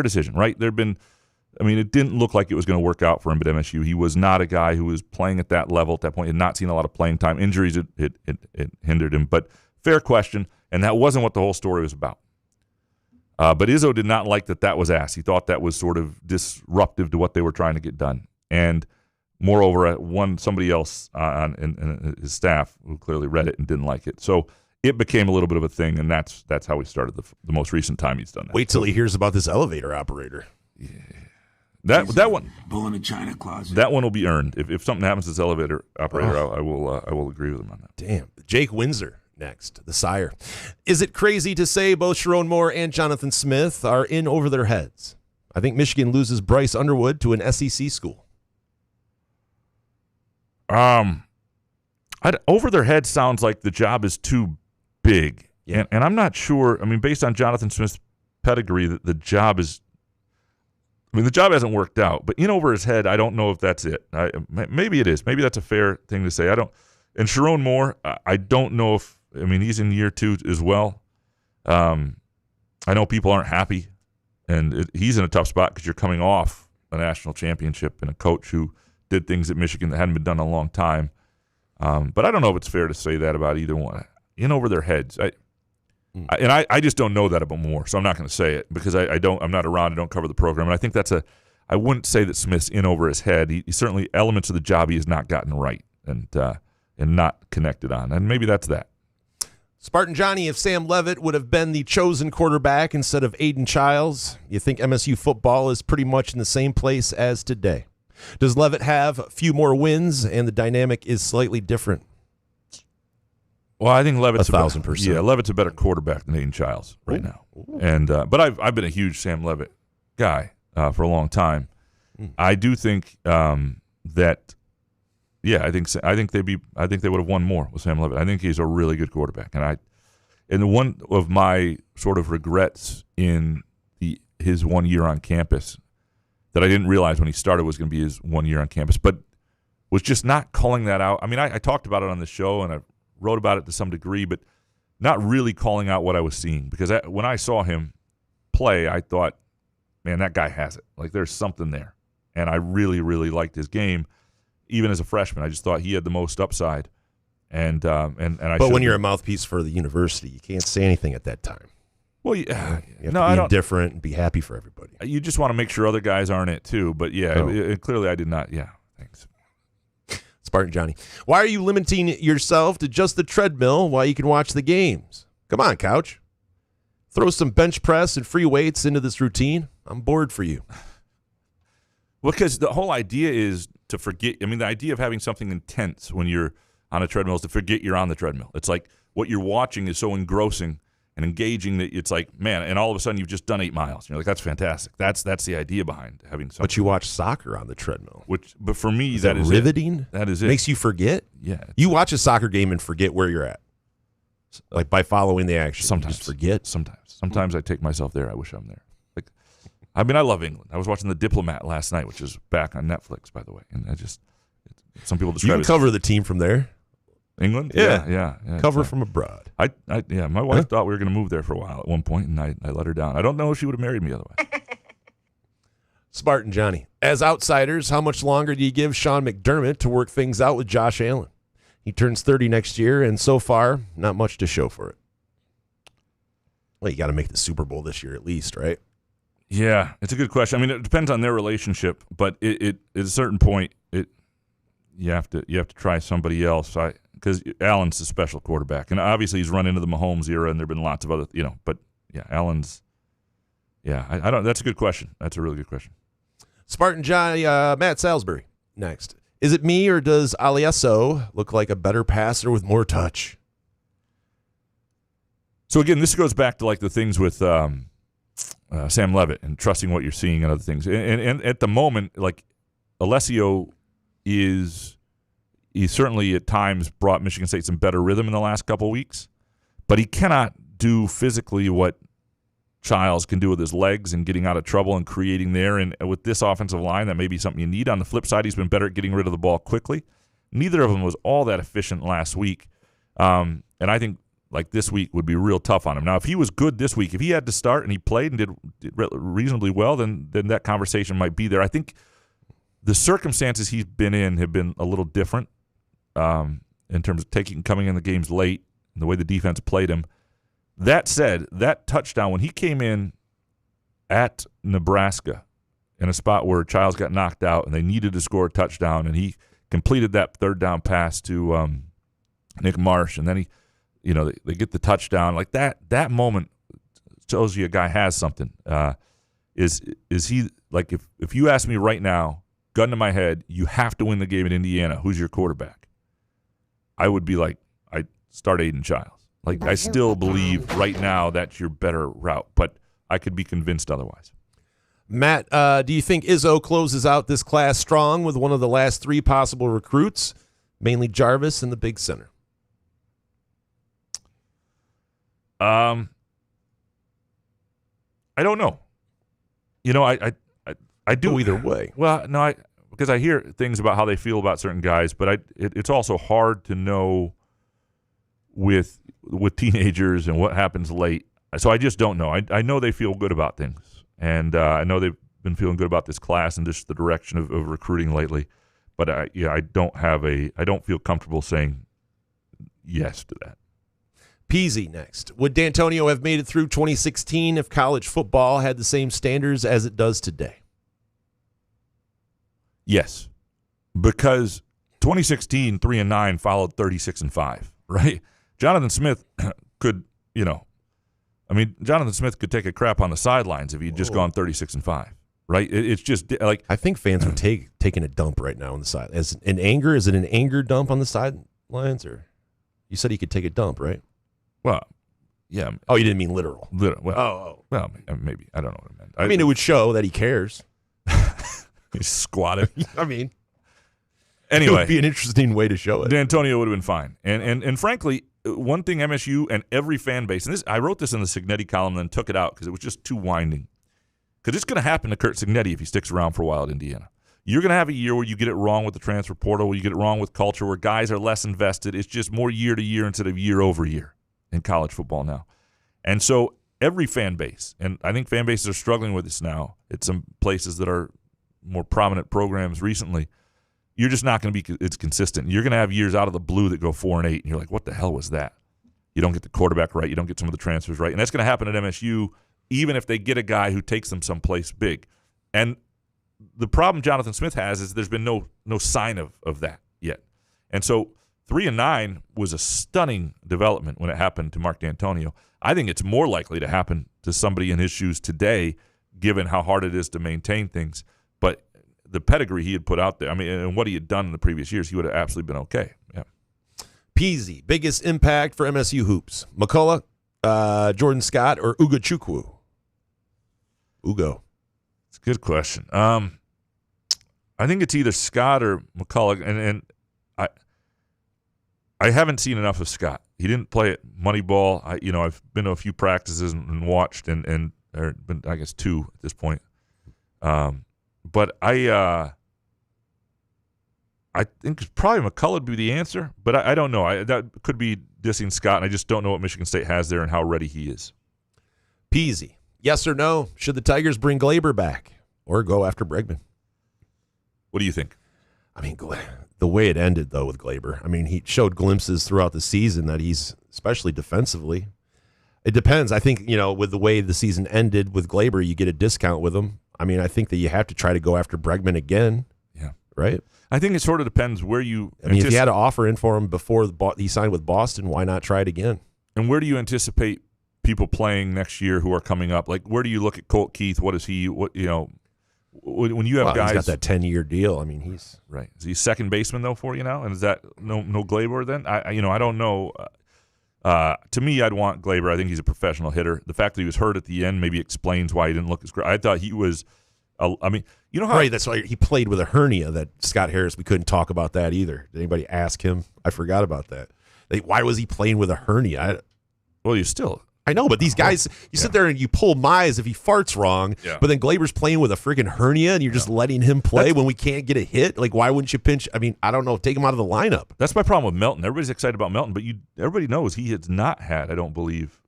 Speaker 3: decision, right? It didn't look like it was going to work out for him at MSU. He was not a guy who was playing at that level at that point. He had not seen a lot of playing time. Injuries it hindered him. But fair question, and that wasn't what the whole story was about. But Izzo did not like that was asked. He thought that was sort of disruptive to what they were trying to get done. And moreover, somebody else in his staff who clearly read it and didn't like it. So it became a little bit of a thing, and that's how we started the most recent time he's done that.
Speaker 7: Wait till he hears about this elevator operator.
Speaker 3: Yeah. That one,
Speaker 1: bull in a china closet.
Speaker 3: That one will be earned. If something happens to this elevator operator, I will agree with him on that.
Speaker 7: Damn. Jake Windsor next, the sire. Is it crazy to say both Sharon Moore and Jonathan Smith are in over their heads? I think Michigan loses Bryce Underwood to an SEC school.
Speaker 3: Over their heads sounds like the job is too big.
Speaker 7: Yeah.
Speaker 3: And I'm not sure. Based on Jonathan Smith's pedigree, the job is. The job hasn't worked out, but in over his head, I don't know if that's it. Maybe it is. Maybe that's a fair thing to say. And Sharon Moore, I don't know if. He's in year 2 as well. I know people aren't happy, and he's in a tough spot because you're coming off a national championship and a coach who did things at Michigan that hadn't been done in a long time. But I don't know if it's fair to say that about either one. In over their heads. I just don't know that about Moore, so I'm not going to say it because I'm not around. I don't cover the program, and I think I wouldn't say that Smith's in over his head. He certainly elements of the job he has not gotten right and not connected on, and maybe that's that.
Speaker 7: Spartan Johnny, if Sam Levitt would have been the chosen quarterback instead of Aiden Childs, you think MSU football is pretty much in the same place as today? Does Levitt have a few more wins and the dynamic is slightly different?
Speaker 3: Well, I think Levitt's
Speaker 7: 1,000%.
Speaker 3: Yeah, Levitt's a better quarterback than Aiden Childs right now. And but I've been a huge Sam Levitt guy for a long time. I do think that. Yeah, I think they would have won more with Sam Levitt. I think he's a really good quarterback, and one of my sort of regrets in his 1 year on campus that I didn't realize when he started was going to be his 1 year on campus, but was just not calling that out. I mean, I talked about it on the show and I wrote about it to some degree, but not really calling out what I was seeing because when I saw him play, I thought, man, that guy has it. Like there's something there, and I really, really liked his game. Even as a freshman, I just thought he had the most upside, and I.
Speaker 7: But when you're a mouthpiece for the university, you can't say anything at that time.
Speaker 3: Well,
Speaker 7: you have to be indifferent and be happy for everybody.
Speaker 3: You just want to make sure other guys aren't it too. But yeah, clearly I did not. Yeah, thanks.
Speaker 7: Spartan Johnny, why are you limiting yourself to just the treadmill while you can watch the games? Come on, Couch. Throw some bench press and free weights into this routine. I'm bored for you.
Speaker 3: Because the whole idea is to forget. I mean, the idea of having something intense when you're on a treadmill is to forget you're on the treadmill. It's like what you're watching is so engrossing and engaging that it's like, man, and all of a sudden you've just done 8 miles. You're like, that's fantastic. That's the idea behind having something.
Speaker 7: But you watch soccer on the treadmill.
Speaker 3: But for me,
Speaker 7: that is riveting.
Speaker 3: That is it.
Speaker 7: Makes you forget.
Speaker 3: Yeah.
Speaker 7: You watch a soccer game and forget where you're at, like by following the action.
Speaker 3: Sometimes
Speaker 7: you just forget.
Speaker 3: Sometimes I take myself there. I wish I'm there. I mean, I love England. I was watching The Diplomat last night, which is back on Netflix, by the way. And some people describe
Speaker 7: you can cover the team from there.
Speaker 3: England?
Speaker 7: Yeah. Cover from abroad.
Speaker 3: My wife thought we were going to move there for a while at one point, and I let her down. I don't know if she would have married me otherwise.
Speaker 7: Spartan Johnny, as outsiders, how much longer do you give Sean McDermott to work things out with Josh Allen? He turns 30 next year, and so far, not much to show for it. Well, you got to make the Super Bowl this year at least, right?
Speaker 3: Yeah, it's a good question. I mean, it depends on their relationship, but it at a certain point, you have to try somebody else. Because Allen's a special quarterback, and obviously he's run into the Mahomes era, and there've been lots of other, But yeah, Allen's. Yeah, I don't. That's a good question. That's a really good question.
Speaker 7: Spartan Johnny, Matt Salisbury next. Is it me or does Alieso look like a better passer with more touch?
Speaker 3: So again, this goes back to like the things with. Sam Levitt and trusting what you're seeing and other things. And at the moment, like Alessio he's certainly at times brought Michigan State some better rhythm in the last couple of weeks, but he cannot do physically what Childs can do with his legs and getting out of trouble and creating there. And with this offensive line, that may be something you need. On the flip side, he's been better at getting rid of the ball quickly. Neither of them was all that efficient last week. And I think like this week would be real tough on him. Now, if he was good this week, if he had to start and he played and did reasonably well, then that conversation might be there. I think the circumstances he's been in have been a little different in terms of coming in the games late and the way the defense played him. That said, that touchdown, when he came in at Nebraska in a spot where Childs got knocked out and they needed to score a touchdown, and he completed that third down pass to Nick Marsh, and then he they get the touchdown. Like that moment shows you a guy has something. Is he like if you ask me right now, gun to my head, you have to win the game at Indiana, who's your quarterback? I would be like, I start Aiden Childs. Like I still believe right now that's your better route, but I could be convinced otherwise.
Speaker 7: Matt, do you think Izzo closes out this class strong with one of the last 3 possible recruits, mainly Jarvis and the big center?
Speaker 3: I don't know. I do
Speaker 7: either way.
Speaker 3: Well, no, because I hear things about how they feel about certain guys, but it's also hard to know with teenagers and what happens late. So I just don't know. I know they feel good about things, and I know they've been feeling good about this class and just the direction of recruiting lately. But I don't feel comfortable saying yes to that.
Speaker 7: Peasy next. Would D'Antonio have made it through 2016 if college football had the same standards as it does today?
Speaker 3: Yes, because 2016 3-9 followed 36-5. Right? Jonathan Smith could, I mean, Jonathan Smith could take a crap on the sidelines if he'd just gone 36-5, right? It's just like
Speaker 7: I think fans would taking a dump right now on the side. As in anger, is it an anger dump on the sidelines, or you said he could take a dump, right?
Speaker 3: well, yeah.
Speaker 7: Oh, you didn't mean literal.
Speaker 3: Well, maybe I don't know what I meant.
Speaker 7: I mean, it would show that he cares.
Speaker 3: He's squatted.
Speaker 7: I mean,
Speaker 3: anyway,
Speaker 7: it would be an interesting way to show it.
Speaker 3: D'Antonio would have been fine, and frankly, one thing MSU and every fan base, and I wrote this in the Signetti column, and then took it out because it was just too winding. Because it's going to happen to Kurt Signetti if he sticks around for a while at Indiana. You're going to have a year where you get it wrong with the transfer portal, where you get it wrong with culture, where guys are less invested. It's just more year to year instead of year over year in college football now. And so every fan base, and I think fan bases are struggling with this now at some places that are more prominent programs recently, you're just not going to be it's consistent. You're going to have years out of the blue that go 4-8, and you're like, what the hell was that? You don't get the quarterback right. You don't get some of the transfers right. And that's going to happen at MSU, even if they get a guy who takes them someplace big. And the problem Jonathan Smith has is there's been no sign of that yet. And so 3-9 was a stunning development when it happened to Mark D'Antonio. I think it's more likely to happen to somebody in his shoes today, given how hard it is to maintain things. But the pedigree he had put out there, I mean, and what he had done in the previous years, he would have absolutely been okay. Yeah.
Speaker 7: Peasy, biggest impact for MSU hoops. McCullough, Jordan Scott, or Ugo Chukwu? Ugo.
Speaker 3: It's a good question. I think it's either Scott or McCullough, and I haven't seen enough of Scott. He didn't play at Moneyball. I've been to a few practices and watched, and there been, I guess, 2 at this point. But I think probably McCullough would be the answer, but I don't know. That could be dissing Scott, and I just don't know what Michigan State has there and how ready he is.
Speaker 7: Peasy. Yes or no? Should the Tigers bring Glaber back or go after Bregman?
Speaker 3: What do you think?
Speaker 7: I mean, the way it ended, though, with Glaber, I mean, he showed glimpses throughout the season that he's, especially defensively. It depends. I think, with the way the season ended with Glaber, you get a discount with him. I mean, I think that you have to try to go after Bregman again.
Speaker 3: Yeah.
Speaker 7: Right?
Speaker 3: I think it sort of depends where you...
Speaker 7: I mean, if you had an offer in for him before he signed with Boston, why not try it again?
Speaker 3: And where do you anticipate people playing next year who are coming up? Like, where do you look at Colt Keith? What is he? When you have guys...
Speaker 7: He's got that 10-year deal. I mean, he's...
Speaker 3: Right. Is he second baseman, though, for you now? And is that no Glaber then? I don't know. To me, I'd want Glaber. I think he's a professional hitter. The fact that he was hurt at the end maybe explains why he didn't look as great. I thought he was... I mean, you know how...
Speaker 7: Right, that's why he played with a hernia that Scott Harris, we couldn't talk about that either. Did anybody ask him? I forgot about that. Why was he playing with a hernia?
Speaker 3: Well, you still...
Speaker 7: I know, but these guys, you sit there and you pull Mize if he farts wrong, but then Glaber's playing with a freaking hernia and you're just letting him play when we can't get a hit? Like, why wouldn't you pinch? I mean, I don't know. Take him out of the lineup.
Speaker 3: That's my problem with Melton. Everybody's excited about Melton, but everybody knows he has not had, I don't believe,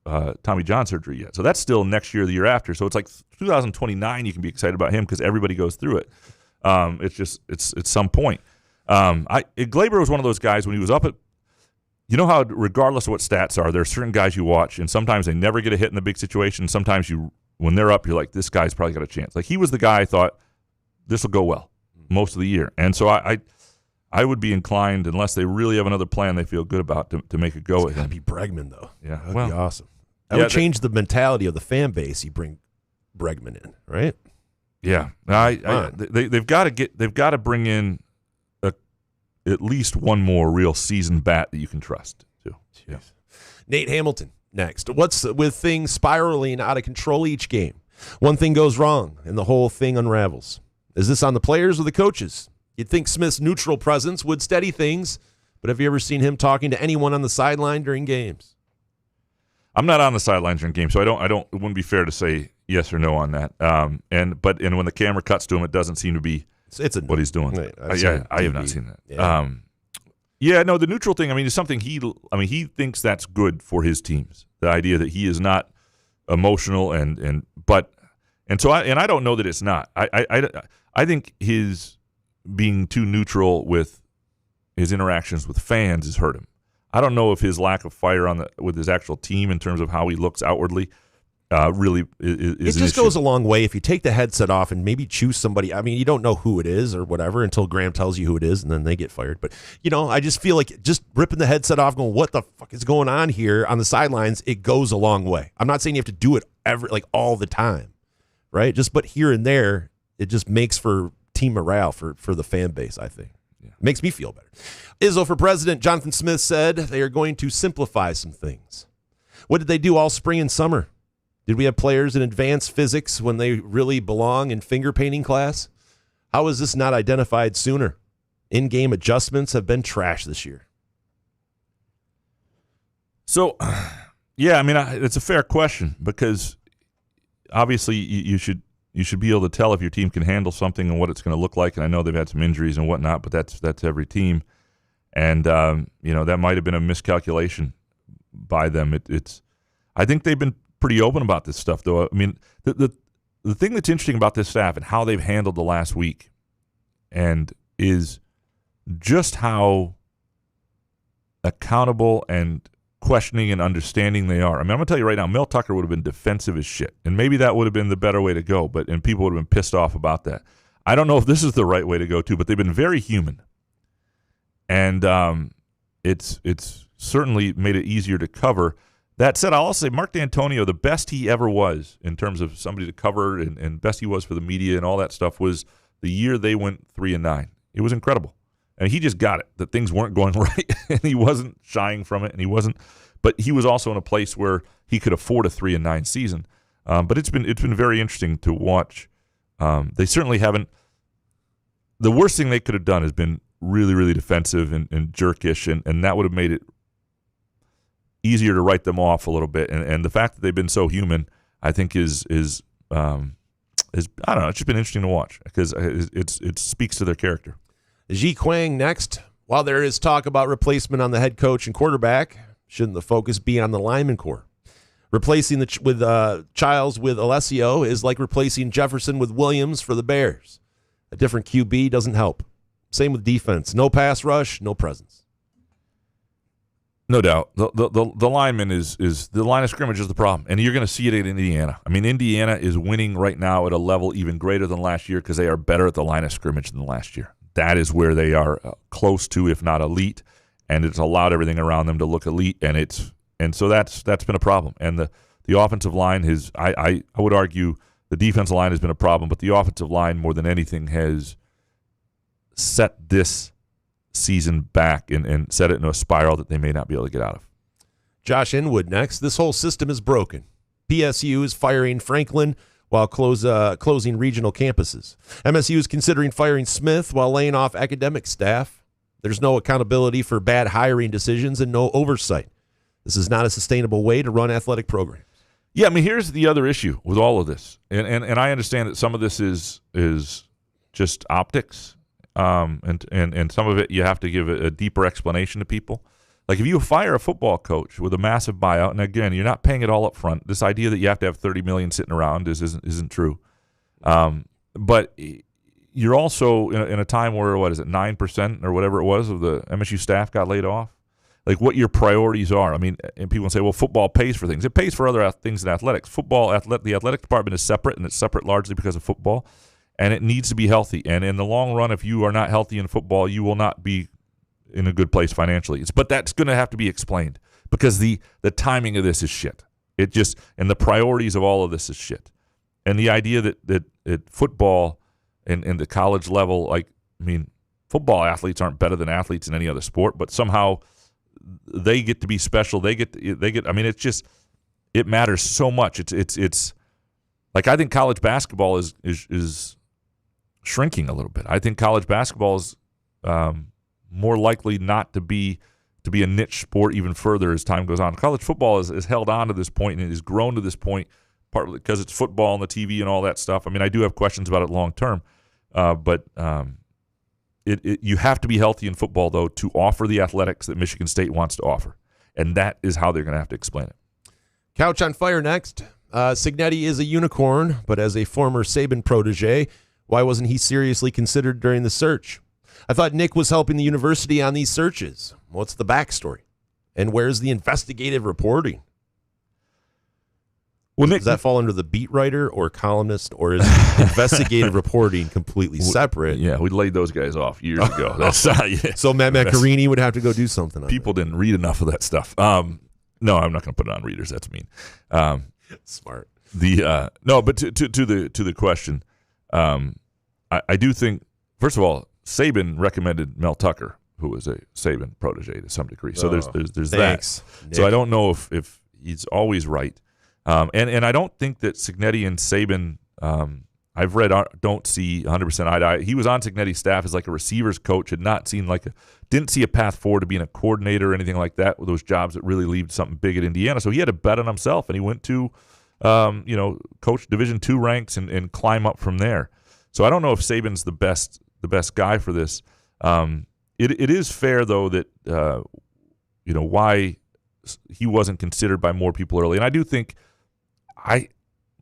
Speaker 3: Tommy John surgery yet. So that's still next year or the year after. So it's like 2029 you can be excited about him because everybody goes through it. It's some point. Glaber was one of those guys when he was up at, you know how regardless of what stats are, there are certain guys you watch, and sometimes they never get a hit in the big situation. Sometimes when they're up, you're like, this guy's probably got a chance. Like he was the guy I thought, this will go well most of the year. And so I would be inclined, unless they really have another plan they feel good about, to make a go at him.
Speaker 7: That'd be Bregman, though.
Speaker 3: Yeah,
Speaker 7: That'd be awesome. That would change the mentality of the fan base. You bring Bregman in, right?
Speaker 3: Yeah, they've got to bring in at least one more real seasoned bat that you can trust too. Yeah.
Speaker 7: Nate Hamilton next. What's with things spiraling out of control each game? One thing goes wrong and the whole thing unravels. Is this on the players or the coaches? You'd think Smith's neutral presence would steady things, but have you ever seen him talking to anyone on the sideline during games?
Speaker 3: I'm not on the sidelines during games, so it wouldn't be fair to say yes or no on that. And when the camera cuts to him, it doesn't seem to be what he's doing. I have not seen that.
Speaker 7: Yeah.
Speaker 3: No, the neutral thing, I mean, is something he thinks that's good for his teams. The idea that he is not emotional and so I don't know that it's not. I think his being too neutral with his interactions with fans has hurt him. I don't know if his lack of fire with his actual team in terms of how he looks outwardly really is
Speaker 7: It just goes a long way if you take the headset off and maybe choose somebody. I mean, you don't know who it is or whatever until Graham tells you who it is, and then they get fired. But, I just feel like just ripping the headset off, going, what the fuck is going on here on the sidelines, it goes a long way. I'm not saying you have to do it all the time, right? But here and there, it just makes for team morale for the fan base, I think. Yeah. Makes me feel better. Izzo for president, Jonathan Smith said they are going to simplify some things. What did they do all spring and summer? Did we have players in advanced physics when they really belong in finger painting class? How is this not identified sooner? In-game adjustments have been trash this year.
Speaker 3: So, yeah, I mean, it's a fair question because obviously you should be able to tell if your team can handle something and what it's going to look like. And I know they've had some injuries and whatnot, but that's every team. And, that might have been a miscalculation by them. I think they've been pretty open about this stuff, though. I mean, the thing that's interesting about this staff and how they've handled the last week and is just how accountable and questioning and understanding they are. I mean, I'm going to tell you right now, Mel Tucker would have been defensive as shit, and maybe that would have been the better way to go, and people would have been pissed off about that. I don't know if this is the right way to go, too, but they've been very human, and it's certainly made it easier to cover. That said, I'll also say Mark D'Antonio, the best he ever was in terms of somebody to cover and best he was for the media and all that stuff was the year they went 3-9. It was incredible. And he just got it, that things weren't going right, and he wasn't shying from it, but he was also in a place where he could afford a 3-9 season. But it's been very interesting to watch. They certainly haven't. The worst thing they could have done has been really, really defensive and jerkish, and that would have made it easier to write them off a little bit. And the fact that they've been so human, I think is I don't know. It's just been interesting to watch because it speaks to their character.
Speaker 7: Ji Kwang next. While there is talk about replacement on the head coach and quarterback, shouldn't the focus be on the lineman core? Replacing Childs with Alessio is like replacing Jefferson with Williams for the Bears. A different QB doesn't help. Same with defense. No pass rush, no presence.
Speaker 3: No doubt. The lineman is the line of scrimmage is the problem, and you're going to see it in Indiana. I mean, Indiana is winning right now at a level even greater than last year because they are better at the line of scrimmage than last year. That is where they are close to, if not elite, and it's allowed everything around them to look elite, and so that's been a problem. And the offensive line has, I would argue, the defensive line has been a problem, but the offensive line more than anything has set this season back and set it in a spiral that they may not be able to get out of.
Speaker 7: Josh Inwood next. This whole system is broken. PSU is firing Franklin while closing regional campuses. MSU is considering firing Smith while laying off academic staff. There's no accountability for bad hiring decisions and no oversight. This is not a sustainable way to run athletic programs.
Speaker 3: Yeah, I mean, here's the other issue with all of this, and I understand that some of this is just optics, and some of it you have to give a deeper explanation to people. Like if you fire a football coach with a massive buyout, and again, you're not paying it all up front. This idea that you have to have $30 million sitting around isn't true. But you're also in a time where 9% or whatever it was of the MSU staff got laid off. Like what your priorities are. I mean, and people say, well, football pays for things. It pays for other things than athletics. The athletic department is separate, and it's separate largely because of football, and it needs to be healthy. And in the long run, if you are not healthy in football, you will not be in a good place financially. But that's going to have to be explained because the timing of this is shit. And the priorities of all of this is shit. And the idea that football and the college level, football athletes aren't better than athletes in any other sport, but somehow they get to be special. They get. I mean, it matters so much. It's like I think college basketball is shrinking a little bit. I think college basketball is more likely not to be a niche sport even further as time goes on. College football is held on to this point and it has grown to this point partly because it's football and the TV and all that stuff. I mean, I do have questions about it long term, but you have to be healthy in football, though, to offer the athletics that Michigan State wants to offer, and that is how they're going to have to explain it.
Speaker 7: Couch on fire next. Signetti is a unicorn, but as a former Saban protege, why wasn't he seriously considered during the search? I thought Nick was helping the university on these searches. What's the backstory? And where's the investigative reporting?
Speaker 3: Well, Nick,
Speaker 7: Does that fall under the beat writer or columnist, or is investigative reporting completely separate?
Speaker 3: yeah, we laid those guys off years ago. That's yeah.
Speaker 7: So Matt Macarini would have to go do something on
Speaker 3: People didn't read enough of that stuff. No, I'm not going to put it on readers. That's mean.
Speaker 7: Smart.
Speaker 3: No, but to the question, I do think, first of all, Saban recommended Mel Tucker, who was a Saban protege to some degree. So there's
Speaker 7: Thanks,
Speaker 3: that.
Speaker 7: Nick.
Speaker 3: So I don't know if he's always right. And I don't think that Cignetti and Saban, I've read, don't see 100% eye to eye. He was on Cignetti's staff as like a receivers coach, didn't see a path forward to being a coordinator or anything like that with those jobs that really lead something big at Indiana. So he had to bet on himself, and he went to, coach Division II ranks and climb up from there. So I don't know if Saban's the best guy for this. It is fair though that why he wasn't considered by more people early, and I do think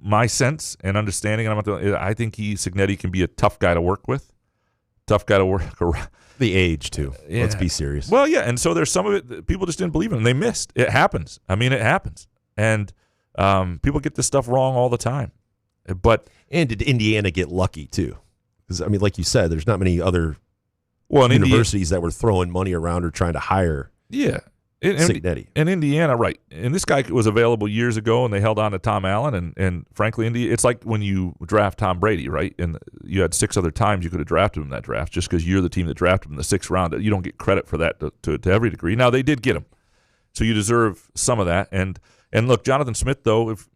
Speaker 3: my sense and understanding, and I think Cignetti can be a tough guy to work with, tough guy to work around.
Speaker 7: The age too.
Speaker 3: Yeah.
Speaker 7: Let's be serious.
Speaker 3: Well, yeah, and so there's some of it that people just didn't believe in. They missed. It happens. I mean, it happens, and people get this stuff wrong all the time. But
Speaker 7: did Indiana get lucky too? Because I mean, like you said, there's not many other
Speaker 3: in
Speaker 7: universities that were throwing money around or trying to hire.
Speaker 3: Yeah.
Speaker 7: Cignetti.
Speaker 3: And Indiana, right. And this guy was available years ago, and they held on to Tom Allen. And frankly, it's like when you draft Tom Brady, right? And you had 6 other times you could have drafted him in that draft just because you're the team that drafted him in the 6th round. You don't get credit for that to every degree. Now, they did get him. So you deserve some of that. And look, Jonathan Smith, though, if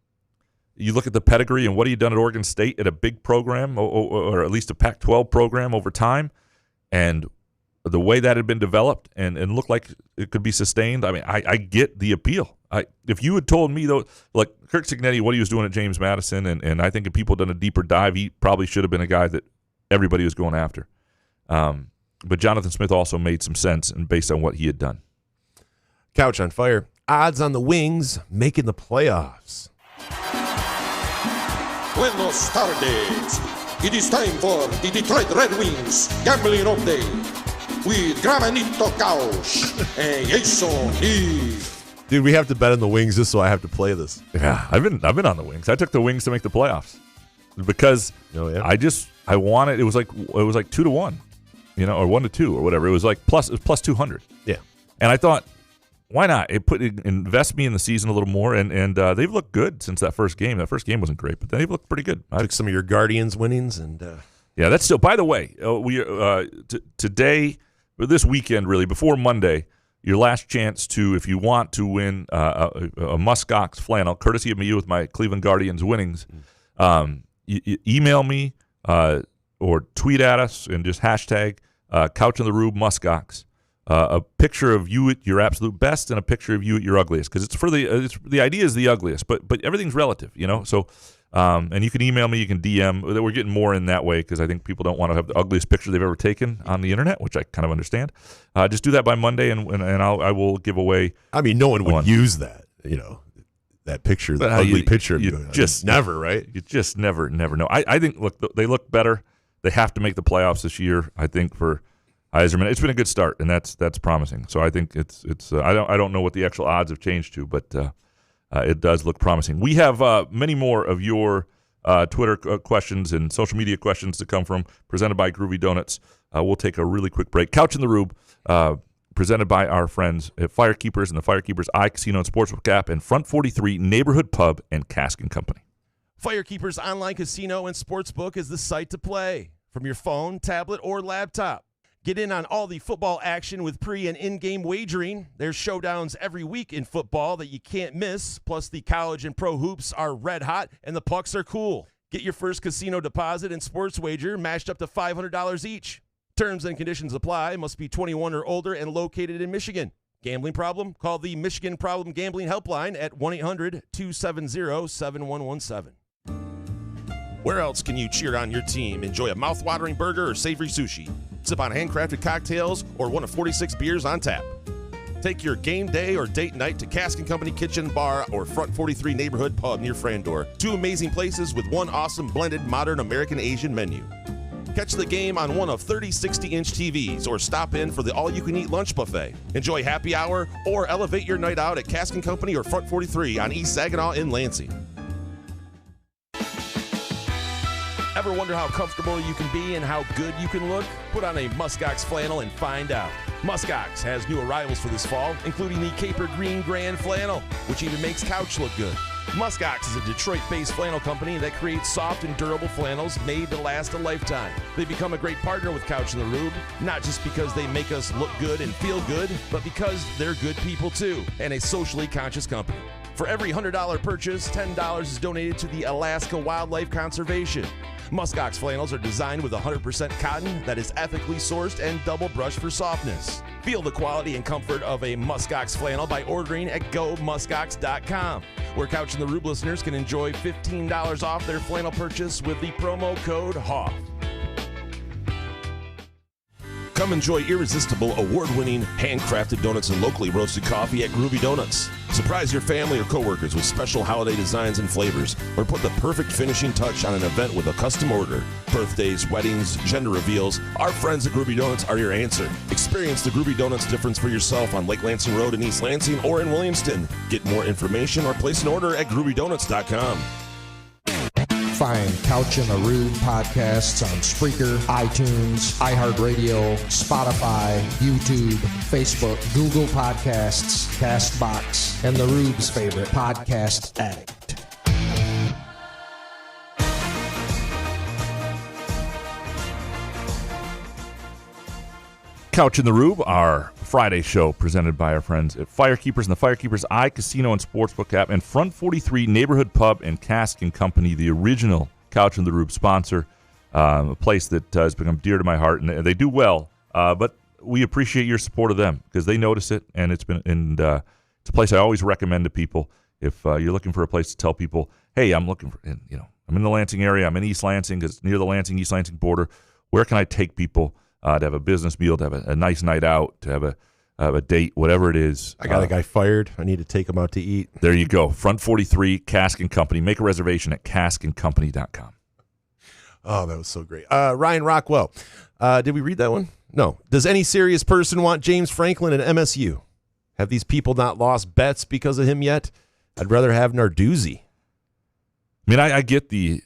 Speaker 3: you look at the pedigree and what he done at Oregon State at a big program, or at least a Pac-12 program over time, and the way that had been developed and looked like it could be sustained, I mean, I get the appeal. If you had told me, though, like Kirk Cignetti, what he was doing at James Madison, and I think if people had done a deeper dive, he probably should have been a guy that everybody was going after. But Jonathan Smith also made some sense and based on what he had done.
Speaker 7: Couch on Fire. Odds on the Wings making the playoffs.
Speaker 6: Buenos tardes. It is time for the Detroit Red Wings Gambling Update with Gramanito Couch and Jason Lee.
Speaker 7: Dude, we have to bet on the Wings just so I have to play this.
Speaker 3: Yeah, I've been on the Wings. I took the Wings to make the playoffs because I wanted. It was like 2-1, or 1-2 or whatever. It was like plus 200.
Speaker 7: Yeah,
Speaker 3: and I thought, why not? Invest me in the season a little more, and they've looked good since that first game. That first game wasn't great, but they've looked pretty good.
Speaker 7: I took some of your Guardians winnings, and
Speaker 3: yeah, that's still. By the way, today, this weekend, really before Monday, your last chance to, if you want to win a Muskox flannel, courtesy of me with my Cleveland Guardians winnings. You email me or tweet at us and just hashtag Couch in the Rube Muskox. A picture of you at your absolute best and a picture of you at your ugliest, because it's for the idea is the ugliest, but everything's relative, So, and you can email me, you can DM. We're getting more in that way because I think people don't want to have the ugliest picture they've ever taken on the internet, which I kind of understand. Just do that by Monday, and I will give away.
Speaker 7: I mean, no one would use that, that picture, the ugly picture of you.
Speaker 3: Just
Speaker 7: never, right?
Speaker 3: You just never know. I think they look better. They have to make the playoffs this year. I think for Yzerman, it's been a good start, and that's promising. So I think it's I don't know what the actual odds have changed to, but it does look promising. We have many more of your Twitter questions and social media questions to come from, presented by Groovy Donuts. We'll take a really quick break. Couch in the Rube, presented by our friends at Firekeepers and the Firekeepers iCasino and Sportsbook app, and Front 43 Neighborhood Pub and Cask and Company.
Speaker 7: Firekeepers Online Casino and Sportsbook is the site to play from your phone, tablet, or laptop. Get in on all the football action with pre- and in-game wagering. There's showdowns every week in football that you can't miss. Plus, the college and pro hoops are red hot, and the pucks are cool. Get your first casino deposit and sports wager matched up to $500 each. Terms and conditions apply. Must be 21 or older and located in Michigan. Gambling problem? Call the Michigan Problem Gambling Helpline at 1-800-270-7117. Where else can you cheer on your team? Enjoy a mouth-watering burger or savory sushi. Sip on handcrafted cocktails or one of 46 beers on tap. Take your game day or date night to Cask & Company Kitchen Bar or Front 43 Neighborhood Pub near Frandor. 2 amazing places with one awesome blended modern American Asian menu. Catch the game on one of 30 60-inch TVs or stop in for the all-you-can-eat lunch buffet. Enjoy happy hour or elevate your night out at Cask & Company or Front 43 on East Saginaw in Lansing. wonder how comfortable you can be and how good you can look? Put on a Muskox flannel and find out. Muskox has new arrivals for this fall, including the Caper Green Grand Flannel, which even makes couch look good. Muskox is a Detroit-based flannel company that creates soft and durable flannels made to last a lifetime. They become a great partner with Couch in the Rube, not just because they make us look good and feel good, but because they're good people too, and a socially conscious company. For every $100 purchase, $10 is donated to the Alaska Wildlife Conservation. Muskox flannels are designed with 100% cotton that is ethically sourced and double brushed for softness. Feel the quality and comfort of a Muskox flannel by ordering at gomuskox.com, where Couch in the Rube listeners can enjoy $15 off their flannel purchase with the promo code HOFF. Come enjoy irresistible, award-winning, handcrafted donuts and locally roasted coffee at Groovy Donuts. Surprise your family or coworkers with special holiday designs and flavors, or put the perfect finishing touch on an event with a custom order. Birthdays, weddings, gender reveals, our friends at Groovy Donuts are your answer. Experience the Groovy Donuts difference for yourself on Lake Lansing Road in East Lansing or in Williamston. Get more information or place an order at groovydonuts.com.
Speaker 8: Find Couch in the Rube podcasts on Spreaker, iTunes, iHeartRadio, Spotify, YouTube, Facebook, Google Podcasts, CastBox, and the Rube's favorite podcast addict.
Speaker 3: Couch in the Rube, our Friday show presented by our friends at Firekeepers and the Firekeepers Eye Casino and Sportsbook app, and Front 43 Neighborhood Pub and Cask and Company, the original Couch in the Rube sponsor, a place that has become dear to my heart, and they do well. But we appreciate your support of them because they notice it, and it's a place I always recommend to people. If you're looking for a place to tell people, hey, I'm looking for, I'm in the Lansing area, I'm in East Lansing because it's near the Lansing-East Lansing border. Where can I take people? To have a business meal, to have a nice night out, to have a date, whatever it is.
Speaker 7: I got a guy fired. I need to take him out to eat.
Speaker 3: There you go. Front 43, Cask and Company. Make a reservation at caskandcompany.com.
Speaker 7: Oh, that was so great. Ryan Rockwell. Did we read that one? No. Does any serious person want James Franklin at MSU? Have these people not lost bets because of him yet? I'd rather have Narduzzi.
Speaker 3: I mean, I get the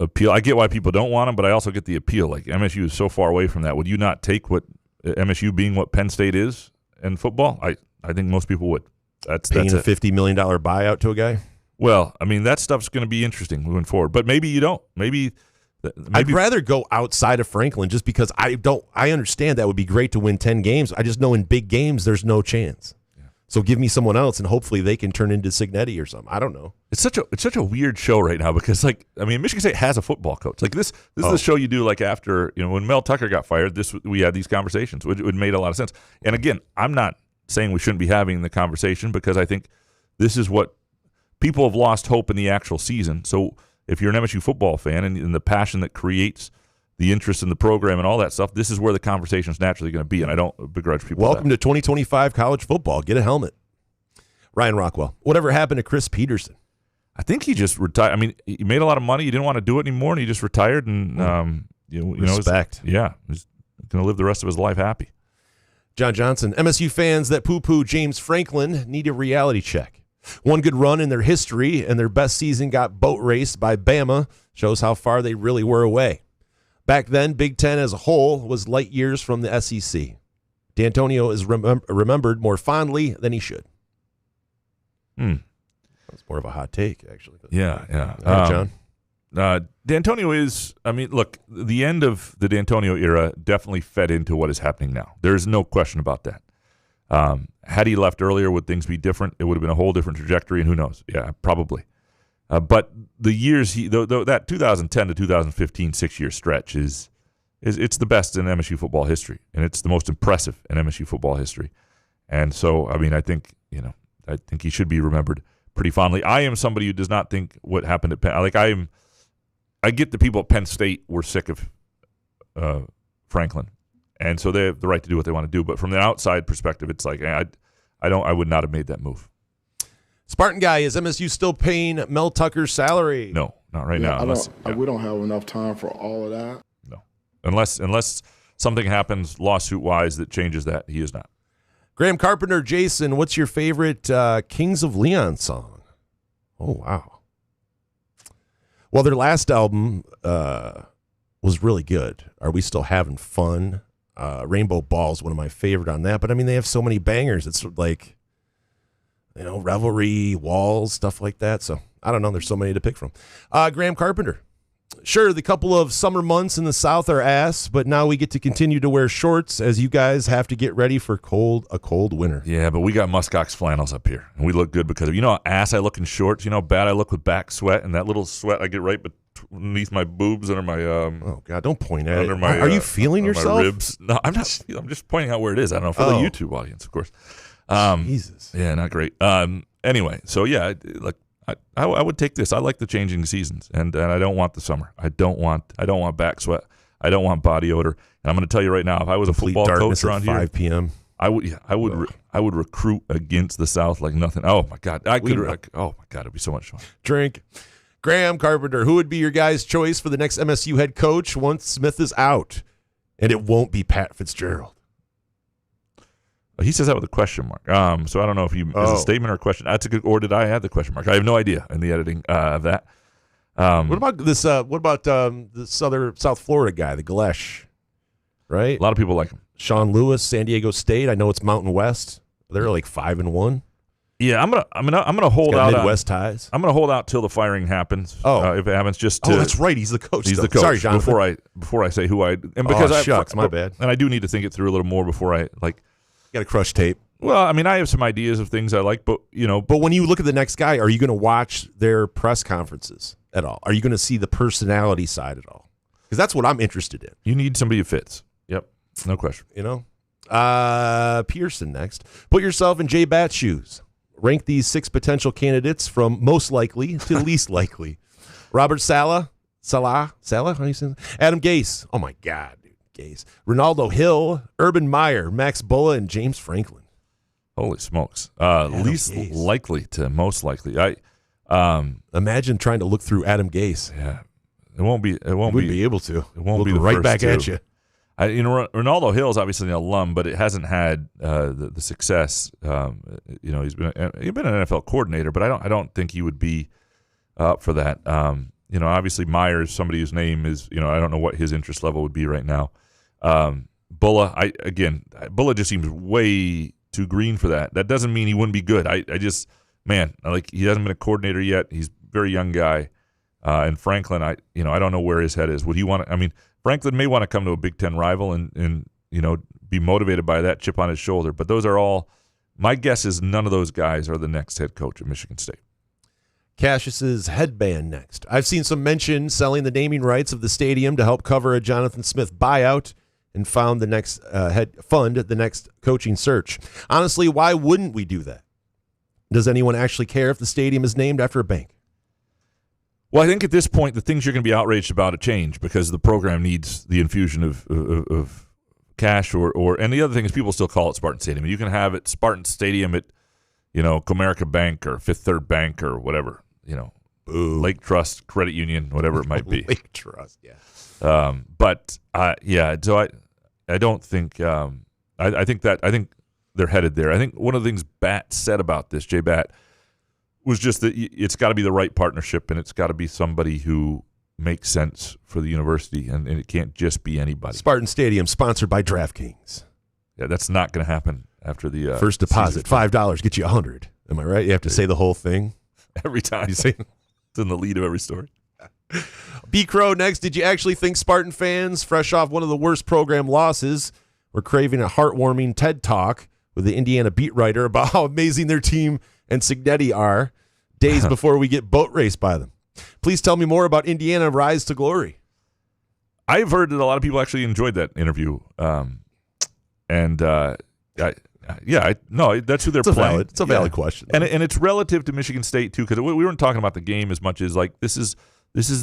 Speaker 3: appeal. I get why people don't want him, but I also get the appeal. Like, MSU is so far away from that. Would you not take what MSU being what Penn State is in football? I think most people would.
Speaker 7: Paying a $50 million buyout to a guy?
Speaker 3: Well, I mean, that stuff's going to be interesting moving forward. But maybe you don't. Maybe
Speaker 7: I'd rather go outside of Franklin just because I understand that would be great to win 10 games. I just know in big games there's no chance. So give me someone else, and hopefully they can turn into Signetti or something. I don't know. It's
Speaker 3: such a weird show right now because, like, I mean, Michigan State has a football coach. Like this is the show you do like after when Mel Tucker got fired. We had these conversations, which made a lot of sense. And again, I'm not saying we shouldn't be having the conversation because I think this is what people have lost hope in the actual season. So if you're an MSU football fan and the passion that creates the interest in the program and all that stuff, this is where the conversation is naturally going to be, and I don't begrudge people
Speaker 7: Welcome to 2025 college football. Get a helmet. Ryan Rockwell, whatever happened to Chris Peterson?
Speaker 3: I think he just retired. I mean, he made a lot of money. He didn't want to do it anymore, and he just retired. And
Speaker 7: respect.
Speaker 3: He's going to live the rest of his life happy.
Speaker 7: John Johnson, MSU fans that poo-poo James Franklin need a reality check. One good run in their history, and their best season got boat raced by Bama. Shows how far they really were away. Back then, Big Ten as a whole was light years from the SEC. D'Antonio is remembered more fondly than he should. That's more of a hot take, actually.
Speaker 3: Yeah.
Speaker 7: John?
Speaker 3: D'Antonio is, I mean, look, the end of the D'Antonio era definitely fed into what is happening now. There's no question about that. Had he left earlier, would things be different? It would have been a whole different trajectory, and who knows? Yeah, probably. But the years that 2010 to 2015 6-year stretch it's the best in MSU football history, and it's the most impressive in MSU football history. And so, I mean, I think he should be remembered pretty fondly. I am somebody who does not think what happened at Penn. Like I get the people at Penn State were sick of Franklin, and so they have the right to do what they want to do. But from the outside perspective, it's like I would not have made that move.
Speaker 7: Spartan guy, is MSU still paying Mel Tucker's salary?
Speaker 3: No, not right now.
Speaker 5: We don't have enough time for all of that.
Speaker 3: No, unless something happens lawsuit-wise that changes that, he is not.
Speaker 7: Graham Carpenter, Jason, what's your favorite Kings of Leon song? Oh, wow. Well, their last album was really good. Are We Still Having Fun? Rainbow Ball's one of my favorite on that. But, I mean, they have so many bangers. It's like, Revelry, Walls, stuff like that. So, I don't know. There's so many to pick from. Graham Carpenter. Sure, the couple of summer months in the South are ass, but now we get to continue to wear shorts as you guys have to get ready for a cold winter.
Speaker 3: Yeah, but we got muskox flannels up here, and we look good because of, how ass I look in shorts. You know how bad I look with back sweat, and that little sweat I get right beneath my boobs under my
Speaker 7: oh God, don't point at it.
Speaker 3: My,
Speaker 7: are you feeling yourself?
Speaker 3: My ribs? No, I'm not. I'm just pointing out where it is. I don't know for the YouTube audience, of course.
Speaker 7: Jesus.
Speaker 3: Yeah, not great. Anyway, so yeah, like. I would take this. I like the changing seasons, and I don't want the summer. I don't want back sweat. I don't want body odor. And I'm going to tell you right now, if I was a football coach around here,
Speaker 7: 5 p.m.
Speaker 3: I would recruit against the South like nothing. Oh my God, oh my God, it'd be so much fun.
Speaker 7: Drink. Graham Carpenter, who would be your guys' choice for the next MSU head coach once Smith is out? And it won't be Pat Fitzgerald.
Speaker 3: He says that with a question mark. So I don't know if he is a statement or a question. That's a good. Or did I add the question mark? I have no idea in the editing of that.
Speaker 7: What about this? What about the South Florida guy, the Galesh? Right.
Speaker 3: A lot of people like him.
Speaker 7: Sean Lewis, San Diego State. I know it's Mountain West. They're like 5-1.
Speaker 3: Yeah, I'm gonna hold out.
Speaker 7: Midwest ties.
Speaker 3: I'm gonna hold out till the firing happens. If it happens, just to,
Speaker 7: that's right. He's the coach.
Speaker 3: He's the coach.
Speaker 7: Sorry, Jonathan.
Speaker 3: Before I say who I and because
Speaker 7: shucks, my bad.
Speaker 3: And I do need to think it through a little more before I like.
Speaker 7: Got to crush tape.
Speaker 3: Well, I mean, I have some ideas of things I like, but
Speaker 7: But when you look at the next guy, are you going to watch their press conferences at all? Are you going to see the personality side at all? Because that's what I'm interested in.
Speaker 3: You need somebody who fits. Yep, no question.
Speaker 7: Pearson next. Put yourself in Jay Batt's shoes. Rank these 6 potential candidates from most likely to least likely. Robert Saleh. How do you say that? Adam Gase. Oh my God. Gaze. Ronaldo Hill, Urban Meyer, Max Bulla, and James Franklin.
Speaker 3: Holy smokes! Least likely to most likely.
Speaker 7: Imagine trying to look through Adam Gase.
Speaker 3: Yeah, it won't be. It won't
Speaker 7: be able to.
Speaker 3: It won't
Speaker 7: look
Speaker 3: be the
Speaker 7: right
Speaker 3: first
Speaker 7: back
Speaker 3: two.
Speaker 7: at you.
Speaker 3: Ronaldo Hill is obviously an alum, but it hasn't had the success. He's been an NFL coordinator, but I don't think he would be up for that. Obviously Meyer is somebody whose name is. I don't know what his interest level would be right now. Bulla, Bulla just seems way too green for that. That doesn't mean he wouldn't be good. He hasn't been a coordinator yet. He's a very young guy. And Franklin, I don't know where his head is. Would he want to? I mean, Franklin may want to come to a Big Ten rival and be motivated by that chip on his shoulder. But those are all. My guess is none of those guys are the next head coach at Michigan State.
Speaker 7: Cassius's headband next. I've seen some mention selling the naming rights of the stadium to help cover a Jonathan Smith buyout and fund the next coaching search. Honestly, why wouldn't we do that? Does anyone actually care if the stadium is named after a bank?
Speaker 3: Well, I think at this point, the things you're going to be outraged about have changed because the program needs the infusion of cash and the other thing is people still call it Spartan Stadium. You can have it Spartan Stadium at, Comerica Bank or Fifth Third Bank or whatever, Lake Trust Credit Union, whatever it might be.
Speaker 7: Lake Trust, yeah.
Speaker 3: So I don't think I think they're headed there. I think one of the things Batt said about this, Jay Batt, was just that it's got to be the right partnership and it's got to be somebody who makes sense for the university and it can't just be anybody.
Speaker 7: Spartan Stadium sponsored by DraftKings.
Speaker 3: Yeah, that's not going to happen after the
Speaker 7: first deposit. $5 get you $100. Am I right? You have to say the whole thing
Speaker 3: every time. You say it's in the lead of every story.
Speaker 7: B. Crow next. Did you actually think Spartan fans, fresh off one of the worst program losses, were craving a heartwarming TED Talk with the Indiana beat writer about how amazing their team and Signetti are days before we get boat raced by them? Please tell me more about Indiana Rise to Glory.
Speaker 3: I've heard that a lot of people actually enjoyed that interview. That's who they're playing.
Speaker 7: It's a valid question.
Speaker 3: And it's relative to Michigan State, too, because we weren't talking about the game as much as, like, this is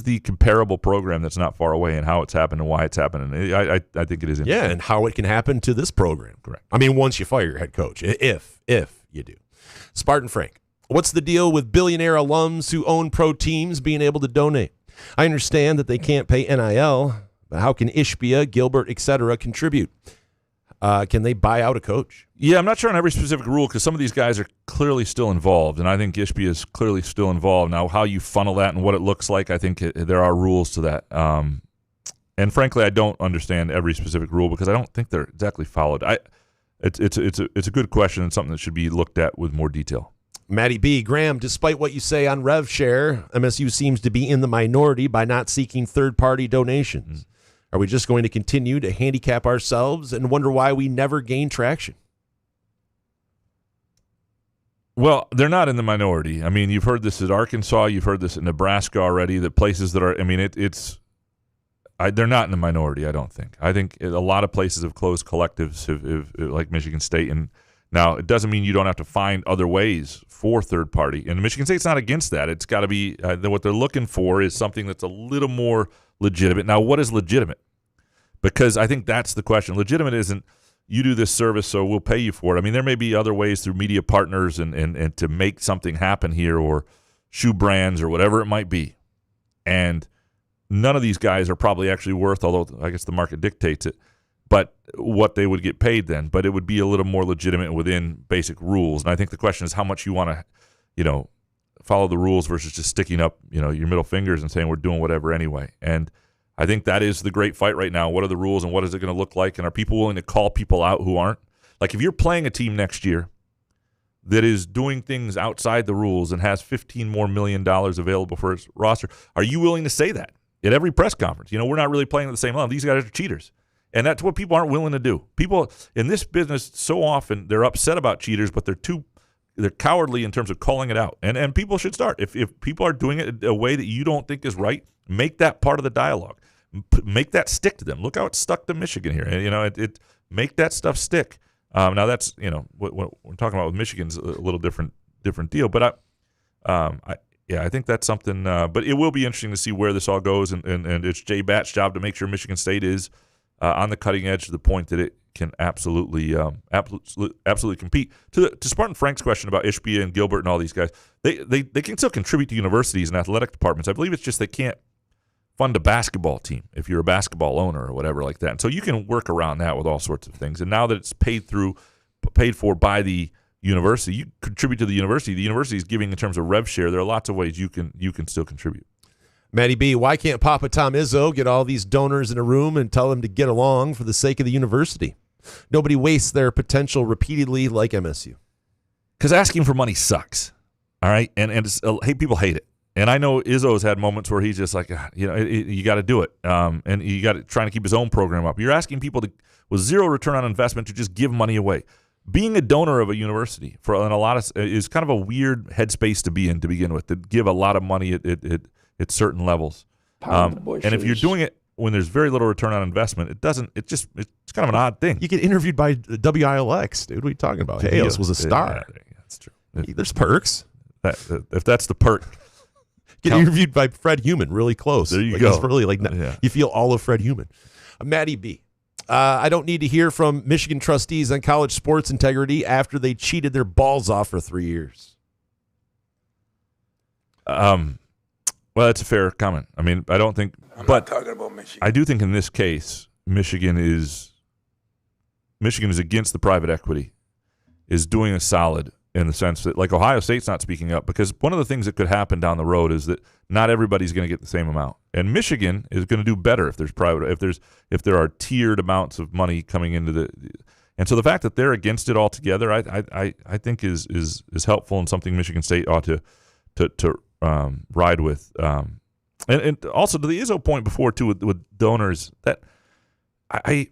Speaker 3: the comparable program that's not far away and how it's happened and why it's happened. And I think it is interesting.
Speaker 7: Yeah, and how it can happen to this program.
Speaker 3: Correct.
Speaker 7: I mean, once you fire your head coach, if you do. Spartan Frank, what's the deal with billionaire alums who own pro teams being able to donate? I understand that they can't pay NIL, but how can Ishbia, Gilbert, etc. contribute? Can they buy out a coach?
Speaker 3: Yeah, I'm not sure on every specific rule because some of these guys are clearly still involved, and I think Ishbia is clearly still involved. Now, how you funnel that and what it looks like, I think there are rules to that. And frankly, I don't understand every specific rule because I don't think they're exactly followed. It's a good question and something that should be looked at with more detail.
Speaker 7: Matty B. Graham, despite what you say on RevShare, MSU seems to be in the minority by not seeking third-party donations. Are we just going to continue to handicap ourselves and wonder why we never gain traction?
Speaker 3: Well, they're not in the minority. I mean, you've heard this at Arkansas. You've heard this at Nebraska already, that places that are, I mean, they're not in the minority, I don't think. I think a lot of places have closed collectives, like Michigan State. And now, it doesn't mean you don't have to find other ways for third party. And Michigan State's not against that. It's got to be, what they're looking for is something that's a little more legitimate. Now, what is legitimate? Because I think that's the question. Legitimate isn't you do this service, so we'll pay you for it. I mean, there may be other ways through media partners and to make something happen here, or shoe brands or whatever it might be. And none of these guys are probably actually worth, although I guess the market dictates it, but what they would get paid then. But it would be a little more legitimate within basic rules. And I think the question is how much you want to, follow the rules versus just sticking up, your middle fingers and saying we're doing whatever anyway. And I think that is the great fight right now. What are the rules and what is it going to look like? And are people willing to call people out who aren't? Like if you're playing a team next year that is doing things outside the rules and has $15 more million available for its roster, are you willing to say that at every press conference? We're not really playing at the same level. These guys are cheaters. And that's what people aren't willing to do. People in this business, so often they're upset about cheaters, but they're cowardly in terms of calling it out. And people should start. If people are doing it a way that you don't think is right, make that part of the dialogue. Make that stick to them. Look how it stuck to Michigan here. Make that stuff stick. Now that's what we're talking about with Michigan's a little different deal. But I think that's something. But it will be interesting to see where this all goes, and it's Jay Batt's job to make sure Michigan State is on the cutting edge to the point that it can absolutely compete. To Spartan Frank's question about Ishbia and Gilbert and all these guys, they can still contribute to universities and athletic departments. I believe it's just they can't fund a basketball team if you're a basketball owner or whatever like that. And so you can work around that with all sorts of things. And now that it's paid for by the university, you contribute to the university. The university is giving in terms of rev share. There are lots of ways you can still contribute.
Speaker 7: Matty B, why can't Papa Tom Izzo get all these donors in a room and tell them to get along for the sake of the university? Nobody wastes their potential repeatedly like MSU.
Speaker 3: Because asking for money sucks, all right? And people hate it. And I know Izzo's had moments where he's just like, you got to do it. And you got to trying to keep his own program up. You're asking people with zero return on investment to just give money away. Being a donor of a university is kind of a weird headspace to be in to begin with, to give a lot of money at certain levels. And if you're doing it when there's very little return on investment, it's kind of an odd thing.
Speaker 7: You get interviewed by WILX, dude. What are you talking about? Hayes was a star.
Speaker 3: Yeah, that's true.
Speaker 7: There's perks.
Speaker 3: If that's the perk.
Speaker 7: Get interviewed by Fred Human really close.
Speaker 3: There you go.
Speaker 7: It's really you feel all of Fred Human. Matty B. I don't need to hear from Michigan trustees on college sports integrity after they cheated their balls off for 3 years.
Speaker 3: Well, that's a fair comment. I mean, I don't think,
Speaker 1: I'm not talking about Michigan.
Speaker 3: I do think in this case, Michigan is against the private equity, is doing a solid in the sense that, like, Ohio State's not speaking up, because one of the things that could happen down the road is that not everybody's going to get the same amount, and Michigan is going to do better if there's if there are tiered amounts of money coming into and so the fact that they're against it altogether, I think is helpful, and something Michigan State ought to ride with. And also to the Izzo point before too with donors, that I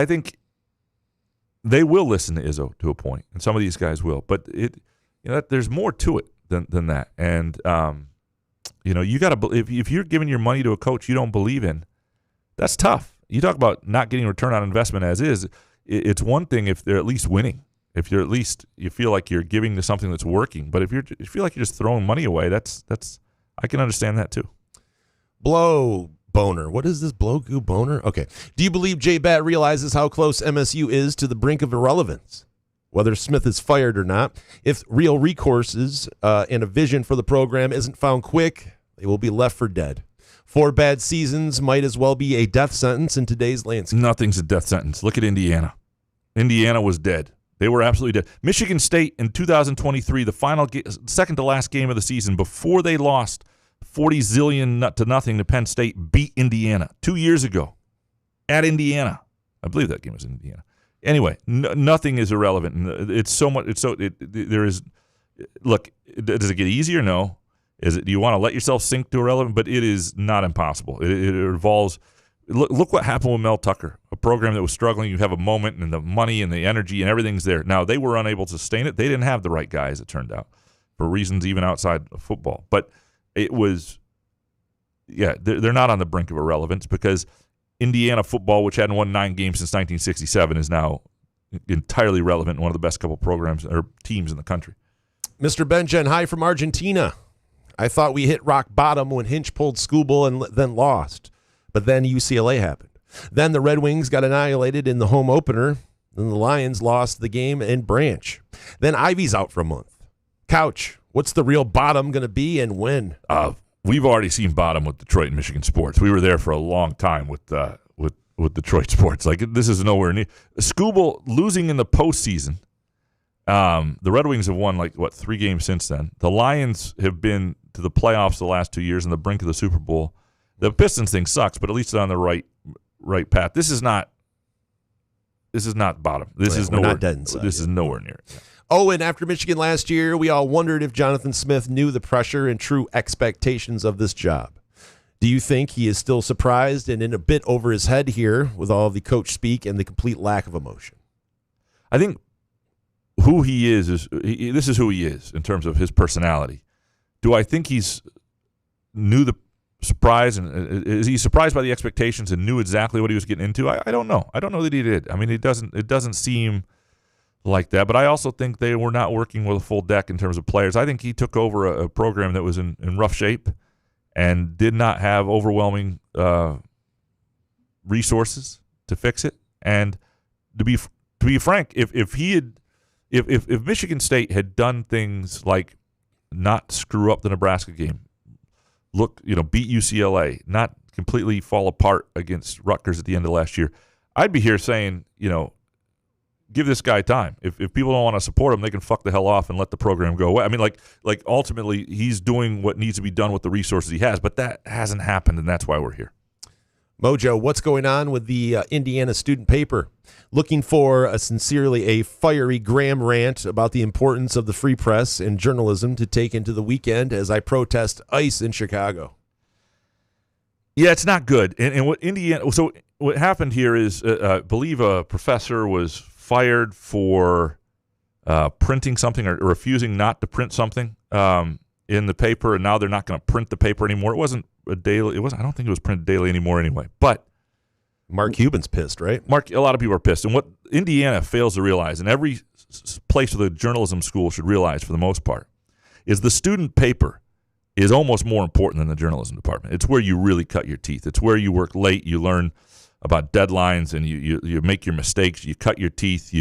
Speaker 3: think they will listen to Izzo to a point, and some of these guys will. But there's more to it than that. And you got to, if you're giving your money to a coach you don't believe in, that's tough. You talk about not getting return on investment as is. It's one thing if they're at least winning. If you're at least, you feel like you're giving to something that's working. But if you feel like you're just throwing money away, that's I can understand that too.
Speaker 7: Blow boner. What is this blow goo boner? Okay. Do you believe Jay Batt realizes how close MSU is to the brink of irrelevance? Whether Smith is fired or not, if real recourses and a vision for the program isn't found quick, they will be left for dead. 4 bad seasons might as well be a death sentence in today's landscape.
Speaker 3: Nothing's a death sentence. Look at Indiana. Indiana was dead. They were absolutely dead. Michigan State in 2023, the final second to last game of the season, before they lost 40 zillion to nothing to Penn State, beat Indiana 2 years ago at Indiana. I believe that game was in Indiana. Anyway, nothing is irrelevant. It's so much. There is. Look, does it get easier? No. Do you want to let yourself sink to irrelevant? But it is not impossible. It involves. Look what happened with Mel Tucker, a program that was struggling. You have a moment, and the money and the energy and everything's there. Now, they were unable to sustain it. They didn't have the right guys, it turned out, for reasons even outside of football. But it was, they're not on the brink of irrelevance because Indiana football, which hadn't won 9 games since 1967, is now entirely relevant and one of the best couple programs or teams in the country.
Speaker 7: Mr. Benjen, hi from Argentina. I thought we hit rock bottom when Hinch pulled Skubal and then lost. But then UCLA happened. Then the Red Wings got annihilated in the home opener. Then the Lions lost the game in Branch. Then Ivy's out for a month. Couch, what's the real bottom going to be and when?
Speaker 3: We've already seen bottom with Detroit and Michigan sports. We were there for a long time with Detroit sports. Like, this is nowhere near. Skubal losing in the postseason. The Red Wings have won 3 games since then. The Lions have been to the playoffs the last 2 years on the brink of the Super Bowl. The Pistons thing sucks, but at least they're on the right path. This is not bottom. This is nowhere.
Speaker 7: Not dead inside.
Speaker 3: This is nowhere near it.
Speaker 7: Oh, and after Michigan last year, we all wondered if Jonathan Smith knew the pressure and true expectations of this job. Do you think he is still surprised and in a bit over his head here with all the coach speak and the complete lack of emotion?
Speaker 3: I think who he is this is who he is in terms of his personality. Do I think he's knew the surprise and is he surprised by the expectations and knew exactly what he was getting into? I don't know. I don't know that he did. I mean, it doesn't seem like that. But I also think they were not working with a full deck in terms of players. I think he took over a program that was in rough shape and did not have overwhelming resources to fix it. And to be frank, if Michigan State had done things like not screw up the Nebraska game, beat UCLA, not completely fall apart against Rutgers at the end of last year, I'd be here saying, give this guy time. If people don't want to support him, they can fuck the hell off and let the program go away. I mean, like ultimately, he's doing what needs to be done with the resources he has, but that hasn't happened, and that's why we're here.
Speaker 7: Mojo, what's going on with the Indiana student paper? Looking for a fiery Graham rant about the importance of the free press and journalism to take into the weekend as I protest ICE in Chicago.
Speaker 3: Yeah, it's not good. And what happened here is, I believe a professor was fired for printing something or refusing not to print something in the paper, and now they're not going to print the paper anymore. It wasn't a daily. I don't think it was printed daily anymore anyway. But
Speaker 7: Mark Cuban's pissed, right?
Speaker 3: A lot of people are pissed. And what Indiana fails to realize, and every place with a journalism school should realize for the most part, is the student paper is almost more important than the journalism department. It's where you really cut your teeth. It's where you work late. You learn about deadlines, and you make your mistakes. You cut your teeth.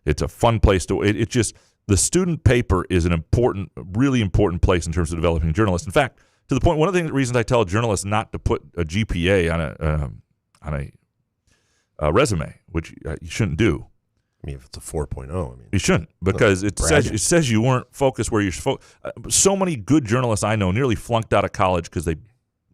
Speaker 3: It's a fun place to. It just the student paper is an important, really important place in terms of developing journalists. In fact, to the point, one of the reasons I tell journalists not to put a GPA on a resume, which you shouldn't do.
Speaker 7: I mean, if it's a 4.0,
Speaker 3: you shouldn't, because it says you weren't focused where you're supposed. So many good journalists I know nearly flunked out of college because they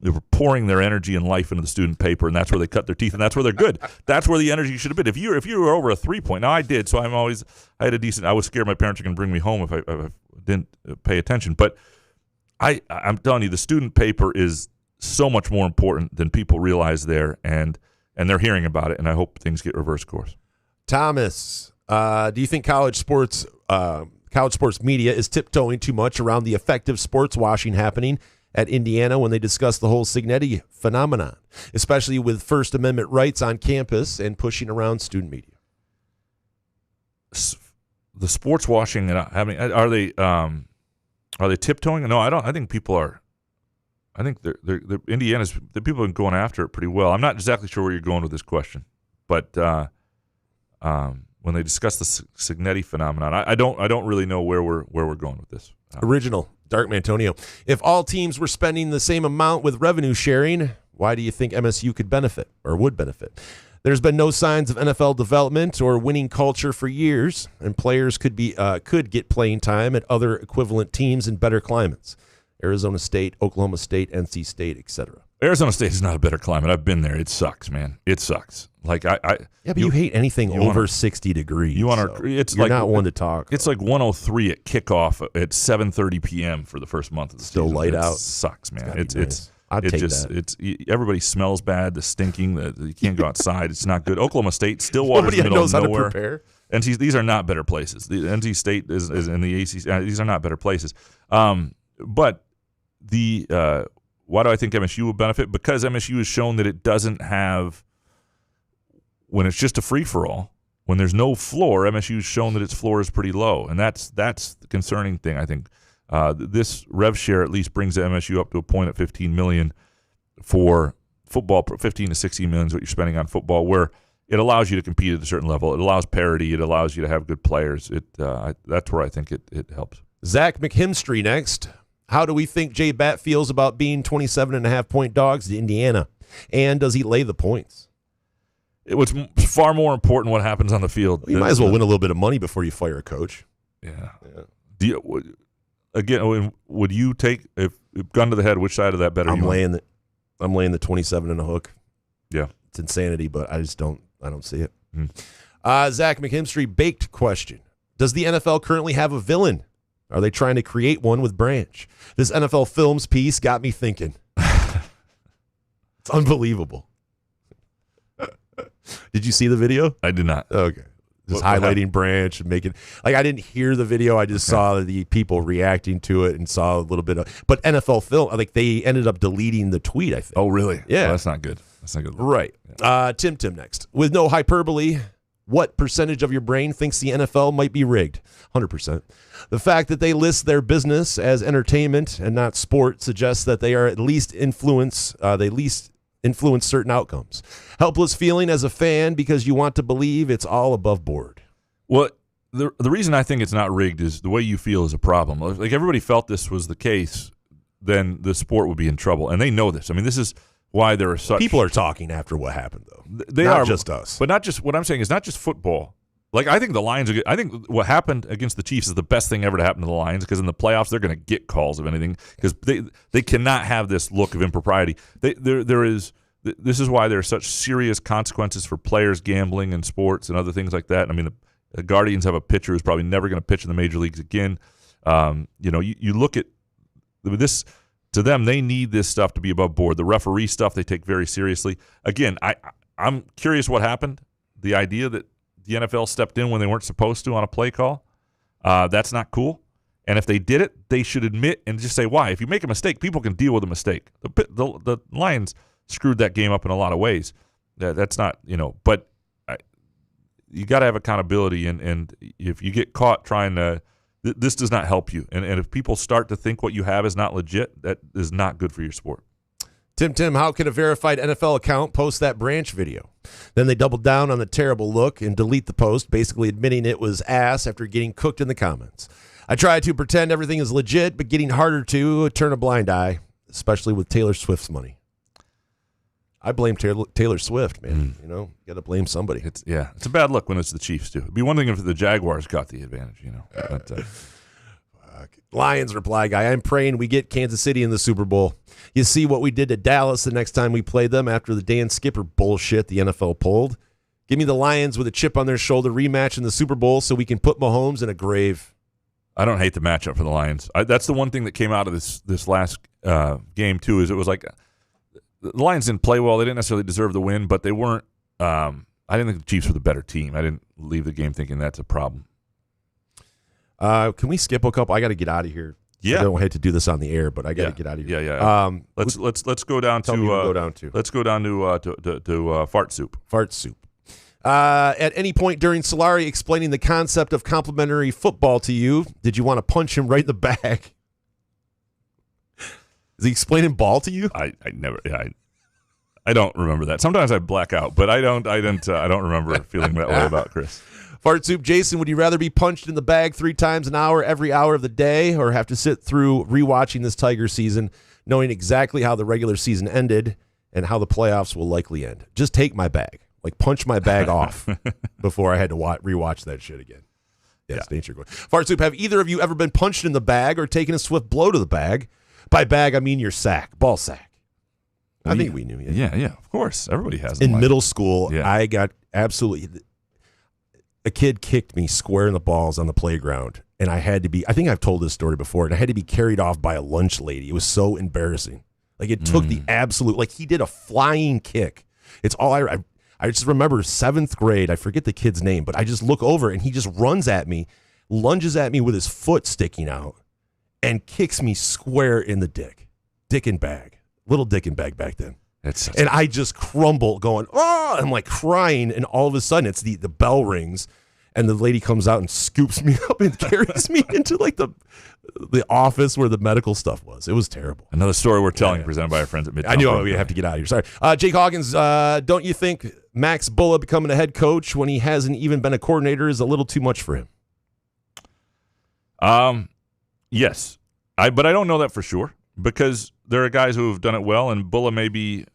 Speaker 3: were pouring their energy and life into the student paper, and that's where they cut their teeth, and that's where they're good. That's where the energy should have been. If you were over a 3 now I did, so I had a decent. I was scared my parents were going to bring me home if I didn't pay attention. But I'm telling you, the student paper is so much more important than people realize there, and they're hearing about it, and I hope things get reverse course.
Speaker 7: Thomas, do you think college sports media is tiptoeing too much around the effective sports washing happening at Indiana when they discuss the whole Signetti phenomenon, especially with First Amendment rights on campus and pushing around student media?
Speaker 3: The sports washing, are they tiptoeing? No, I don't. I think people are. I think the people have been going after it pretty well. I'm not exactly sure where you're going with this question, but when they discuss the Signetti phenomenon, I don't really know where we're going with this.
Speaker 7: Original. Dark Mantonio. If all teams were spending the same amount with revenue sharing, why do you think MSU could benefit or would benefit? There's been no signs of NFL development or winning culture for years, and players could get playing time at other equivalent teams in better climates. Arizona State, Oklahoma State, NC State, etc.
Speaker 3: Arizona State is not a better climate. I've been there. It sucks, man. It sucks. Like
Speaker 7: but you hate anything over 60 degrees.
Speaker 3: You want to? It's
Speaker 7: you're
Speaker 3: like
Speaker 7: not one to talk.
Speaker 3: It's like 103 at kickoff at 7:30 p.m. for the first month of the
Speaker 7: Still
Speaker 3: season.
Speaker 7: light out.
Speaker 3: Sucks, man.
Speaker 7: Nice. I'd take that.
Speaker 3: Everybody smells bad. The stinking. You can't go outside. It's not good. Oklahoma State, Stillwater's
Speaker 7: Nobody
Speaker 3: in the middle
Speaker 7: knows
Speaker 3: of
Speaker 7: how to
Speaker 3: nowhere.
Speaker 7: prepare.
Speaker 3: And these are not better places. The NC State is in the ACC. These are not better places. But why do I think MSU will benefit? Because MSU has shown that it doesn't have, when it's just a free-for-all, when there's no floor, MSU has shown that its floor is pretty low. And that's the concerning thing, I think. This rev share at least brings the MSU up to a point at $15 million for football. 15 to 16 million is what you're spending on football, where it allows you to compete at a certain level. It allows parity. It allows you to have good players. That's where I think it helps.
Speaker 7: Zach McHimstry next. How do we think Jay Batt feels about being 27.5-point dogs to Indiana? And does he lay the points?
Speaker 3: It was far more important what happens on the field.
Speaker 7: You might as well win a little bit of money before you fire a coach.
Speaker 3: Yeah. Would you take, if gun to the head, which side of that better?
Speaker 7: I'm laying the 27 and a hook.
Speaker 3: Yeah.
Speaker 7: It's insanity, but I don't see it. Zach McHimstry, baked question. Does the NFL currently have a villain? Are they trying to create one with Branch? This NFL Films piece got me thinking. It's unbelievable. Did you see the video?
Speaker 3: I did not.
Speaker 7: Okay. Just highlighting Branch and making, like, I didn't hear the video. I just saw the people reacting to it and saw a little bit of, but NFL Film, like, they ended up deleting the tweet, I think.
Speaker 3: Oh, really?
Speaker 7: Yeah.
Speaker 3: Well, that's not good. That's not good.
Speaker 7: Right. Yeah. Tim next. With no hyperbole, what percentage of your brain thinks the NFL might be rigged? 100%. The fact that they list their business as entertainment and not sport suggests that they are at least influence certain outcomes. Helpless feeling as a fan because you want to believe it's all above board.
Speaker 3: Well, the reason I think it's not rigged is the way you feel is a problem. Like, everybody felt this was the case, then the sport would be in trouble. And they know this. I mean, this is why there are such...
Speaker 7: People are talking after what happened, though.
Speaker 3: They
Speaker 7: not
Speaker 3: are
Speaker 7: just us.
Speaker 3: But not just, what I'm saying is not just football. Like, I think the Lions are good. I think what happened against the Chiefs is the best thing ever to happen to the Lions, because in the playoffs they're going to get calls of anything, because they cannot have this look of impropriety. This is why there are such serious consequences for players gambling in sports and other things like that. I mean, the Guardians have a pitcher who's probably never going to pitch in the major leagues again. You look at this. To them, they need this stuff to be above board. The referee stuff they take very seriously. Again, I'm curious what happened. The idea that the NFL stepped in when they weren't supposed to on a play call, that's not cool. And if they did it, they should admit and just say why. If you make a mistake, people can deal with a mistake. The Lions screwed that game up in a lot of ways. That's not, but you got to have accountability. And if you get caught trying to, this does not help you. And if people start to think what you have is not legit, that is not good for your sport.
Speaker 7: Tim, how can a verified NFL account post that Branch video? Then they double down on the terrible look and delete the post, basically admitting it was ass after getting cooked in the comments. I try to pretend everything is legit, but getting harder to turn a blind eye, especially with Taylor Swift's money. I blame Taylor Swift, man. You got to blame somebody.
Speaker 3: It's a bad look when it's the Chiefs, too. It'd be one thing if the Jaguars got the advantage, But,
Speaker 7: Lions reply guy, I'm praying we get Kansas City in the Super Bowl. You see what we did to Dallas the next time we played them after the Dan Skipper bullshit the NFL pulled. Give me the Lions with a chip on their shoulder rematch in the Super Bowl so we can put Mahomes in a grave.
Speaker 3: I don't hate the matchup for the Lions. That's the one thing that came out of this last game, too, is it was like the Lions didn't play well. They didn't necessarily deserve the win, but they weren't I didn't think the Chiefs were the better team. I didn't leave the game thinking that's a problem.
Speaker 7: Can we skip a couple? I got to get out of here.
Speaker 3: Yeah,
Speaker 7: I don't hate to do this on the air, but I got to get out of here.
Speaker 3: Yeah. Let's go down to let's go down to fart soup.
Speaker 7: Fart soup. At any point during Solari explaining the concept of complimentary football to you, did you want to punch him right in the back? Is he explaining ball to you?
Speaker 3: I never. I don't remember that. Sometimes I black out, but I don't remember feeling that way about Chris.
Speaker 7: Fart Soup Jason, would you rather be punched in the bag 3 times an hour every hour of the day, or have to sit through rewatching this Tiger season, knowing exactly how the regular season ended and how the playoffs will likely end? Just take my bag. Like, punch my bag off before I had to rewatch that shit again. Yes, nature going. Fart Soup, have either of you ever been punched in the bag or taken a swift blow to the bag? By bag, I mean your sack, ball sack. I think we knew.
Speaker 3: Yeah, of course. Everybody has.
Speaker 7: In middle school,
Speaker 3: Yeah.
Speaker 7: I got absolutely. A kid kicked me square in the balls on the playground, and I had to be. I think I've told this story before, and I had to be carried off by a lunch lady. It was so embarrassing. Like, it took the absolute. Like, he did a flying kick. It's all I just remember 7th grade. I forget the kid's name, but I just look over and he just runs at me, lunges at me with his foot sticking out, and kicks me square in the dick. Dick and bag. Little dick and bag back then. And I just crumble going, oh, I'm like crying. And all of a sudden it's the bell rings and the lady comes out and scoops me up and carries me into like the office where the medical stuff was. It was terrible.
Speaker 3: Another story we're telling, presented by our friends at Midtown.
Speaker 7: I knew we'd have to get out of here. Sorry. Jake Hawkins, don't you think Max Bulla becoming a head coach when he hasn't even been a coordinator is a little too much for him?
Speaker 3: Yes. But I don't know that for sure, because there are guys who have done it well, and Bulla may be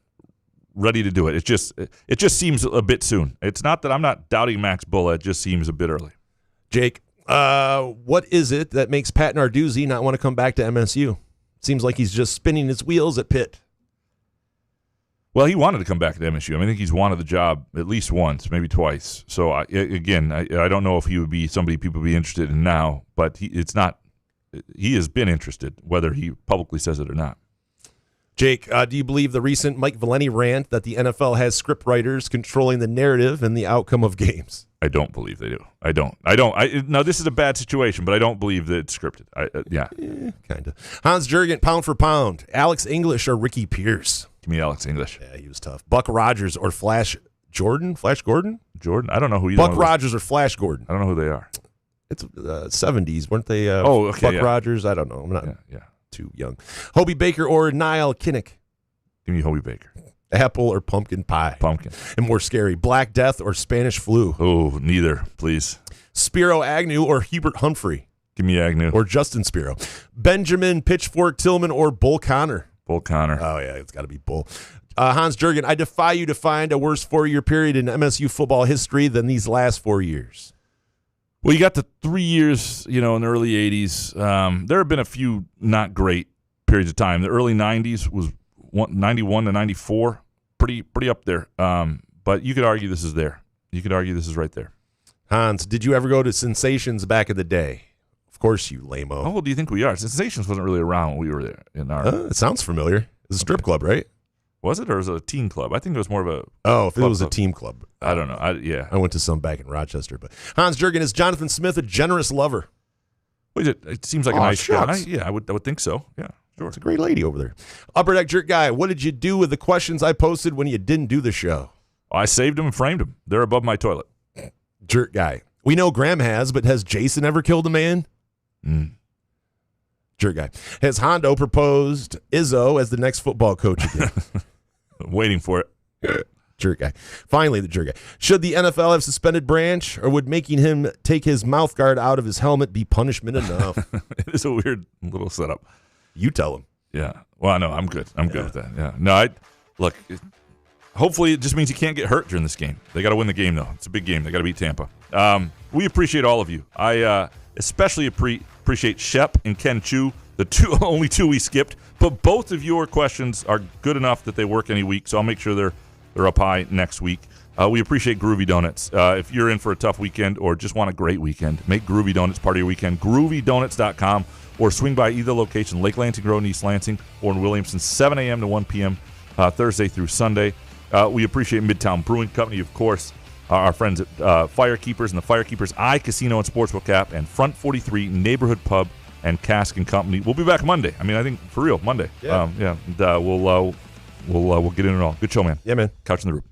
Speaker 3: ready to do it. It just seems a bit soon. It's not that I'm not doubting Max Bulla. It just seems a bit early.
Speaker 7: Jake, what is it that makes Pat Narduzzi not want to come back to MSU? Seems like he's just spinning his wheels at Pitt.
Speaker 3: Well, he wanted to come back to MSU. I think he's wanted the job at least once, maybe twice. So, I don't know if he would be somebody people would be interested in now, but he has been interested, whether he publicly says it or not.
Speaker 7: Jake, do you believe the recent Mike Valeni rant that the NFL has script writers controlling the narrative and the outcome of games?
Speaker 3: I don't believe they do. I don't. Now, this is a bad situation, but I don't believe that it's scripted.
Speaker 7: Kind of. Hans Jurgen, pound for pound. Alex English or Ricky Pierce?
Speaker 3: Give me Alex English.
Speaker 7: Yeah, he was tough. Buck Rogers or Flash Jordan? Flash Gordon?
Speaker 3: Jordan? I don't know who either
Speaker 7: Buck
Speaker 3: one of those-
Speaker 7: Rogers or Flash Gordon?
Speaker 3: I don't know who they are.
Speaker 7: It's 70s, weren't they?
Speaker 3: Okay,
Speaker 7: Buck Rogers? I don't know. I'm not
Speaker 3: Yeah.
Speaker 7: too young. Hobie Baker or Niall Kinnick?
Speaker 3: Give me Hobie Baker.
Speaker 7: Apple or pumpkin pie?
Speaker 3: Pumpkin.
Speaker 7: And more scary, Black Death or Spanish flu?
Speaker 3: Oh, neither, please.
Speaker 7: Spiro Agnew or Hubert Humphrey?
Speaker 3: Give me Agnew.
Speaker 7: Or Justin Spiro? Benjamin Pitchfork Tillman or Bull Connor?
Speaker 3: Bull Connor.
Speaker 7: Oh, yeah, it's got to be Bull. Hans Jurgen, I defy you to find a worse 4-year period in MSU football history than these last 4 years.
Speaker 3: Well, you got the 3 years, in the early 80s. There have been a few not great periods of time. The early 90s was 91 to 94, pretty up there. But you could argue this is there. You could argue this is right there.
Speaker 7: Hans, did you ever go to Sensations back in the day? Of course, you lame-o.
Speaker 3: How old do you think we are? Sensations wasn't really around when we were there.
Speaker 7: It sounds familiar. It's a strip club, right?
Speaker 3: Was it, or was it a teen club? I think it was more of a
Speaker 7: if it was a team club.
Speaker 3: I don't know.
Speaker 7: I went to some back in Rochester. But Hans Jurgen, is Jonathan Smith a generous lover?
Speaker 3: It seems like a nice guy. Yeah, I would think so. Yeah, sure.
Speaker 7: It's a great lady over there. Upper Deck Jerk Guy, what did you do with the questions I posted when you didn't do the show?
Speaker 3: I saved them and framed them. They're above my toilet.
Speaker 7: Jerk Guy, we know Graham has, but has Jason ever killed a man? Jerk Guy, has Hondo proposed Izzo as the next football coach again?
Speaker 3: Waiting for it.
Speaker 7: Jerk Guy. Finally, the Jerk Guy. Should the NFL have suspended Branch, or would making him take his mouth guard out of his helmet be punishment enough?
Speaker 3: It is a weird little setup.
Speaker 7: You tell him.
Speaker 3: Yeah. Well, no, I'm good. I'm good with that. Yeah. No, look. Hopefully, it just means you can't get hurt during this game. They got to win the game, though. It's a big game. They got to beat Tampa. We appreciate all of you. I especially appreciate Shep and Ken Chu, the only two we skipped. But both of your questions are good enough that they work any week, so I'll make sure they're up high next week. We appreciate Groovy Donuts. If you're in for a tough weekend or just want a great weekend, make Groovy Donuts part of your weekend. GroovyDonuts.com, or swing by either location, Lake Lansing Road in East Lansing or in Williamson, 7 a.m. to 1 p.m. Thursday through Sunday. We appreciate Midtown Brewing Company, of course, our friends at Firekeepers and the Firekeepers Casino and Sportsbook app, and Front 43 Neighborhood Pub and Cask and Company. We'll be back Monday. I think for real, Monday.
Speaker 7: Yeah.
Speaker 3: And, we'll get in it all. Good show, man.
Speaker 7: Yeah, man.
Speaker 3: Couch in the Roof.